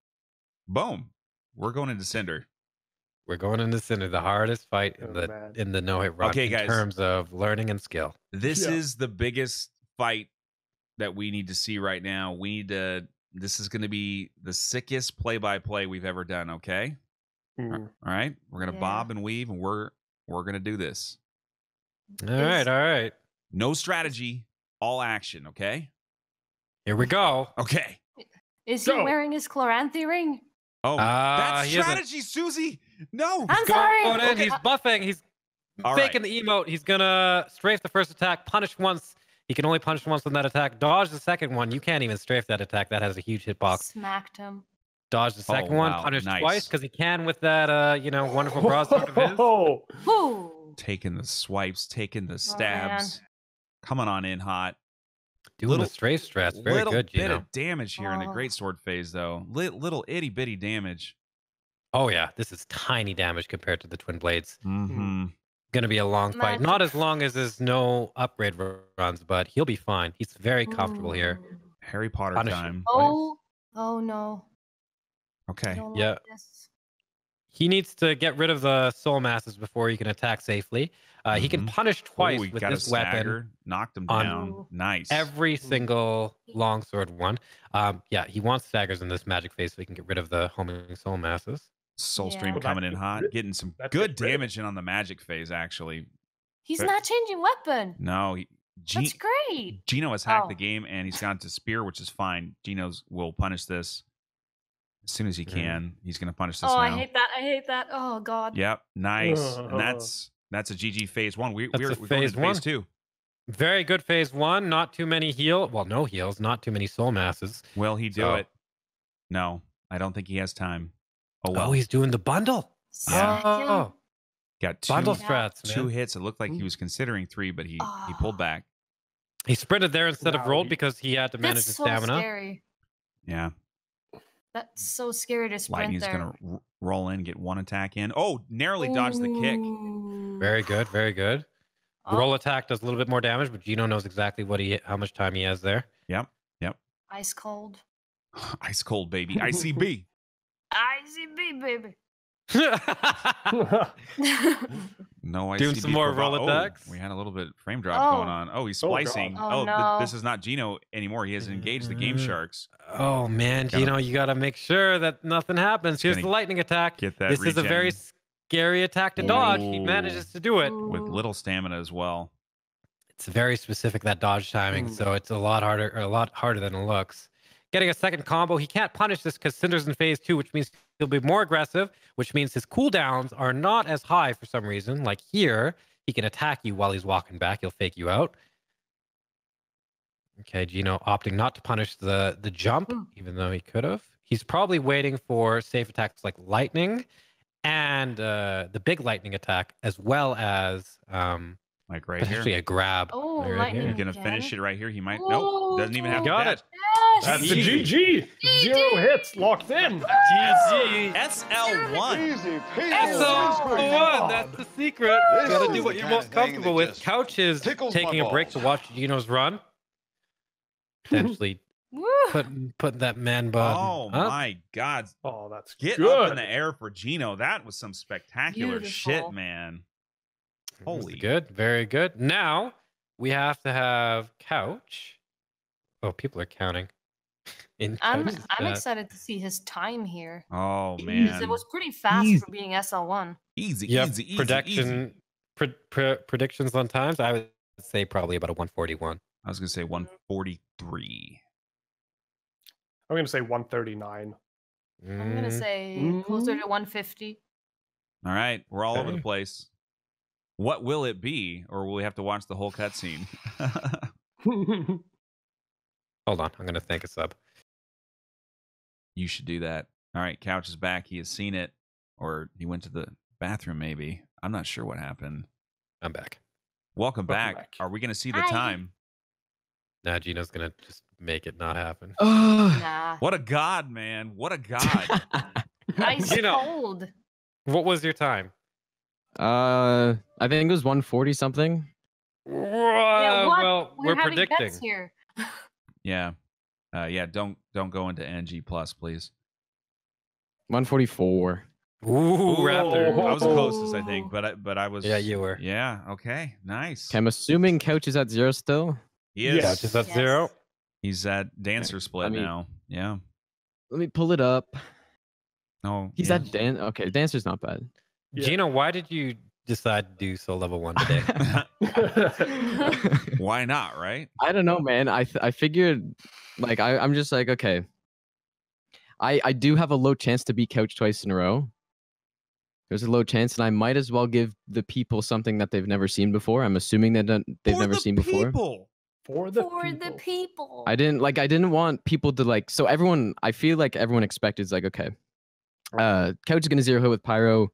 Boom. We're going into Cinder. We're going into Cinder, the hardest fight in the no-hit run in terms of learning and skill. This is the biggest fight that we need to see right now. We need to. This is going to be the sickest play-by-play we've ever done. Okay. All right. We're gonna bob and weave, and we're gonna do this. All right. No strategy, all action. Okay. Here we go. Okay. Is he wearing his Chloranthy ring? Oh, that's strategy, Susie. No. I'm sorry. Okay. He's buffing. He's faking the emote. He's gonna strafe the first attack, punish once. He can only punish once on that attack. Dodge the second one. You can't even strafe that attack. That has a huge hitbox. Smacked him. Dodge the second one. Punish twice because he can with that, wonderful broadsword of his. Taking the swipes, taking the stabs. Coming on in hot. Doing the stray strats. Very little good, bit Gino. of damage here in the great sword phase, though. Little itty bitty damage. Oh yeah, this is tiny damage compared to the twin blades. Mm-hmm. Going to be a long fight. Not as long as there's no upgrade runs, but he'll be fine. He's very comfortable here. Harry Potter time. Oh no. Okay. Yeah. Like this. He needs to get rid of the soul masses before he can attack safely. He can punish twice with this weapon. Knocked him down. Nice. Every single longsword one. Yeah, he wants staggers in this magic phase so he can get rid of the homing soul masses. Soul Stream coming in hot, getting some good damage in on the magic phase, actually. He's not changing weapon. No. That's great. Gino has hacked the game, and he's gone to spear, which is fine. Gino's will punish this as soon as he can. He's going to punish this now. I hate that. I hate that. Oh, God. Yep. Nice. And that's a GG phase 1. We're going into phase 2. Very good phase 1. Not too many no heals. Not too many soul masses. Will he do it? No. I don't think he has time. Oh, well. Oh, he's doing the bundle. Yeah. Oh. Got two bundle strats, man. 2 hits. It looked like he was considering 3, but he pulled back. He sprinted there instead of rolled because he had to manage his stamina. That's so scary. Yeah. That's so scary to sprint Lightning's there. going to roll in, get 1 attack in. Oh, narrowly dodged the kick. Very good. Very good. Roll attack does a little bit more damage, but Gino knows exactly how much time he has there. Yep. Ice cold. Ice cold, baby. ICB. ICB, baby. No, doing some more roll attacks. We had a little bit frame drop going on. Oh, he's splicing. No. This is not Gino anymore. He has engaged the game sharks. Oh man, Gino, you got to make sure that nothing happens. Here's the lightning attack. Get that. This is a very scary attack to dodge. He manages to do it with little stamina as well. It's very specific, that dodge timing, so it's a lot harder than it looks. Getting a second combo, he can't punish this because Cinder's in phase 2, which means he'll be more aggressive, which means his cooldowns are not as high for some reason. Like here, he can attack you while he's walking back. He'll fake you out. Okay, Gino opting not to punish the jump, even though he could have. He's probably waiting for safe attacks like lightning and the big lightning attack, as well as like right potentially here. A grab. Oh, right lightning. He's going to finish it right here. He might. Nope. Doesn't even have to dash. That's the GG. 0 hits locked in. GG. SL1. SL1. That's the secret. You gotta do what you're most comfortable with. Couch is taking a break to watch Gino's run. Potentially putting that man bun. Oh my God. Oh, that's Get good. up in the air for Gino. That was some spectacular shit, man. Holy good. Very good. Now we have to have Couch. Oh, people are counting. I'm excited to see his time here. Oh man, it was pretty fast for being SL1. Easy. Predictions on times. I would say probably about a 141. I was gonna say 143. I'm gonna say 139. I'm gonna say closer to 150. All right, we're all over the place. What will it be, or will we have to watch the whole cutscene? Hold on, I'm gonna think a sub. You should do that. All right, Couch is back. He has seen it, or he went to the bathroom. Maybe I'm not sure what happened. I'm back. Welcome back. Are we gonna see the time? Nah, Gino's gonna just make it not happen. Nah. What a god, man! What a god! Ice cold. What was your time? I think it was 140 something. Well, we're predicting. Here. Yeah. Don't go into NG plus, please. 144. Ooh, Raptor. I was the closest, I think, but I was. Yeah, you were. Yeah. Okay. Nice. I'm assuming Couch is at 0 still. He is. Couch is at 0. He's at dancer split now. Yeah. Let me pull it up. Oh, he's at Okay, dancer's not bad. Yeah. Gino, why did you decide to do Soul Level 1 today? Why not, right? I don't know, man. I figured, like, I'm just like, okay. I do have a low chance to beat Couch twice in a row. There's a low chance, and I might as well give the people something that they've never seen before. I'm assuming that they've never seen before. For the people. I didn't want people to like. So everyone, I feel like everyone expected is like, okay, Couch is gonna 0 hit with Pyro.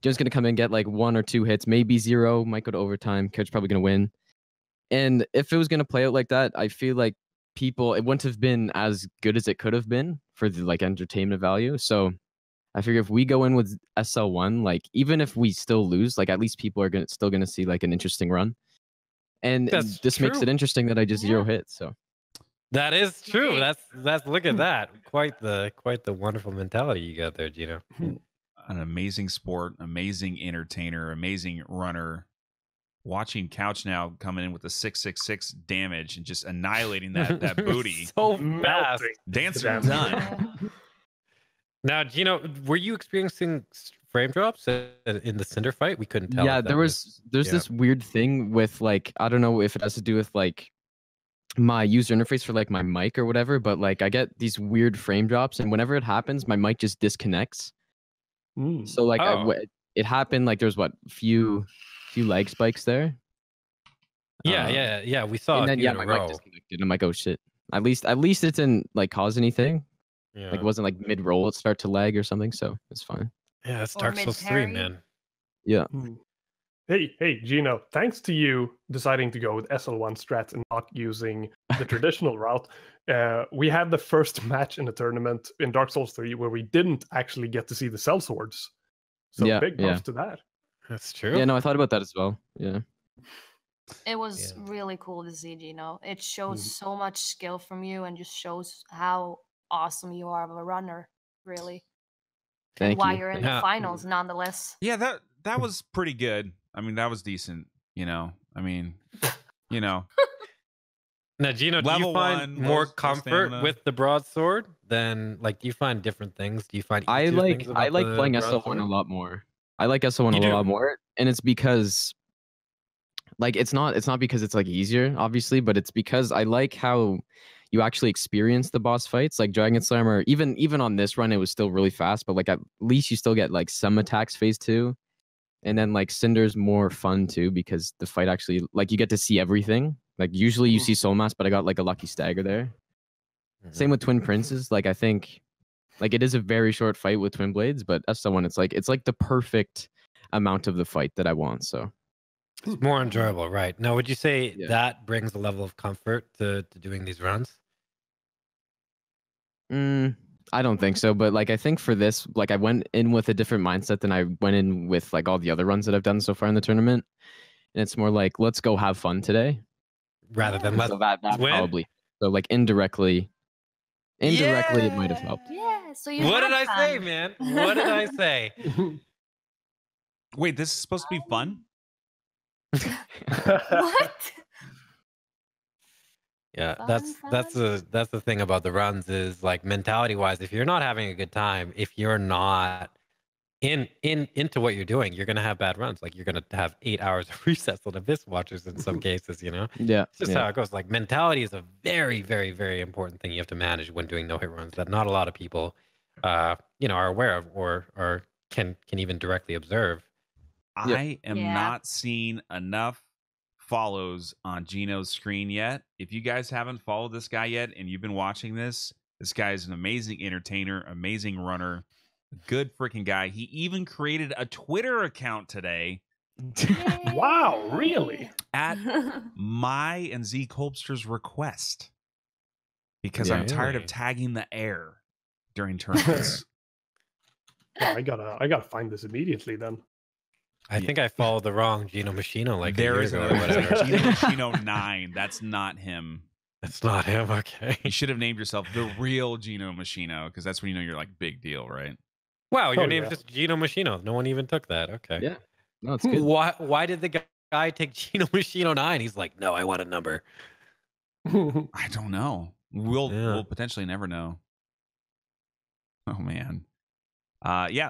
Joe's gonna come in and get like 1 or 2 hits, maybe 0. Might go to overtime. Couch probably gonna win. And if it was gonna play out like that, I feel like people, it wouldn't have been as good as it could have been for the like entertainment value. So I figure if we go in with SL1, like even if we still lose, like at least people are still gonna see like an interesting run. And this makes it interesting that I just zero hit. So that is true. That's look at that. Quite the wonderful mentality you got there, Gino. An amazing sport, amazing entertainer, amazing runner. Watching Couch now coming in with a 666 damage and just annihilating that booty. So fast. Dancer done. Now, Gino, were you experiencing frame drops in the Cinder fight? We couldn't tell. Yeah, there's this weird thing with like, I don't know if it has to do with like my user interface for like my mic or whatever, but like I get these weird frame drops, and whenever it happens, my mic just disconnects. So like it happened like there's few leg spikes there. Yeah. We saw. And then my mic disconnected. I'm like, oh shit. At least it didn't like cause anything. Yeah. Like it wasn't like mid roll it start to lag or something, so it's fine. Yeah, it's Dark Souls 3, man. Yeah. Hey, Gino, thanks to you deciding to go with SL1 strats and not using the traditional route, we had the first match in the tournament in Dark Souls 3 where we didn't actually get to see the cell swords. So big props to that. That's true. Yeah, no, I thought about that as well. Yeah. It was really cool to see, Gino. It shows so much skill from you and just shows how awesome you are of a runner, really. Thank you. Why you're in the finals, nonetheless. Yeah, that was pretty good. I mean, that was decent. You know, I mean, you know. Now, Gino, do you find more comfort with the broadsword than like? Do you find different things? Do you find I like playing SL1 a lot more. I like SL1 a lot more, and it's because like it's not because it's like easier, obviously, but it's because I like how you actually experience the boss fights. Like Dragon Slammer, even on this run, it was still really fast, but like at least you still get like some attacks phase 2. And then like Cinder's more fun too because the fight actually like you get to see everything. Like usually you see Soul Mass, but I got like a lucky stagger there. Same with Twin Princes. Like I think like it is a very short fight with Twin Blades, but SL1 it's like the perfect amount of the fight that I want. So it's more enjoyable, right? Now, would you say that brings a level of comfort to doing these runs? I don't think so, but like I think for this, like I went in with a different mindset than I went in with like all the other runs that I've done so far in the tournament, and it's more like let's go have fun today, rather than let's that probably. So like indirectly, it might have helped. Yeah. So you. What did I say, man? What did I say? Wait, this is supposed to be fun? What? Yeah, that's the thing about the runs is like mentality wise, if you're not having a good time, if you're not into what you're doing, you're gonna have bad runs. Like you're gonna have 8 hours of resets on Abyss Watchers in some cases, you know? Yeah. It's just how it goes. Like mentality is a very, very, very important thing you have to manage when doing no hit runs that not a lot of people are aware of or can even directly observe. I am not seeing enough follows on Gino's screen yet. If you guys haven't followed this guy yet and you've been watching this guy is an amazing entertainer, amazing runner, good freaking guy. He even created a Twitter account today. Wow, really? At my and Z Colbster's request. Because I'm tired of tagging the air during tournaments. I gotta find this immediately then. I think I followed the wrong Gino Machino like there is another whatever. Gino Machino 9. That's not him. That's not him. Okay. You should have named yourself the real Gino Machino because that's when you know you're like big deal, right? Wow, your name's just Gino Machino. No one even took that. Okay. Yeah. No, it's good. Why did the guy take Gino Machino 9? He's like, no, I want a number. I don't know. We'll potentially never know. Oh man.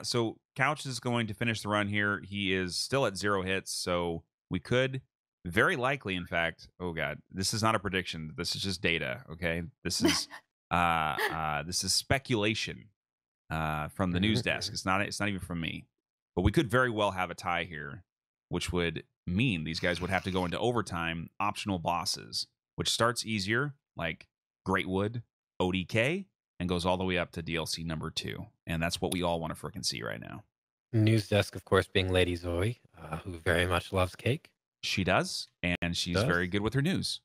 So Couch is going to finish the run here. He is still at 0 hits, so we could very likely, in fact, oh god, this is not a prediction. This is just data, okay? This is this is speculation from the news desk. It's not even from me. But we could very well have a tie here, which would mean these guys would have to go into overtime, optional bosses, which starts easier, like Greatwood, ODK, and goes all the way up to DLC number 2. And that's what we all want to freaking see right now. News desk, of course, being Lady Zoe, who very much loves cake. She does, and she's very good with her news.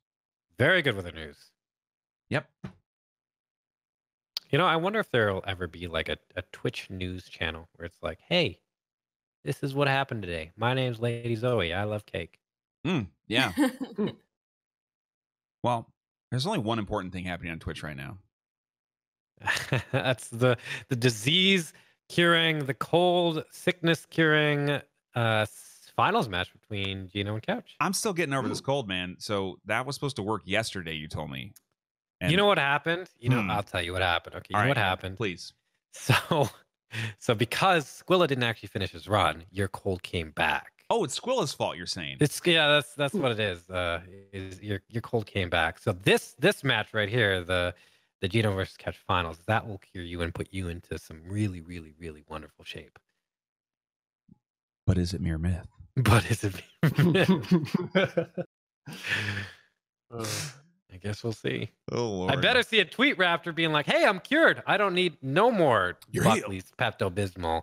Very good with her news. Yep. You know, I wonder if there'll ever be like a Twitch news channel where it's like, hey, this is what happened today. My name's Lady Zoe. I love cake. Yeah. Well, there's only one important thing happening on Twitch right now. That's the disease curing, the cold sickness curing finals match between Gino and Couch. I'm still getting over this cold, man. So that was supposed to work yesterday, you told me. And you know what happened? You know, I'll tell you what happened. Okay, you know what happened? Please. So because Squilla didn't actually finish his run, your cold came back. Oh, it's Squilla's fault, you're saying. That's what it is. Is your cold came back. So this match right here, the Gino versus Couch finals, that will cure you and put you into some really, really, really wonderful shape. But is it mere myth? But is it mere myth? I guess we'll see. Oh, Lord. I better see a tweet Raptor being like, "Hey, I'm cured. I don't need no more Buckley's Pepto-Bismol."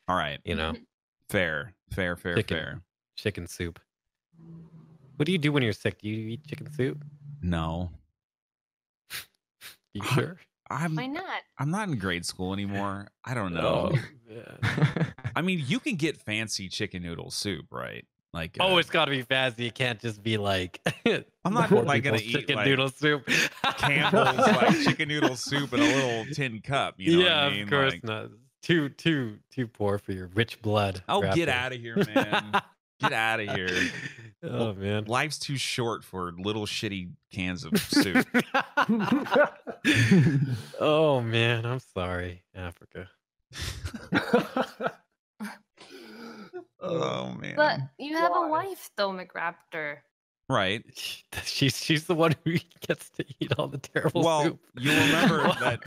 All right. You know, fair. Chicken soup. What do you do when you're sick? Do you eat chicken soup? No. You sure? Why not? I'm not in grade school anymore. I don't know. I mean, you can get fancy chicken noodle soup, right? Like, it's got to be fancy. It can't just be like. I'm not like gonna eat chicken like noodle soup. Campbell's like chicken noodle soup in a little tin cup. You know what I mean? Of course like, not. Too poor for your rich blood. Oh, Raptor. get out of here, man! Get out of here. Oh man, life's too short for little shitty cans of soup. Oh man, I'm sorry, Africa. Oh man. But you have a wife though, McRaptor. Right. She's the one who gets to eat all the terrible soup. You'll remember that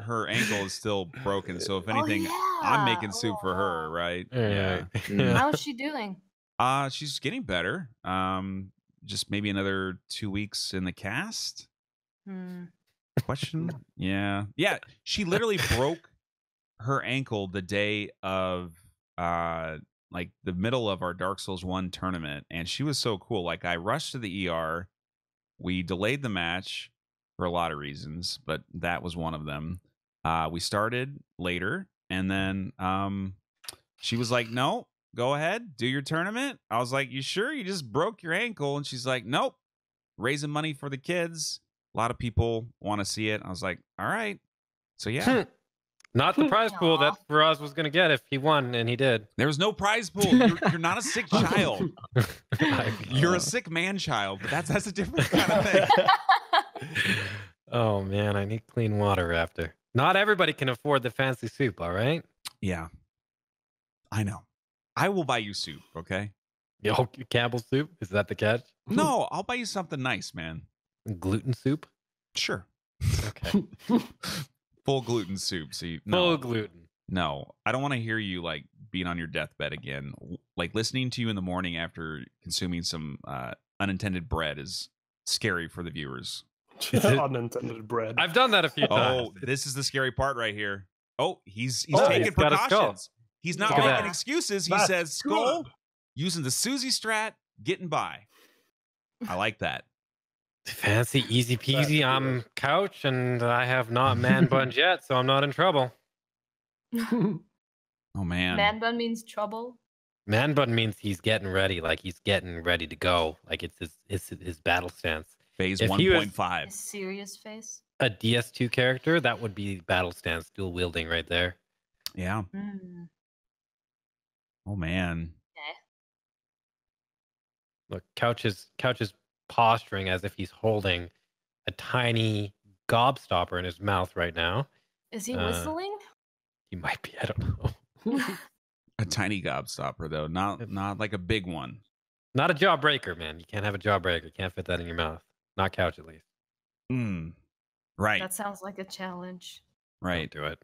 her ankle is still broken. So if anything, I'm making soup for her, right? Yeah. How's she doing? She's getting better. Just maybe another 2 weeks in the cast. Question? Yeah. She literally broke her ankle the day of like the middle of our Dark Souls 1 tournament, and she was so cool. Like, I rushed to the ER. We delayed the match for a lot of reasons, but that was one of them. We started later, and then she was like, "No, go ahead, do your tournament." I was like, "You sure? You just broke your ankle?" And she's like, "Nope, raising money for the kids. A lot of people want to see it." I was like, "All right." So yeah. Not the prize pool that Faraz was going to get if he won, and he did. There was no prize pool. You're not a sick child. You're a sick man child, but that's a different kind of thing. Oh, man, I need clean water, Raptor. Not everybody can afford the fancy soup, all right? Yeah. I know. I will buy you soup, okay? Yo, Campbell soup? Is that the catch? No, I'll buy you something nice, man. Gluten soup? Sure. Okay. Full gluten soup. See, full gluten. No, I don't want to hear you like being on your deathbed again. Like listening to you in the morning after consuming some unintended bread is scary for the viewers. Unintended bread. I've done that a few times. Oh, this is the scary part right here. Oh, he's taking precautions. He's not making excuses. He says, "Skull, using the Susie strat, getting by." I like that. Fancy, easy peasy. I'm Couch, and I have not man bunned yet, so I'm not in trouble. Oh man, Man bun means trouble. Man bun means he's getting ready, like he's getting ready to go, like it's his battle stance. Phase 1.5. Serious face. A DS2 character, that would be battle stance, dual wielding right there. Yeah. Oh man. Okay. Look, Couch is posturing as if he's holding a tiny gobstopper in his mouth right now. Is he whistling? He might be. I don't know. A tiny gobstopper, though, not like a big one. Not a jawbreaker, man. You can't have a jawbreaker. Can't fit that in your mouth. Not Couch, at least. Right. That sounds like a challenge. Right. Don't do it.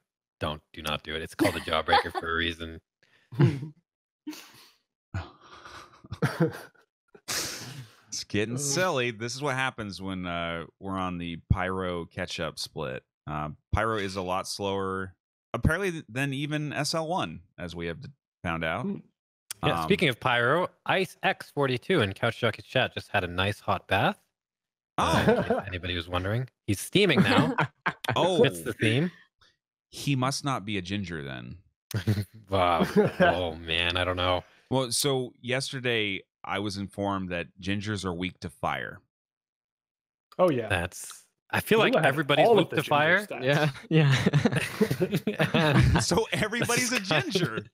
Do not do it. It's called a jawbreaker for a reason. It's getting silly. This is what happens when we're on the Pyro catch-up split. Pyro is a lot slower, apparently, than even SL1, as we have found out. Yeah, speaking of Pyro, Ice X42 in Couch Jockey's chat just had a nice hot bath. If anybody was wondering, he's steaming now. Oh, It's the theme. he must not be a ginger then. Wow. Oh man, I don't know. Well, so yesterday I was informed that gingers are weak to fire. Oh yeah. I feel like Lua had everybody's all of weak the to ginger fire. stats. Yeah. So everybody's a ginger.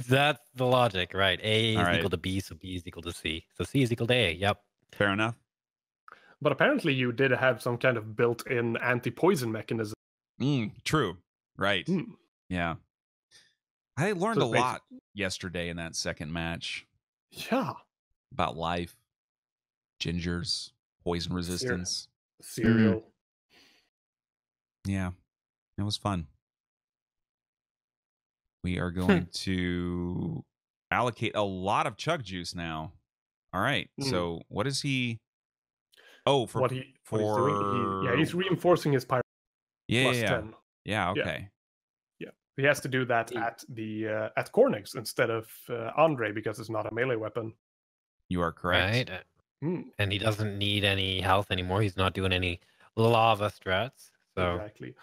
That's the logic, right? A is All right. equal to B, so B is equal to C. So C is equal to A. Yep. Fair enough. But apparently you did have some kind of built-in anti-poison mechanism. True. Right. Yeah. I learned So a lot yesterday in that second match Yeah. about life, gingers, poison resistance. Cereal. Yeah. It was fun. We are going to allocate a lot of chug juice now. All right. So what is he? Oh, what he's doing? He's reinforcing his pyro. Plus 10. Yeah. Okay. Yeah. He has to do that at the at Cornix instead of Andre because it's not a melee weapon. You are correct. Right. And he doesn't need any health anymore. He's not doing any lava strats. So exactly.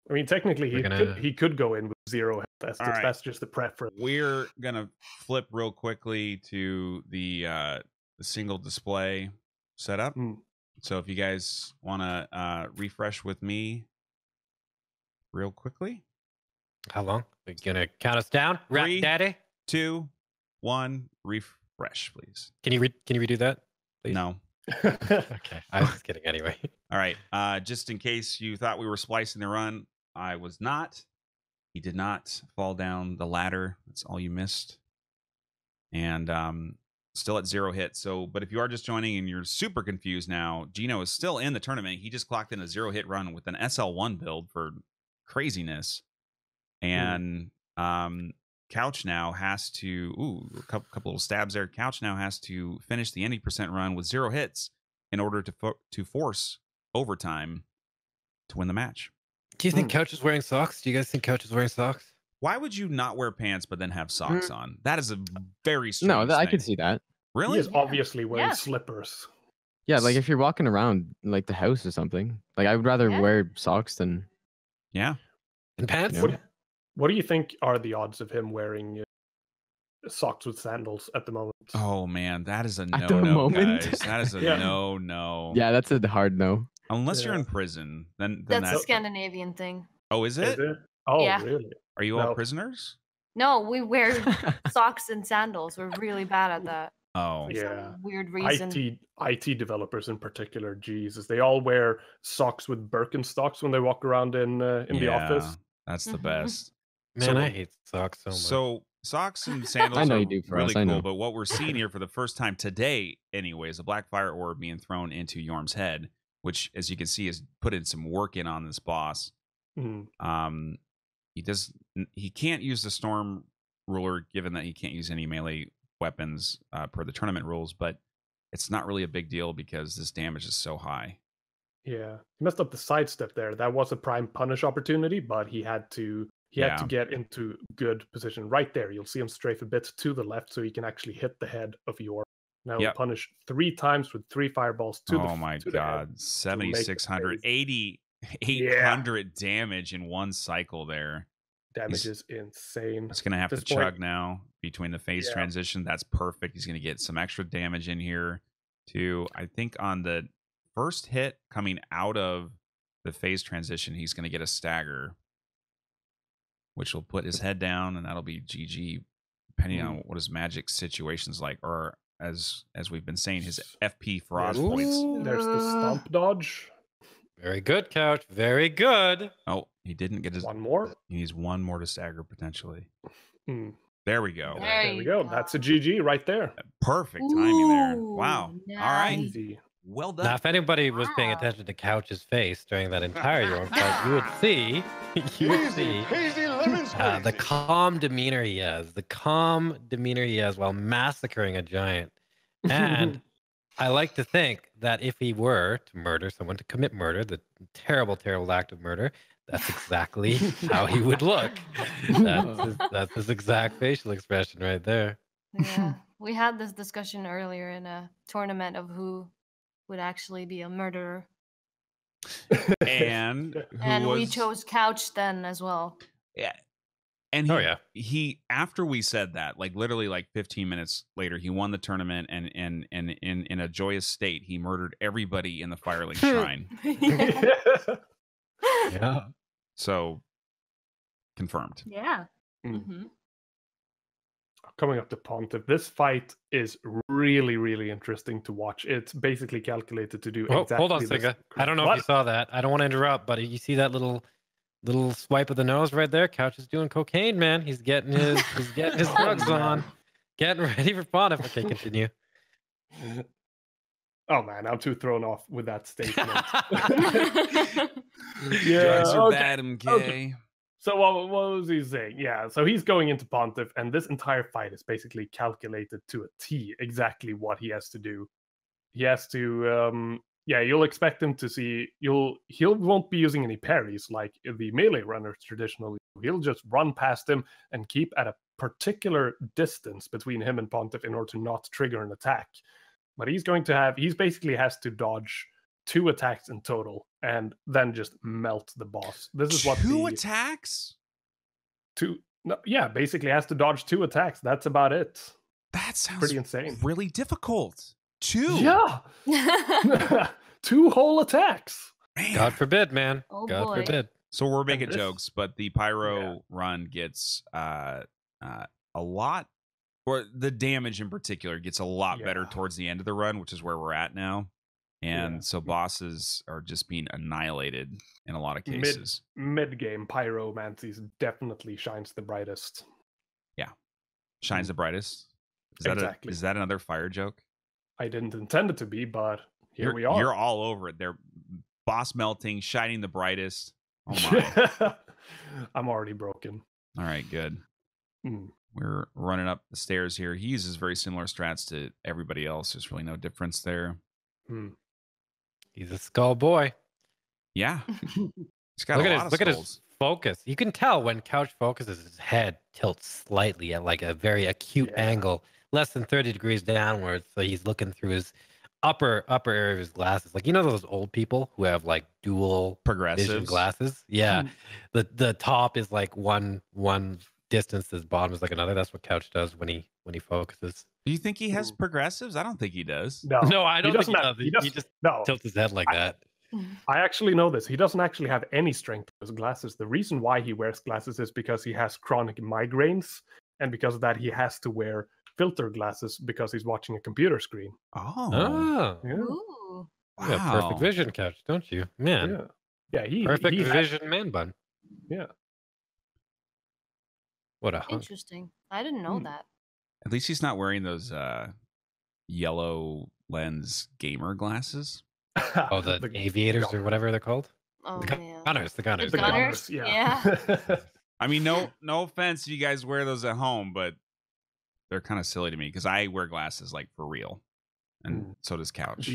I mean, technically, he could go in with 0 health. That's just the preference. We're gonna flip real quickly to the single display setup. So if you guys want to refresh with me real quickly. How long? We're gonna count us down. 3, Daddy. 2, 1. Refresh, please. Can you redo that, please? No. Okay, I was just kidding anyway. All right. Just in case you thought we were splicing the run, I was not. He did not fall down the ladder. That's all you missed. And still at 0 hits. So, but if you are just joining and you're super confused now, Gino is still in the tournament. He just clocked in a 0 hit run with an SL1 build for craziness. And Couch now has to a couple little stabs there. Couch now has to finish the 90% run with 0 hits in order to force overtime to win the match. Do you think Couch is wearing socks? Do you guys think Couch is wearing socks? Why would you not wear pants but then have socks on? That is a very strange No, I thing. could see that. Really? He is obviously wearing slippers. Yeah, like if you're walking around like the house or something. Like I would rather wear socks than and pants. What do you think are the odds of him wearing socks with sandals at the moment? Oh man, that is a At the no, moment? guys. That is a no. Yeah, that's a hard no. Unless you're in prison, then That's a Scandinavian thing. Oh, is it? Oh, Yeah. really? Are you all prisoners? No, we wear socks and sandals. We're really bad at that. Oh, For some weird reason. IT developers in particular, Jesus, they all wear socks with Birkenstocks when they walk around in the office. That's the best. Man, I hate socks so much. So socks and sandals I know are you do, really I cool, know. but what we're seeing here for the first time today, anyways, a black fire orb being thrown into Yorm's head, which, as you can see, has put in some work in on this boss. He can't use the storm ruler, given that he can't use any melee weapons per the tournament rules, but it's not really a big deal because this damage is so high. Yeah, he messed up the sidestep there. That was a prime punish opportunity, but he had to get into good position right there. You'll see him strafe a bit to the left so he can actually hit the head of Yorm. Now he'll punish 3 times with 3 fireballs to the head. Oh my god, 7,600, 800 damage in one cycle there. Damage is insane. He's going to have to chug now between the phase transition. That's perfect. He's going to get some extra damage in here too. I think on the first hit coming out of the phase transition, he's going to get a stagger, which will put his head down, and that'll be GG, depending on what his magic situation's like, or as we've been saying, his FP frost points. There's the stomp dodge. Very good, Couch. Very good. Oh, he didn't get his one more. He needs one more to stagger potentially. There we go. There we go. That's a GG right there. Perfect timing there. Wow. Nice. All right. Easy. Well done. Now, if anybody was paying attention to Couch's face during that entire Yorm fight, you would see the calm demeanor he has. The calm demeanor he has while massacring a giant. And I like to think that if he were to murder someone, to commit murder, the terrible, terrible act of murder, that's exactly how he would look. That's his exact facial expression right there. Yeah, we had this discussion earlier in a tournament of who would actually be a murderer. And We chose Couch then as well. Yeah. And he after we said that, like literally like 15 minutes later, he won the tournament and in a joyous state, he murdered everybody in the Firelink Shrine. Yeah. So confirmed. Yeah. Mm-hmm. Coming up to Pontiff, this fight is really, really interesting to watch. It's basically calculated to do exactly hold on, this. Siga. I don't know if you saw that. I don't want to interrupt, but you see that little swipe of the nose right there? Couch is doing cocaine, man. He's getting his drugs on. Getting ready for Pontiff. Okay, continue. Oh man, I'm too thrown off with that statement. Drugs are bad, MK. Okay. So what was he saying? Yeah, so he's going into Pontiff, and this entire fight is basically calculated to a T, exactly what he has to do. He has to, you'll expect him to see, he won't be using any parries like the melee runners traditionally. He'll just run past him and keep at a particular distance between him and Pontiff in order to not trigger an attack. But he basically has to dodge 2 attacks in total and then just melt the boss. This is what 2 attacks? Basically has to dodge 2 attacks. That's about it. That sounds pretty insane. Really difficult. 2. Yeah. 2 whole attacks. Man. God forbid, man. Oh, God boy. forbid. So we're making jokes, but the pyro run gets a lot, or the damage in particular gets a lot better towards the end of the run, which is where we're at now. And so bosses are just being annihilated in a lot of cases. Mid-game, Pyromancy definitely shines the brightest. Yeah. Shines the brightest? Is that another fire joke? I didn't intend it to be, but we are. You're all over it. They're boss melting, shining the brightest. Oh my. I'm already broken. All right, good. We're running up the stairs here. He uses very similar strats to everybody else. There's really no difference there. He's a skull boy. Yeah. He's got look at his focus. You can tell when Couch focuses, his head tilts slightly at like a very acute angle, less than 30 degrees downwards. So he's looking through his upper area of his glasses. Like, you know those old people who have like dual vision glasses? Yeah. The top is like one distance, the bottom is like another. That's what Couch does when he focuses. Do you think he has progressives? I don't think he does. No, I don't think he does. He just tilts his head like that. I actually know this. He doesn't actually have any strength to his glasses. The reason why he wears glasses is because he has chronic migraines, and because of that, he has to wear filter glasses because he's watching a computer screen. Oh. Yeah. Ooh. You got perfect vision, Couch, don't you? Man. Yeah. Perfect vision, man bun. Yeah. What a hunk. Interesting. I didn't know that. At least he's not wearing those yellow lens gamer glasses. Oh, the aviators or whatever they're called? Oh, The gunners. The gunners? Yeah. I mean, no offense if you guys wear those at home, but they're kind of silly to me because I wear glasses like for real. And so does Couch.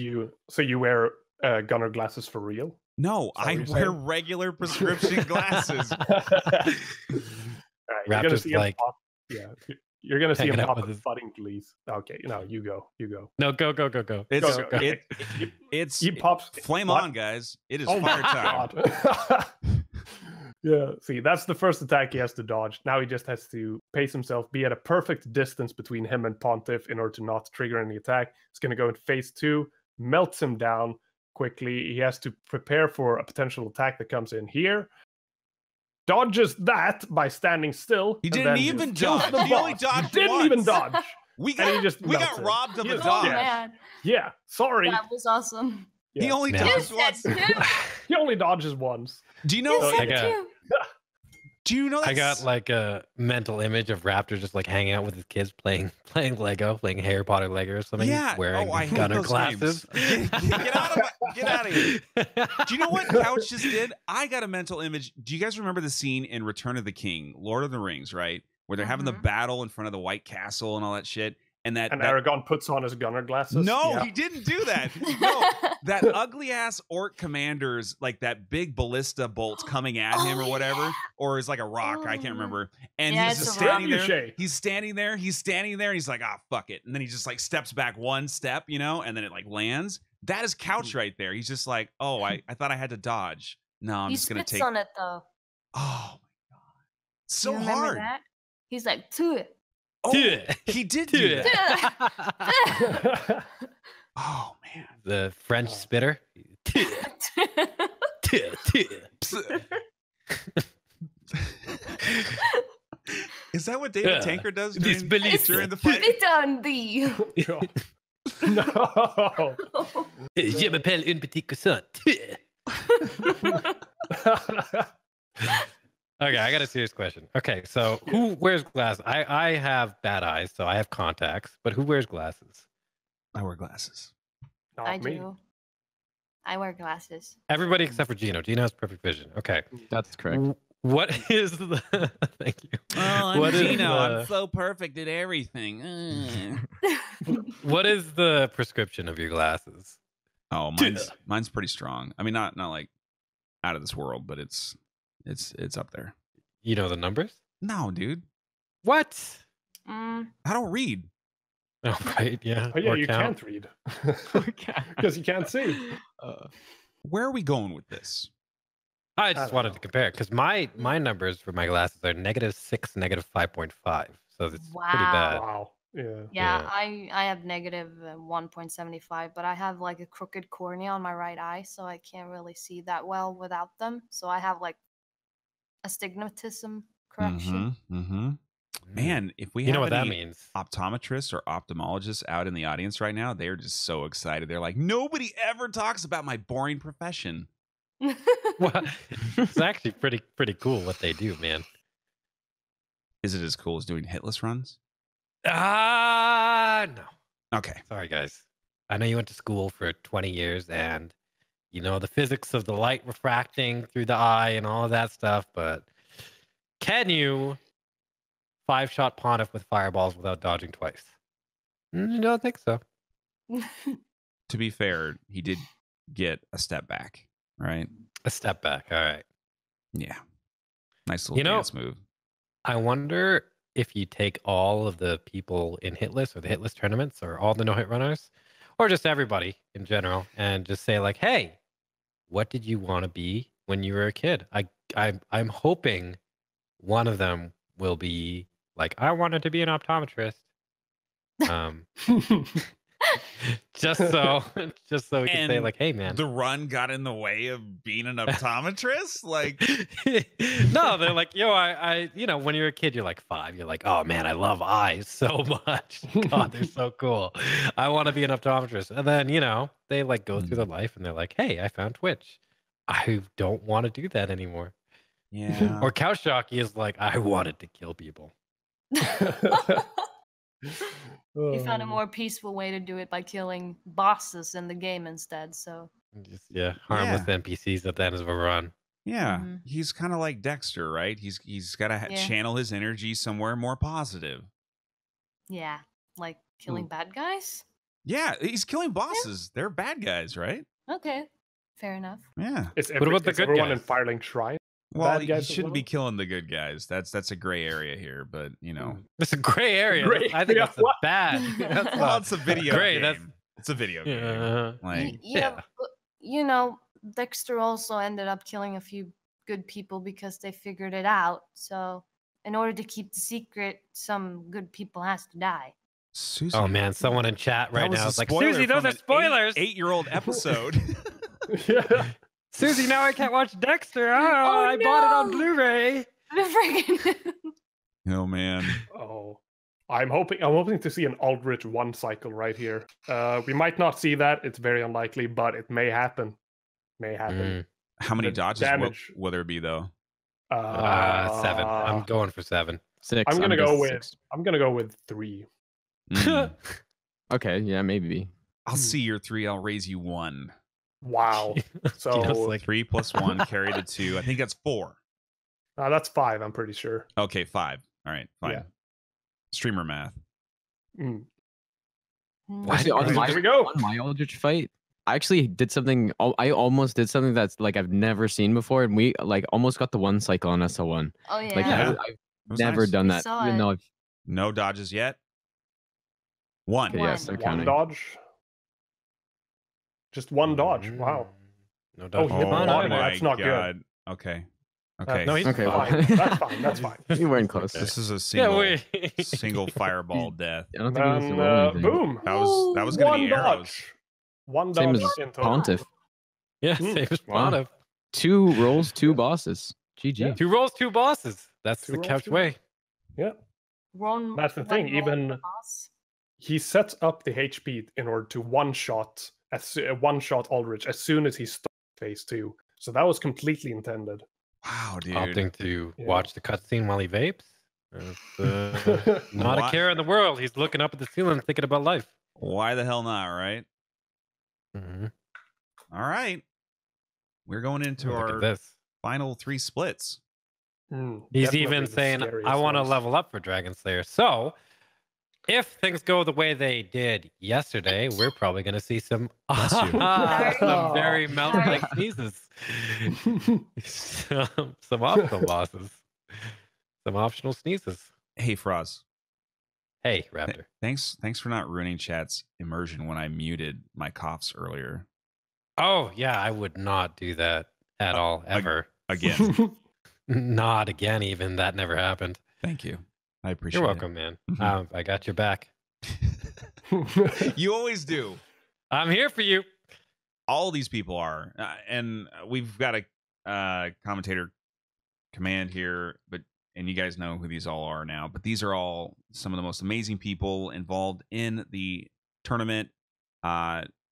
So you wear gunner glasses for real? No, I wear regular prescription glasses. Right, Raptor's like, you're gonna see him pop a budding please. Okay, you go. No, go. He pops. Flame on, guys! It is fire time. Yeah, see, that's the first attack he has to dodge. Now he just has to pace himself, be at a perfect distance between him and Pontiff in order to not trigger any attack. He's gonna go in phase 2, melts him down quickly. He has to prepare for a potential attack that comes in here. Dodges that by standing still. He didn't even dodge. He only dodged didn't even dodge. We got robbed of a dodge. Man. Yeah, sorry. That was awesome. Yeah. He only dodged once. He only dodges once. Do you know? Do you know? I got like a mental image of Raptor just like hanging out with his kids playing Lego, playing Harry Potter Lego or something. Yeah. Wearing gunner glasses. Get out of here. Do you know what Couch just did? I got a mental image. Do you guys remember the scene in Return of the King, Lord of the Rings, right? Where they're having the battle in front of the White Castle and all that shit. And Aragorn puts on his gunner glasses. No, he didn't do that. No, that ugly ass orc commander's like that big ballista bolts coming at him or whatever, or is like a rock. I can't remember. And he's just standing there. He's standing there. And he's like, fuck it. And then he just like steps back one step, and then it like lands. That is Couch right there. He's just like, oh, I thought I had to dodge. No, I'm He just gonna spits take. on it though. Oh my god, so You remember hard. that? He's like, to it. Oh, he did do that. Oh man, The French spitter. Is that what David Tanker does during the fight? Spit on thee. No. Je m'appelle une petite coussin. Okay, I got a serious question. Okay, so who wears glasses? I have bad eyes, so I have contacts, but who wears glasses? I wear glasses. Not I me. do. I wear glasses. Everybody except for Gino. Gino has perfect vision. Okay. That's correct. What is the thank you. Oh, I'm What is Gino. I'm the- so perfect at everything. What is the prescription of your glasses? Oh, mine's pretty strong. I mean, not like out of this world, but it's up there. You know the numbers? No, dude, What? Mm, I don't read. Oh, right, yeah. Oh yeah, or you count. can't read because you can't see. Where are we going with this? I I just don't wanted know. to compare because my numbers for my glasses are -6, -5.5. So it's pretty bad. Wow. Yeah. yeah, I have negative 1.75, but I have like a crooked cornea on my right eye, so I can't really see that well without them. So I have like astigmatism correction. Mm-hmm. Man, if we You have know what that any means? optometrists or ophthalmologists out in the audience right now, they're just so excited. They're like, nobody ever talks about my boring profession. Well, it's actually pretty cool what they do, man. Is it as cool as doing hitless runs? No. Okay. Sorry, guys. I know you went to school for 20 years and you know the physics of the light refracting through the eye and all of that stuff, but can you 5-shot Pontiff with fireballs without dodging twice? I don't think so. To be fair, he did get a step back, right? A step back. All right. Yeah. Nice little You know- dance move. I wonder if you take all of the people in Hitless or the Hitless tournaments or all the no-hit runners or just everybody in general and just say like, hey, what did you want to be when you were a kid? I'm hoping one of them will be like, I wanted to be an optometrist. Just so we can say And like, hey man. The run got in the way of being an optometrist? Like, No, they're like, yo, I when you're a kid, you're like 5. You're like, oh man, I love eyes so much. God, they're so cool. I want to be an optometrist. And then, they like go through their life and they're like, hey, I found Twitch. I don't want to do that anymore. yeah. Or Couch Jockey is like, I wanted to kill people. He found a more peaceful way to do it by killing bosses in the game instead. So Just harmless NPCs at the end of a run. Yeah. Mhm. He's kind of like Dexter, right? He's got to Yeah. channel his energy somewhere more positive. yeah, like killing bad guys. Yeah, he's killing bosses. They're bad guys, right? Okay, fair enough. Yeah. What about the is good everyone in guys? Firelink Shrine? Well, Bad he guys as shouldn't be well? killing the good guys. That's a gray area here, but It's a gray area. Gray I think area, that's a what? bad. That's well, not- it's a video Gray, game. that's- It's a video game. Yeah. Like, Yeah, but, Dexter also ended up killing a few good people because they figured it out. So, in order to keep the secret, some good people has to die. Susie. Oh man, someone in chat right now is like, spoiler Susie, those from are an spoilers. 8-year-old episode. Yeah. Susie, now I can't watch Dexter. Oh, Oh, I bought it on no. Blu-ray. Freaking Oh man. Oh, I'm hoping to see an Aldrich 1 cycle right here. We might not see that. It's very unlikely, but it may happen. How many The dodges damage. will there be though? 7. I'm going for 7. 6. I'm gonna guess go with 6. 3. Mm. Okay, yeah, maybe. I'll see your 3. I'll raise you 1. Wow. Gino's So like, 3 plus 1 carry the 2. I think that's 4. that's 5. I'm pretty sure. Okay, 5. All right, fine. Yeah. Streamer math. Mm. Actually, on Alright, my, here we go. on my Aldrich fight, I actually did something. I almost did something that's like I've never seen before, and we like almost got the 1 cycle on SL1. Oh yeah. Like Yeah. I've That was never nice. done We that, saw even it. though I've. No dodges yet. 1. Okay, yes, I'm 1. counting. One dodge. Just one dodge. Wow. No Oh, dodge. he hit the bottom. my That's not God. Okay. Okay. No, he's Okay, well. fine. That's fine. That's fine. You weren't close. This is a Yeah, single fireball death. I don't think he was And the roll anything. boom. That was gonna One be arrows. dodge. One Same dodge as in total. Pontiff. Yeah, Mm. same as Wow. Pontiff. 2 rolls, 2 bosses. GG. Yeah. 2 rolls, 2 bosses. That's Two the rolls, couch 2 way. Yeah. One, That's the one thing, roll even- per boss. He sets up the HP in order to one-shot Aldrich as soon as he starts phase 2. So that was completely intended. Wow, dude. Opting to Yeah. watch the cutscene while he vapes. That's, not Why- a care in the world. He's looking up at the ceiling thinking about life. Why the hell not, right? Mhm. All right. We're going into Look at our this. final 3 splits. He's Definitely even the saying, scariest I want to ones. level up for Dragon Slayer. So, if things go the way they did yesterday, we're probably going to see some, Bless you. some very Sorry. melt-like sneezes. some optional bosses. Some optional sneezes. Hey, Froz. Hey, Raptor. Thanks for not ruining chat's immersion when I muted my coughs earlier. Oh, yeah, I would not do that at all, ever. Again. Not again, even. That never happened. Thank you. I appreciate You're it. welcome, man. Mhm. I got your back. You always do. I'm here for you. All these people are. And we've got a commentator command here, and you guys know who these all are now, but these are all some of the most amazing people involved in the tournament.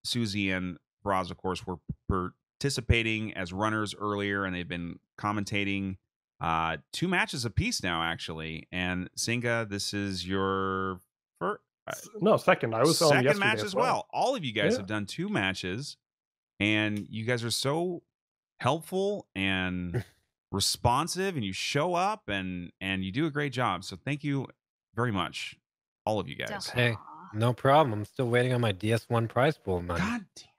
Susie and Braz, of course, were participating as runners earlier, and they've been commentating 2 matches apiece now, actually. And Singa, this is your first, No, second. I was on second yesterday match as well. All of you guys Yeah. have done 2 matches, and you guys are so helpful and responsive, and you show up and you do a great job. So thank you very much, all of you guys. Hey. Aw. No problem. I'm still waiting on my DS1 prize pool money. God damn.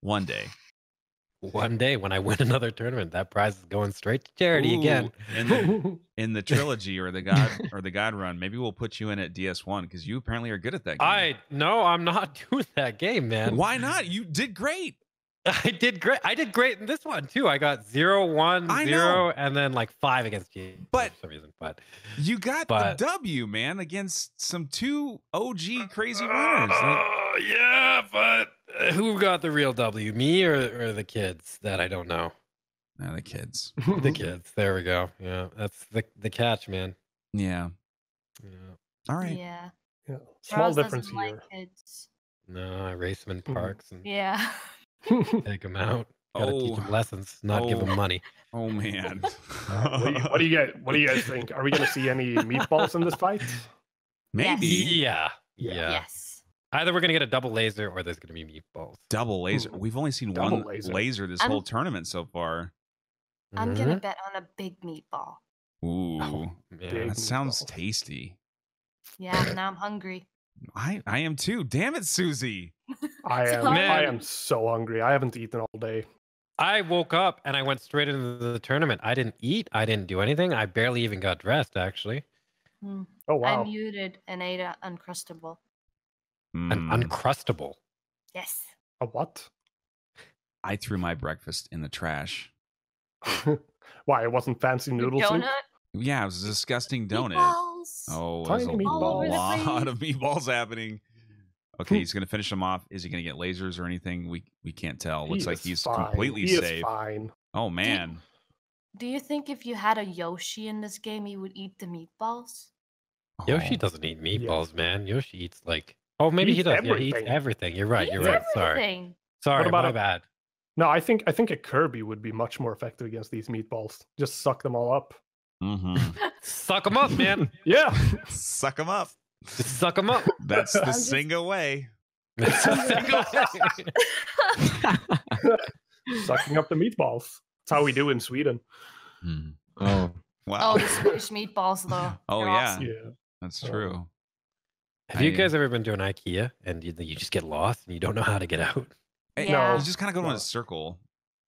One day. One day when I win another tournament, that prize is going straight to charity again. Ooh, in the trilogy or the God run, maybe we'll put you in at DS1 because you apparently are good at that game. I'm not doing that game, man. Why not? You did great. I did great. I did great in this one too. I got 0, 1, I 0, know. and then like 5 against you But- for some reason. But You got But- the W, man, against some 2 OG crazy runners. Like, yeah, but who got the real W? Me or the kids that I don't know? the kids. The kids. There we go. Yeah, that's the catch, man. Yeah. Yeah. All right. Yeah. Yeah. Small Ross doesn't difference like here. kids. No, I race them in Mhm. parks and Yeah. take them out. Gotta teach Oh. them lessons, not give Oh. them money. Oh man. What do you guys think? Are we going to see any meatballs in this fight? Maybe Yeah. Yeah. Yeah. Yes. Either we're gonna get a double laser or there's gonna be meatballs. double laser. Ooh. We've only seen Double one laser. laser this I'm- whole tournament so far. I'm gonna Mhm. bet on a big meatball. Ooh. Yeah. Big That sounds meatballs. tasty. Yeah, now I'm hungry. I am too. Damn it, Susie. I am Sorry. I am so hungry. I haven't eaten all day. I woke up and I went straight into the tournament. I didn't eat. I didn't do anything. I barely even got dressed, actually. Hmm. Oh I wow. muted and ate an Uncrustable. An Mm, Uncrustable. Yes. A what? I threw my breakfast in the trash. Why? It wasn't fancy noodle soup? Donut. Yeah, it was a disgusting donut. Meatballs. Oh, there's a Tiny All over the lot place. of meatballs happening. Okay, he's gonna finish them off. Is he gonna get lasers or anything? We can't tell. Looks He like is he's fine. completely He safe. is fine. Oh man. Do you think if you had a Yoshi in this game, he would eat the meatballs? Yoshi Oh. doesn't eat meatballs, man. Yoshi eats like. Oh, maybe he Eats does. Yeah, he eats everything. everything. You're right. He You're eats right. Sorry. everything. Sorry. about My a- bad. No, I think a Kirby would be much more effective against these meatballs. Just suck them all up. Mhm. Suck them up, man. Yeah. Suck them up. Just suck them up. That's the I'm just- single way. Sucking up the meatballs. That's how we do in Sweden. Hmm. Oh, Wow. Oh, the Swedish meatballs, though. Oh, They're yeah. awesome. Yeah. That's Oh. true. Have you I- guys ever been to an IKEA and you just get lost and you don't know how to get out? Hey, Yeah. You just kind of go in No. a circle,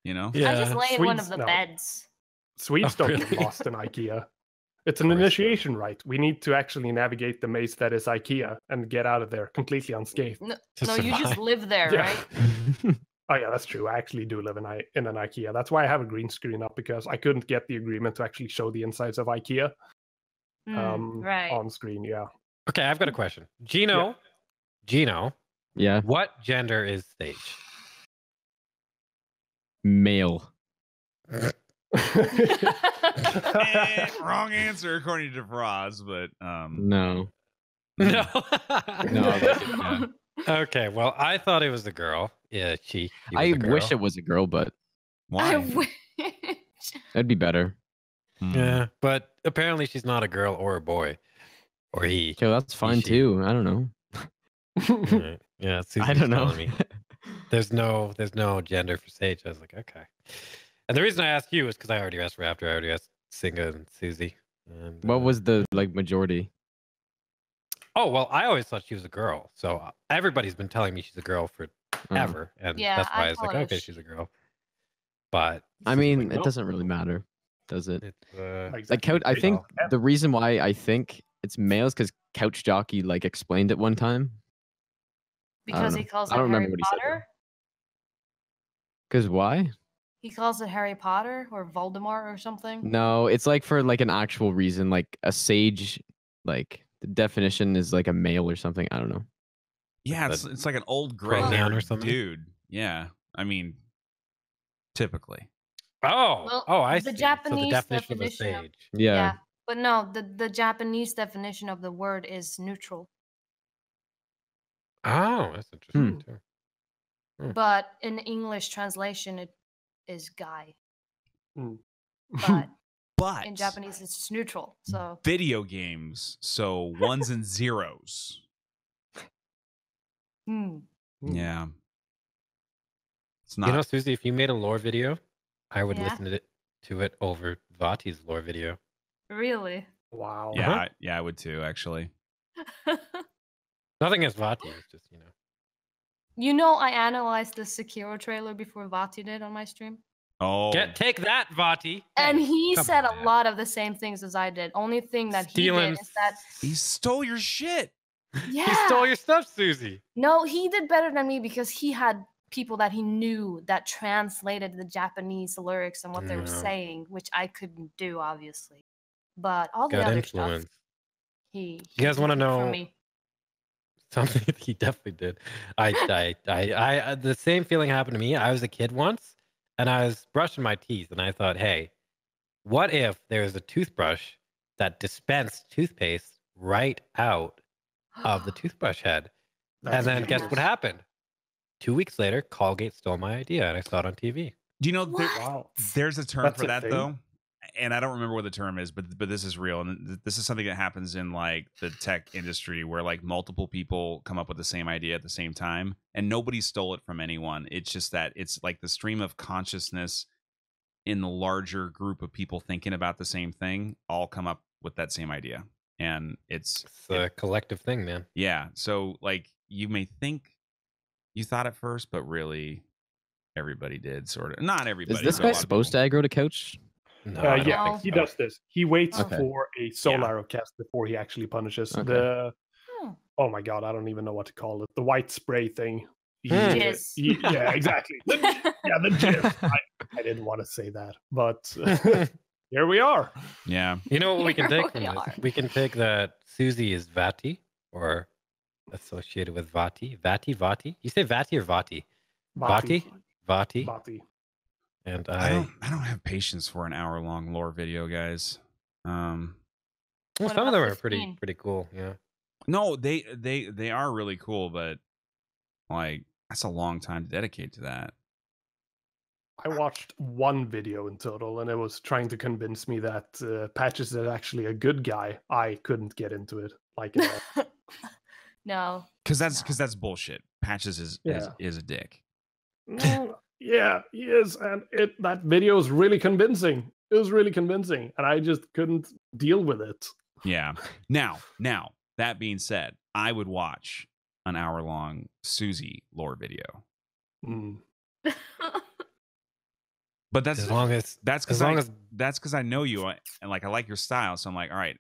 you know? I just lay in one of Swedes, the no. beds. Swedes Oh, don't get really? lost in IKEA. It's an initiation rite. We need to actually navigate the maze that is IKEA and get out of there completely unscathed. No, To no, you just survive. live there, Yeah. right? Oh yeah, that's true. I actually do live in an IKEA. That's why I have a green screen up, because I couldn't get the agreement to actually show the insides of IKEA Right. on screen. Yeah. Okay, I've got a question. Gino, Yeah. what gender is Sage? Male. Wrong answer according to Froz, but No. No. No. Yeah. Okay, well, I thought it was a girl. Yeah, she was I a girl. wish it was a girl, but I why? wish. that'd be better. Yeah, but apparently she's not a girl or a boy. Or he. Okay, that's fine she. too. I don't know. Alright. Yeah, Susie's I don't know. telling me. There's no gender for Sage. I was like, okay. And the reason I asked you is because I already asked Raptor, I already asked Singa and Susie. And, What was the majority? Oh well, I always thought she was a girl. So everybody's been telling me she's a girl forever, and Yeah, that's why I I was like, thought okay, it she's a girl. But I Susie's mean, like, it nope, doesn't really matter, does it? it's Like couch, I think the reason why I think it's males because Couch Jockey like explained it one time. Because know. he calls I it don't Harry remember what he said, though. Potter. Because why? He calls it Harry Potter or Voldemort or something. No, it's like for like an actual reason, like a sage. Like the definition is like a male or something. I don't know. Yeah, it's like an old gray pronoun or haired something? dude. Yeah, I mean, typically. Well, I see. the So the Japanese definition of a definition of- sage. Yeah. But no, the Japanese definition of the word is neutral. Oh, that's interesting too. But in English translation, it is guy. Hmm. But But in Japanese, it's just neutral. So video games, so ones and zeros. Yeah. It's not. You know, Susie, if you made a lore video, I would Yeah. listen to it over Vati's lore video. Really? Wow. Yeah, I would too, actually. Nothing against Vati, it's just, you know. You know, I analyzed the Sekiro trailer before Vati did on my stream. Oh, Take that, Vati. And Hey, he come said on, a man. lot of the same things as I did. Only thing that he did is that he stole your shit. yeah. He stole your stuff, Susie. No, he did better than me because he had people that he knew that translated the Japanese lyrics and what they were saying, which I couldn't do, obviously. But all the Got other influence. stuff, he You guys did want to it for know me. something that he definitely did? I the same feeling happened to me. I was a kid once, and I was brushing my teeth, and I thought, hey, what if there's a toothbrush that dispensed toothpaste right out of the toothbrush head? That's and then guess genius. what happened? 2 weeks later, Colgate stole my idea, and I saw it on TV. Do you know Wow. there's a term That's for a that thing? though? And I don't remember what the term is, but this is real, and this is something that happens in like the tech industry where like multiple people come up with the same idea at the same time, and nobody stole it from anyone. It's just that it's like the stream of consciousness in the larger group of people thinking about the same thing all come up with that same idea, and It's a collective thing, man. yeah. So like you may think you thought at first, but really everybody did sort of. Not everybody. Is this but a guy lot of supposed to aggro to Couch? No, I don't Yeah, think he so. does this. He waits Okay. for a soul Yeah. arrow cast before he actually punishes Okay. the. Hmm. Oh my god, I don't even know what to call it. The white spray thing. Jizz. Yeah, exactly. The jizz. I didn't want to say that, but here we are. Yeah. You know what we can Here take from we this? are. We can take that Susie is Vati or associated with Vati. Vati? You say Vati or Vati? Vati? Vati. And I don't have patience for an hour-long lore video, guys. well, What some of about them are 15? pretty cool. Yeah. No, they are really cool, but like that's a long time to dedicate to that. I watched one video in total, and it was trying to convince me that Patches is actually a good guy. I couldn't get into it like at all. No. Because that's bullshit. Patches is a dick. No, yeah, he is, and that video is really convincing. It was really convincing, and I just couldn't deal with it. Yeah. Now, that being said, I would watch an hour-long Susie lore video. Mm. But that's as long as that's as because long as that's because I know you and like I like your style. So I'm like, all right.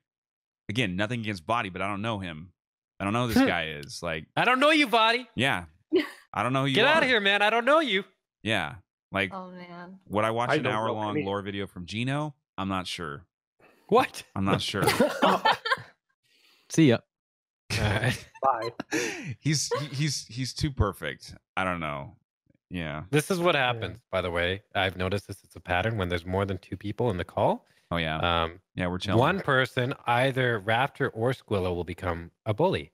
Again, nothing against Body, but I don't know him. I don't know who this guy is. Like, I don't know you, Body. yeah, I don't know who you Get are. out of here, man. I don't know you. Yeah, like, Oh man. would I watch I an don't know hour-long any. lore video from Gino? I'm not sure. What? I'm not sure. See ya. All right. Bye. he's too perfect. I don't know. Yeah. This is what happens, by the way. I've noticed this is a pattern when there's more than 2 people in the call. Oh yeah. Yeah, we're chilling. One person, either Raptor or Squilla, will become a bully,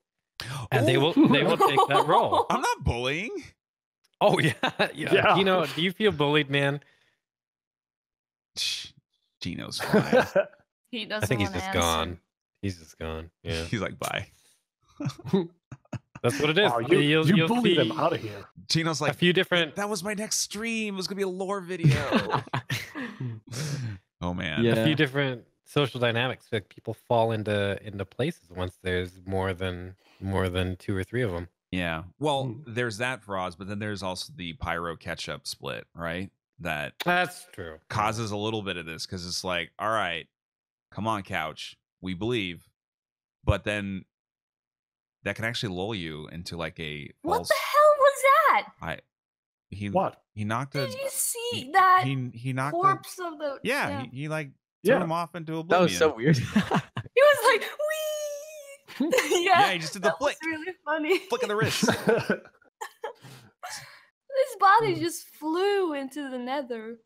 and they will take that role. I'm not bullying. Oh yeah, Yeah. Gino, do you feel bullied, man? Gino's fine. He doesn't I think he's wanna just answer. gone. He's just gone. Yeah, He's like, bye. that's what it is. Oh, you You'll bully them see out of here. Gino's a like, few different. that was my next stream. It was gonna be a lore video. Oh man. Yeah. A few different social dynamics that people fall into places once there's more than 2 or 3 of them. Yeah. Well, there's that for Oz, but then there's also the pyro ketchup split, right? That That's true. causes a little bit of this because it's like, all right, come on, couch, we believe, but then that can actually lull you into like a What false. the hell was that? What? He knocked a. Did you see he- that He knocked a. corpse of the? Yeah, he like Yeah. turned him off into oblivion. That was so weird. He was like, wee. Yeah. Yeah, he just did the that flick. was really funny. Flick of the wrist. His body just flew into the nether.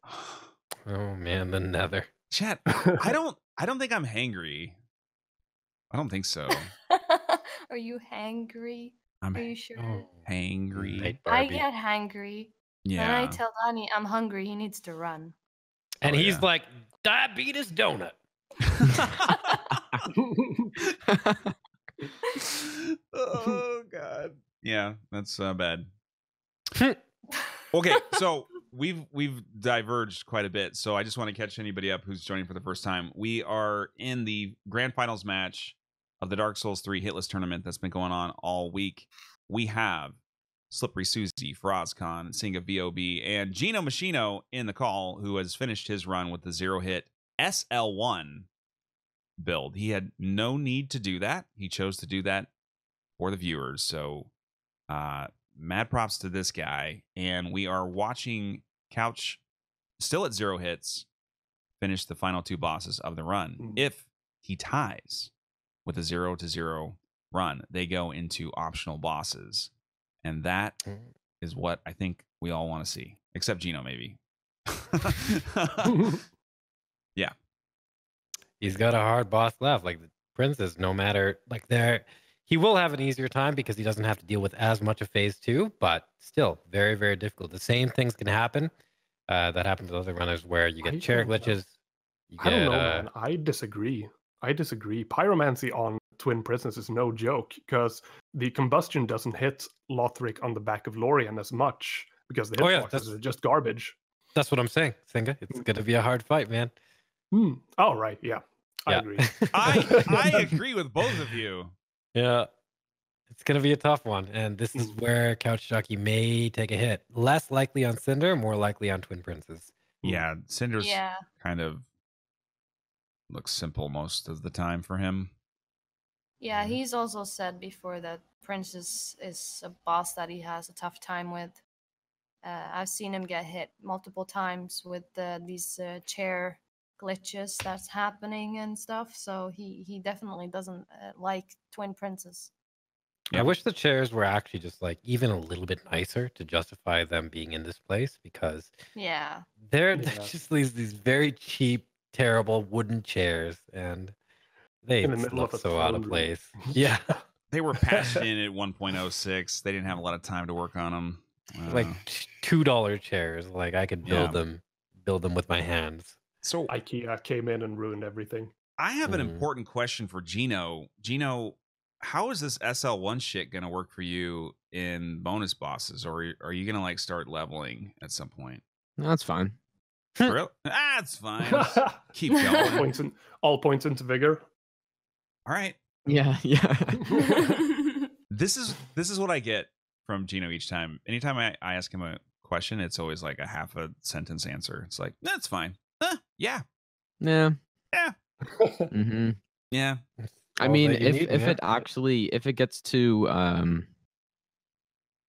Oh man, the nether. Chat. I don't think I'm hangry. I don't think so. Are you hangry? I'm Are you sure? hangry. Night I Barbie. get hangry. When Yeah. I tell Danny I'm hungry, he needs to run. And Oh, he's yeah. like, diabetes donut. Oh god. Yeah, that's bad. Okay, so we've diverged quite a bit. So I just want to catch anybody up who's joining for the first time. We are in the grand finals match of the Dark Souls 3 Hitless tournament that's been going on all week. We have Slippery Susie, Frozcon, Singa VOB, and Gino Machino in the call, who has finished his run with the 0-hit SL1 build. He had no need to do that. He chose to do that for the viewers. So mad props to this guy. And we are watching Couch, still at 0 hits, finish the final 2 bosses of the run. If he ties with a 0-0 run, they go into optional bosses. And that is what I think we all want to see. Except Gino, maybe. Yeah. He's got a hard boss left. Like the princess, no matter like he will have an easier time because he doesn't have to deal with as much of phase 2, but still very, very difficult. The same things can happen that happen to other runners where you get chair glitches. I don't know, man. I disagree. Pyromancy on Twin Princess is no joke because the combustion doesn't hit Lothric on the back of Lorien as much because the hitboxes are just garbage. That's what I'm saying, Singa. It's going to be a hard fight, man. Oh, right. Yeah. I agree. I agree with both of you. Yeah. It's going to be a tough one. And this is where Couch Jockey may take a hit. Less likely on Cinder, more likely on Twin Princess. Yeah, Cinder's kind of looks simple most of the time for him. Yeah, he's also said before that Princess is a boss that he has a tough time with. I've seen him get hit multiple times with these chair glitches that's happening and stuff. So he definitely doesn't like Twin Princess. I wish the chairs were actually just like even a little bit nicer to justify them being in this place because they're just these very cheap, terrible wooden chairs and they look so out of place. Yeah. They were patched in at 1.06. They didn't have a lot of time to work on them. Like $2 chairs. Like I could build them with my hands. So IKEA came in and ruined everything. I have an important question for Gino. Gino, how is this SL1 shit gonna work for you in bonus bosses, or are you gonna like start leveling at some point? No, that's fine. Really? It's fine. Keep going. All points into vigor. All right. Yeah. This is what I get from Gino each time. Anytime I ask him a question, it's always like a half a sentence answer. It's like, that's fine. Yeah. Yeah. Yeah. Mm-hmm. Yeah. I mean, if it gets to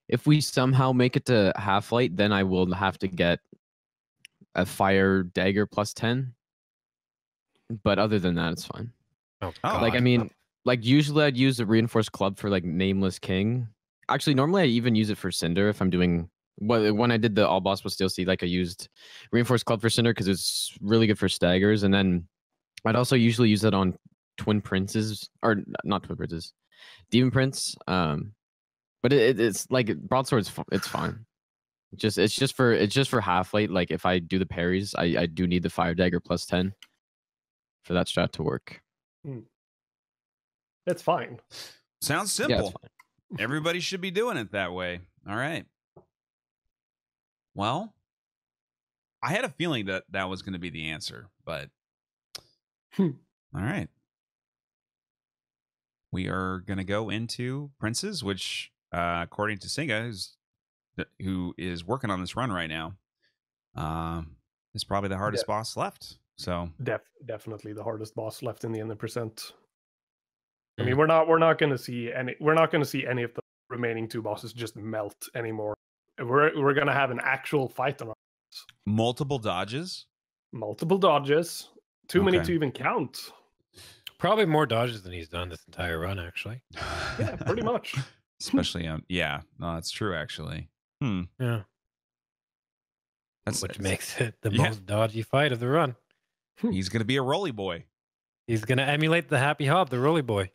if we somehow make it to half-light, then I will have to get a fire dagger plus 10. But other than that, it's fine. Oh, Like, I mean, like usually I'd use a reinforced club for like Nameless King. Actually, normally I even use it for Cinder if I'm doing. Well, when I did the all boss with Steel Seed, like I used reinforced club for Cinder because it's really good for staggers, and then I'd also usually use it on Twin Princes or not Twin Princes, Demon Prince. But it's like broadsword. It's fine. It's just for half light. Like if I do the parries, I do need the fire dagger plus 10 for that strat to work. It's fine. Sounds simple. Yeah, it's fine. Everybody should be doing it that way. All right. Well, I had a feeling that that was going to be the answer, but all right. We are going to go into Princes, which, according to Singa, who is working on this run right now, is probably the hardest boss left. So definitely the hardest boss left in the End percent. I mean, we're not going to see any of the remaining two bosses just melt anymore. We're going to have an actual fight on our hands. Multiple dodges. Too many to even count. Probably more dodges than he's done this entire run, actually. Yeah, pretty much. Especially yeah, no, that's true actually. Yeah. Which makes it the most dodgy fight of the run. He's gonna be a roly boy. He's gonna emulate the Happy Hob, the roly boy.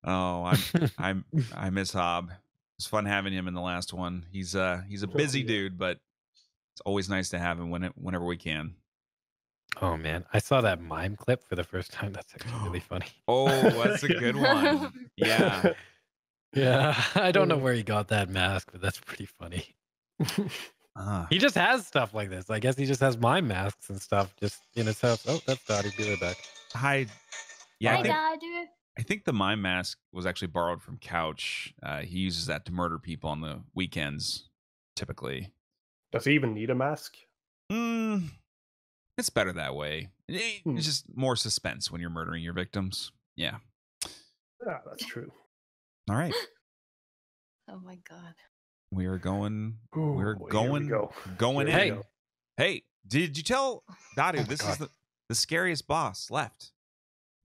Oh, I miss Hob. It's fun having him in the last one. He's a busy dude, but it's always nice to have him whenever we can. Oh man, I saw that mime clip for the first time. That's actually really funny. Oh, that's a good one. Yeah. Yeah, I don't know where he got that mask, but that's pretty funny. He just has stuff like this. I guess he just has mime masks and stuff just in his house. Oh, that's Dottie. Be right back. Hi. Yeah, Hi, I think the mime mask was actually borrowed from Couch. He uses that to murder people on the weekends, typically. Does he even need a mask? It's better that way. It's just more suspense when you're murdering your victims. Yeah. Yeah, that's true. All right. Oh my god. We are going. We're Here we going. go. Going Here we in. go. Hey, did you tell Dadu this God. is the scariest boss left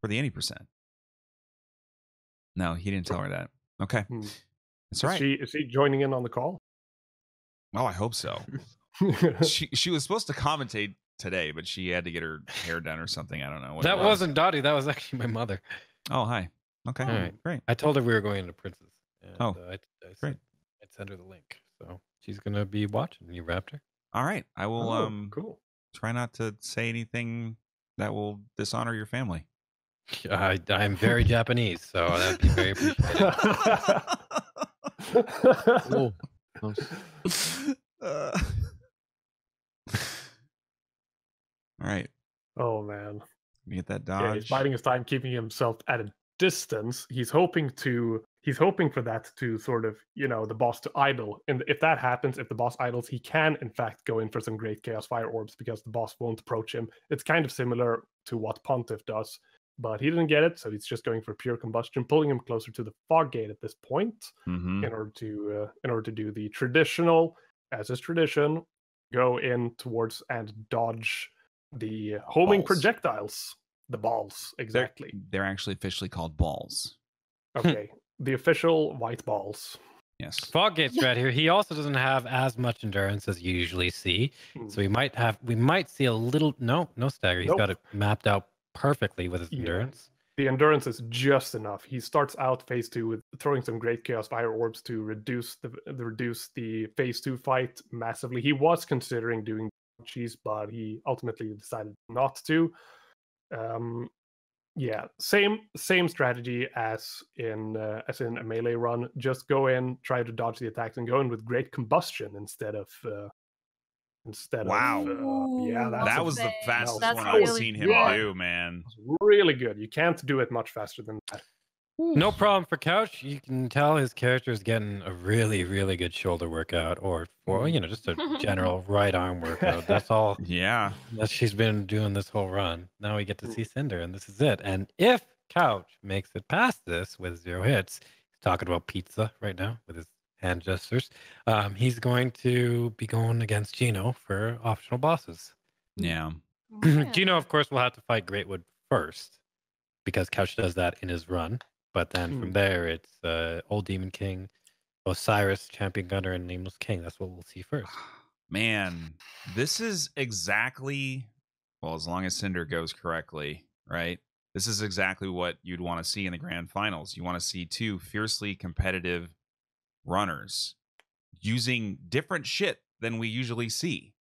for the 80%? No, he didn't tell her that. Okay. That's all right. Is she joining in on the call? Oh, I hope so. She was supposed to commentate today, but she had to get her hair done or something. I don't know. That wasn't Dottie. That was actually my mother. Oh, hi. Okay. All right. Great. I told her we were going into Princes. And, great. I'd send her the link. So she's going to be watching you, Raptor. All right. I will cool. try not to say anything that will dishonor your family. I'm very Japanese, so that'd be very appreciated. Cool. All right. Oh man. You get that Yeah, dodge. he's biding his time, keeping himself at a distance. He's hoping for that to sort of, the boss to idle. And if that happens, if the boss idles, he can in fact go in for some great Chaos Fire Orbs because the boss won't approach him. It's kind of similar to what Pontiff does, but he didn't get it, so he's just going for pure combustion, pulling him closer to the fog gate at this point in order to do the traditional, as is tradition, go in towards and dodge the homing projectiles. The balls, exactly. They're actually officially called balls. Okay. The official white balls. Yes. Foggate's right here. He also doesn't have as much endurance as you usually see. So we might see a little no stagger. He's got it mapped out perfectly with his endurance. The endurance is just enough. He starts out phase 2 with throwing some great Chaos Fire Orbs to reduce the phase 2 fight massively. He was considering doing cheese, but he ultimately decided not to. Same strategy as in a melee run. Just go in, try to dodge the attacks, and go in with great combustion instead of. Wow. That was the fastest one I've seen him do, man. Really good. You can't do it much faster than that. No problem for Couch. You can tell his character is getting a really, really good shoulder workout, or just a general right arm workout. That's all. Yeah. That she's been doing this whole run. Now we get to see Cinder, and this is it. And if Couch makes it past this with 0 hits, he's talking about pizza right now with his hand gestures. He's going to be going against Gino for optional bosses. Yeah. Gino, of course, will have to fight Greatwood first because Couch does that in his run. But then from there, it's Old Demon King, Osiris, Champion Gunner, and Nameless King. That's what we'll see first. Man, this is exactly, well, as long as Cinder goes correctly, right? This is exactly what you'd want to see in the grand finals. You want to see 2 fiercely competitive runners using different shit than we usually see.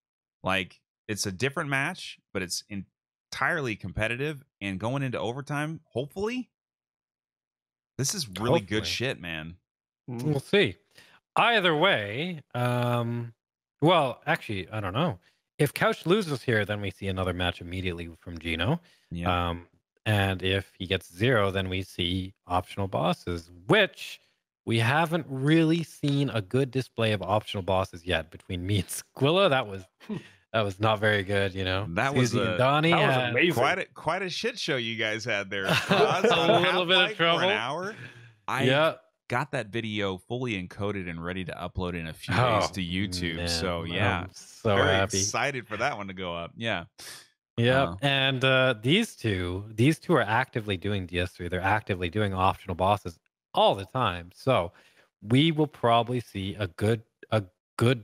Like, it's a different match, but it's entirely competitive, and going into overtime, hopefully, this is really good shit, man. We'll see. Either way, well, actually, I don't know. If Couch loses here, then we see another match immediately from Gino. Yeah. And if he gets 0, then we see optional bosses, which we haven't really seen a good display of optional bosses yet between me and Squilla. That was not very good, That was Donnie that was amazing. Quite a shit show you guys had there. A little bit of trouble. For an hour. I got that video fully encoded and ready to upload in a few days to YouTube. Man, so yeah, I'm so very happy. excited for that one to go up. Yeah. Yeah, and these two are actively doing DS3. They're actively doing optional bosses all the time. So we will probably see a good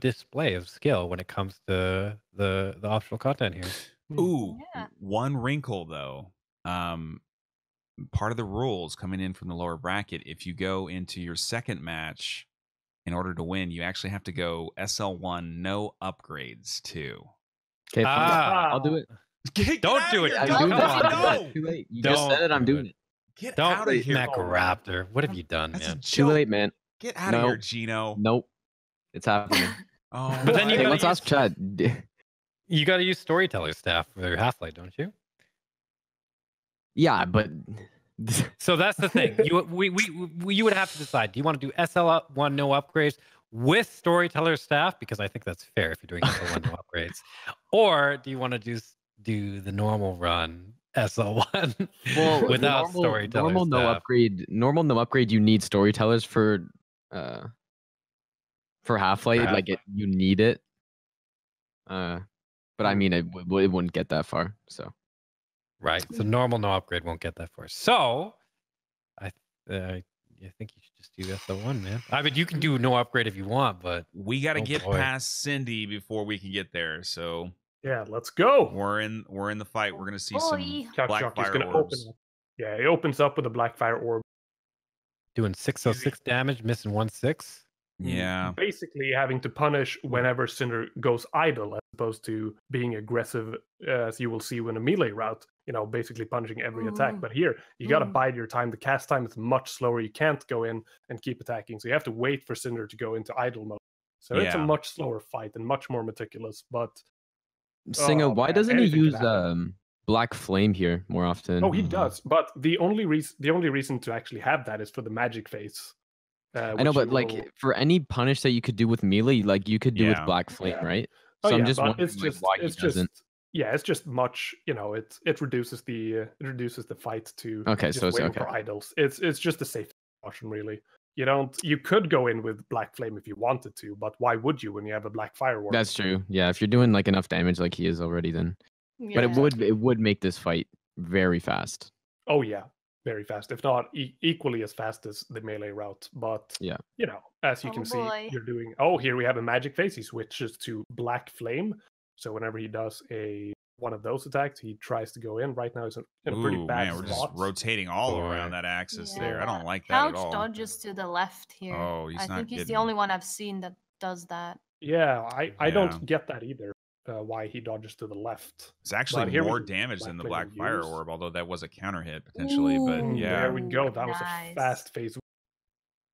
display of skill when it comes to the optional content here. Ooh, one wrinkle though. Part of the rules coming in from the lower bracket, if you go into your second match in order to win, you actually have to go SL1 no upgrades too. Okay, I'll do it. Don't do it. I'm doing it. Too late. You just said it. I'm doing it. Get out of here, McRaptor. What have you done, man? Too late, man. Get out of here, Gino. Nope. It's happening. But then let's ask Chad. You got to use storyteller staff for Half-Life, don't you? Yeah, but so that's the thing. You would have to decide. Do you want to do SL1 no upgrades with storyteller staff, because I think that's fair if you're doing SL1 no upgrades, or do you want to do the normal run SL1 without storyteller normal staff? Normal no upgrade. You need storytellers for Half-Life. Like you need it. But I mean, it wouldn't get that far. So. Right. So normal no upgrade won't get that far. So I think you should just do SL1, man. I mean, you can do no upgrade if you want, but we got to get past Cindy before we can get there. So yeah, let's go. We're in the fight. We're gonna see some black fire orbs. Yeah, he opens up with a black fire orb. Doing 606 damage, missing 1/6. Yeah. Basically having to punish whenever Cinder goes idle, as opposed to being aggressive, as you will see when a melee route, basically punishing every attack. But here, you got to bide your time. The cast time is much slower. You can't go in and keep attacking. So you have to wait for Cinder to go into idle mode. So it's a much slower fight and much more meticulous. But Singa, why doesn't he use Black Flame here more often? Oh, he does. But the only reason to actually have that is for the magic phase. I know, but like for any punish that you could do with melee, like you could do with Black Flame, right? So I'm just wondering why he doesn't. Yeah, it's just much. It reduces the fight to. Okay, so it's okay. For idols, it's just a safe option, really. You could go in with Black Flame if you wanted to, but why would you when you have a Black Firework? That's true. Yeah, if you're doing like enough damage like he is already, then. Yeah. But it would make this fight very fast. Oh yeah. Very fast, if not equally as fast as the melee route. But as you can see, you're doing. Oh, here we have a magic phase. He switches to Black Flame. So whenever he does one of those attacks, he tries to go in. Right now, he's in a pretty bad spot. We're just rotating all around that axis there. I don't like that Couch at all. dodges to the left here. Oh, I think he's the only one I've seen that does that. Yeah, I don't get that either. Why he dodges to the left. It's actually more damage than the Black Fire Orb, although that was a counter hit potentially. But yeah, there we go. That was a fast phase.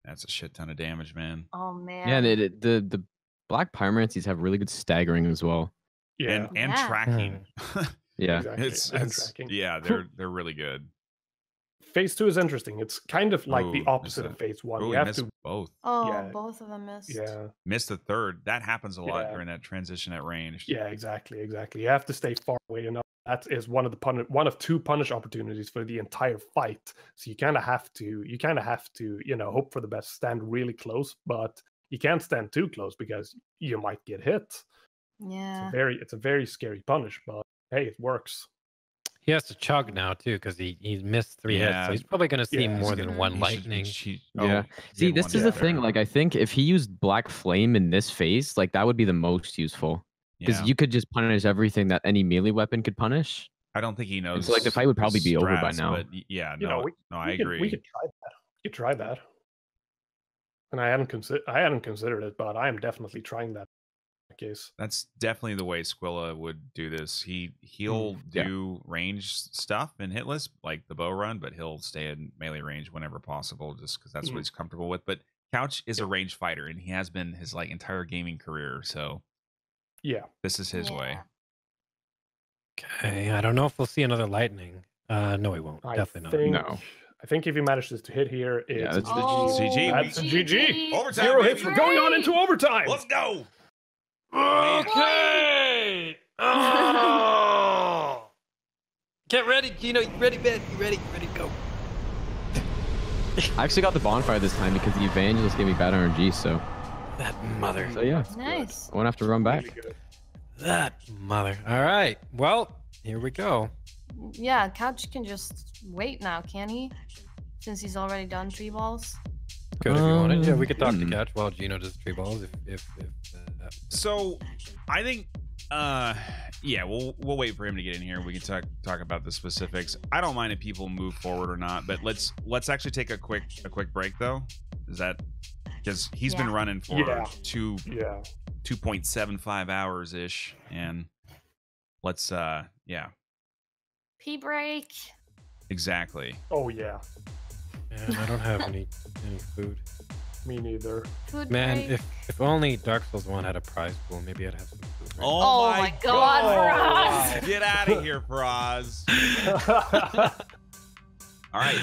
That's a shit ton of damage, man. Oh man. Yeah, the Black Pyromancies have really good staggering as well. Yeah, and tracking. Yeah, exactly. It's tracking. Yeah, they're really good. phase 2 is interesting. It's kind of like the Ooh, opposite missed of phase 1. Oh, You we have missed to, both. Oh, Yeah. both of them missed. yeah, Missed the third. That happens a lot Yeah. during that transition at range. yeah, exactly. You have to stay far away enough. That is one of 2 punish opportunities for the entire fight. So you kind of have to, hope for the best. Stand really close, but you can't stand too close because you might get hit. Yeah. It's a very scary punish, but hey, it works. He has to chug now too because he missed 3 hits, Yeah. so he's probably going to see Yeah. more He's than gonna- one he should- lightning. Yeah. See, this is the thing. Like, I think if he used Black Flame in this phase, like that would be the most useful because you could just punish everything that any melee weapon could punish. I don't think he knows. And so, like, the fight would probably be over by strats, now. But yeah, You know, I agree. We could try that. You could try that. And I hadn't considered it, but I am definitely trying that case. That's definitely the way Squilla would do this. He'll do range stuff in Hitless, like the bow run, but he'll stay in melee range whenever possible, just because that's what he's comfortable with. But Couch is a range fighter, and he has been his like entire gaming career. So yeah, this is his way. Okay, I don't know if we'll see another lightning. No, we won't. Definitely not. No. I think if he manages to hit here, it's that's a GG. That's a GG. Overtime. 0 hits. We're going on into overtime. Let's go. Okay. Oh. Get ready, Gino. You ready, man? You ready? Ready, go. I actually got the bonfire this time because the evangelist gave me bad RNG. So That mother. yeah, Nice. I won't have to run back. Really good. That mother. All right. Well, here we go. Yeah, Couch can just wait now, can he? Since he's already done 3 balls. Good if you wanted. Yeah, we could talk to Couch while Gino does 3 balls. If So I think yeah, we'll wait for him to get in here. We can talk about the specifics. I don't mind if people move forward or not, but let's actually take a quick break though. Is that because he's been running for 2.75 hours ish, and let's Pee break. exactly. Oh yeah, man, I don't have any food. me neither. Food Man, break. if only Dark Souls 1 had a prize pool, maybe I'd have some food. Right Oh, Oh my God, Faraz. Get out of here, Faraz. All right.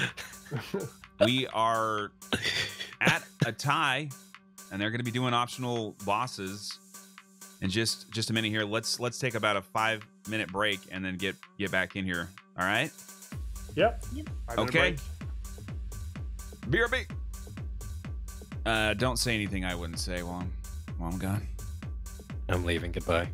We are at a tie, and they're going to be doing optional bosses. In just a minute here. Let's take about a 5-minute break and then get back in here. All right. Yep. Okay. BRB. Don't say anything I wouldn't say while I'm gone. I'm leaving. Goodbye.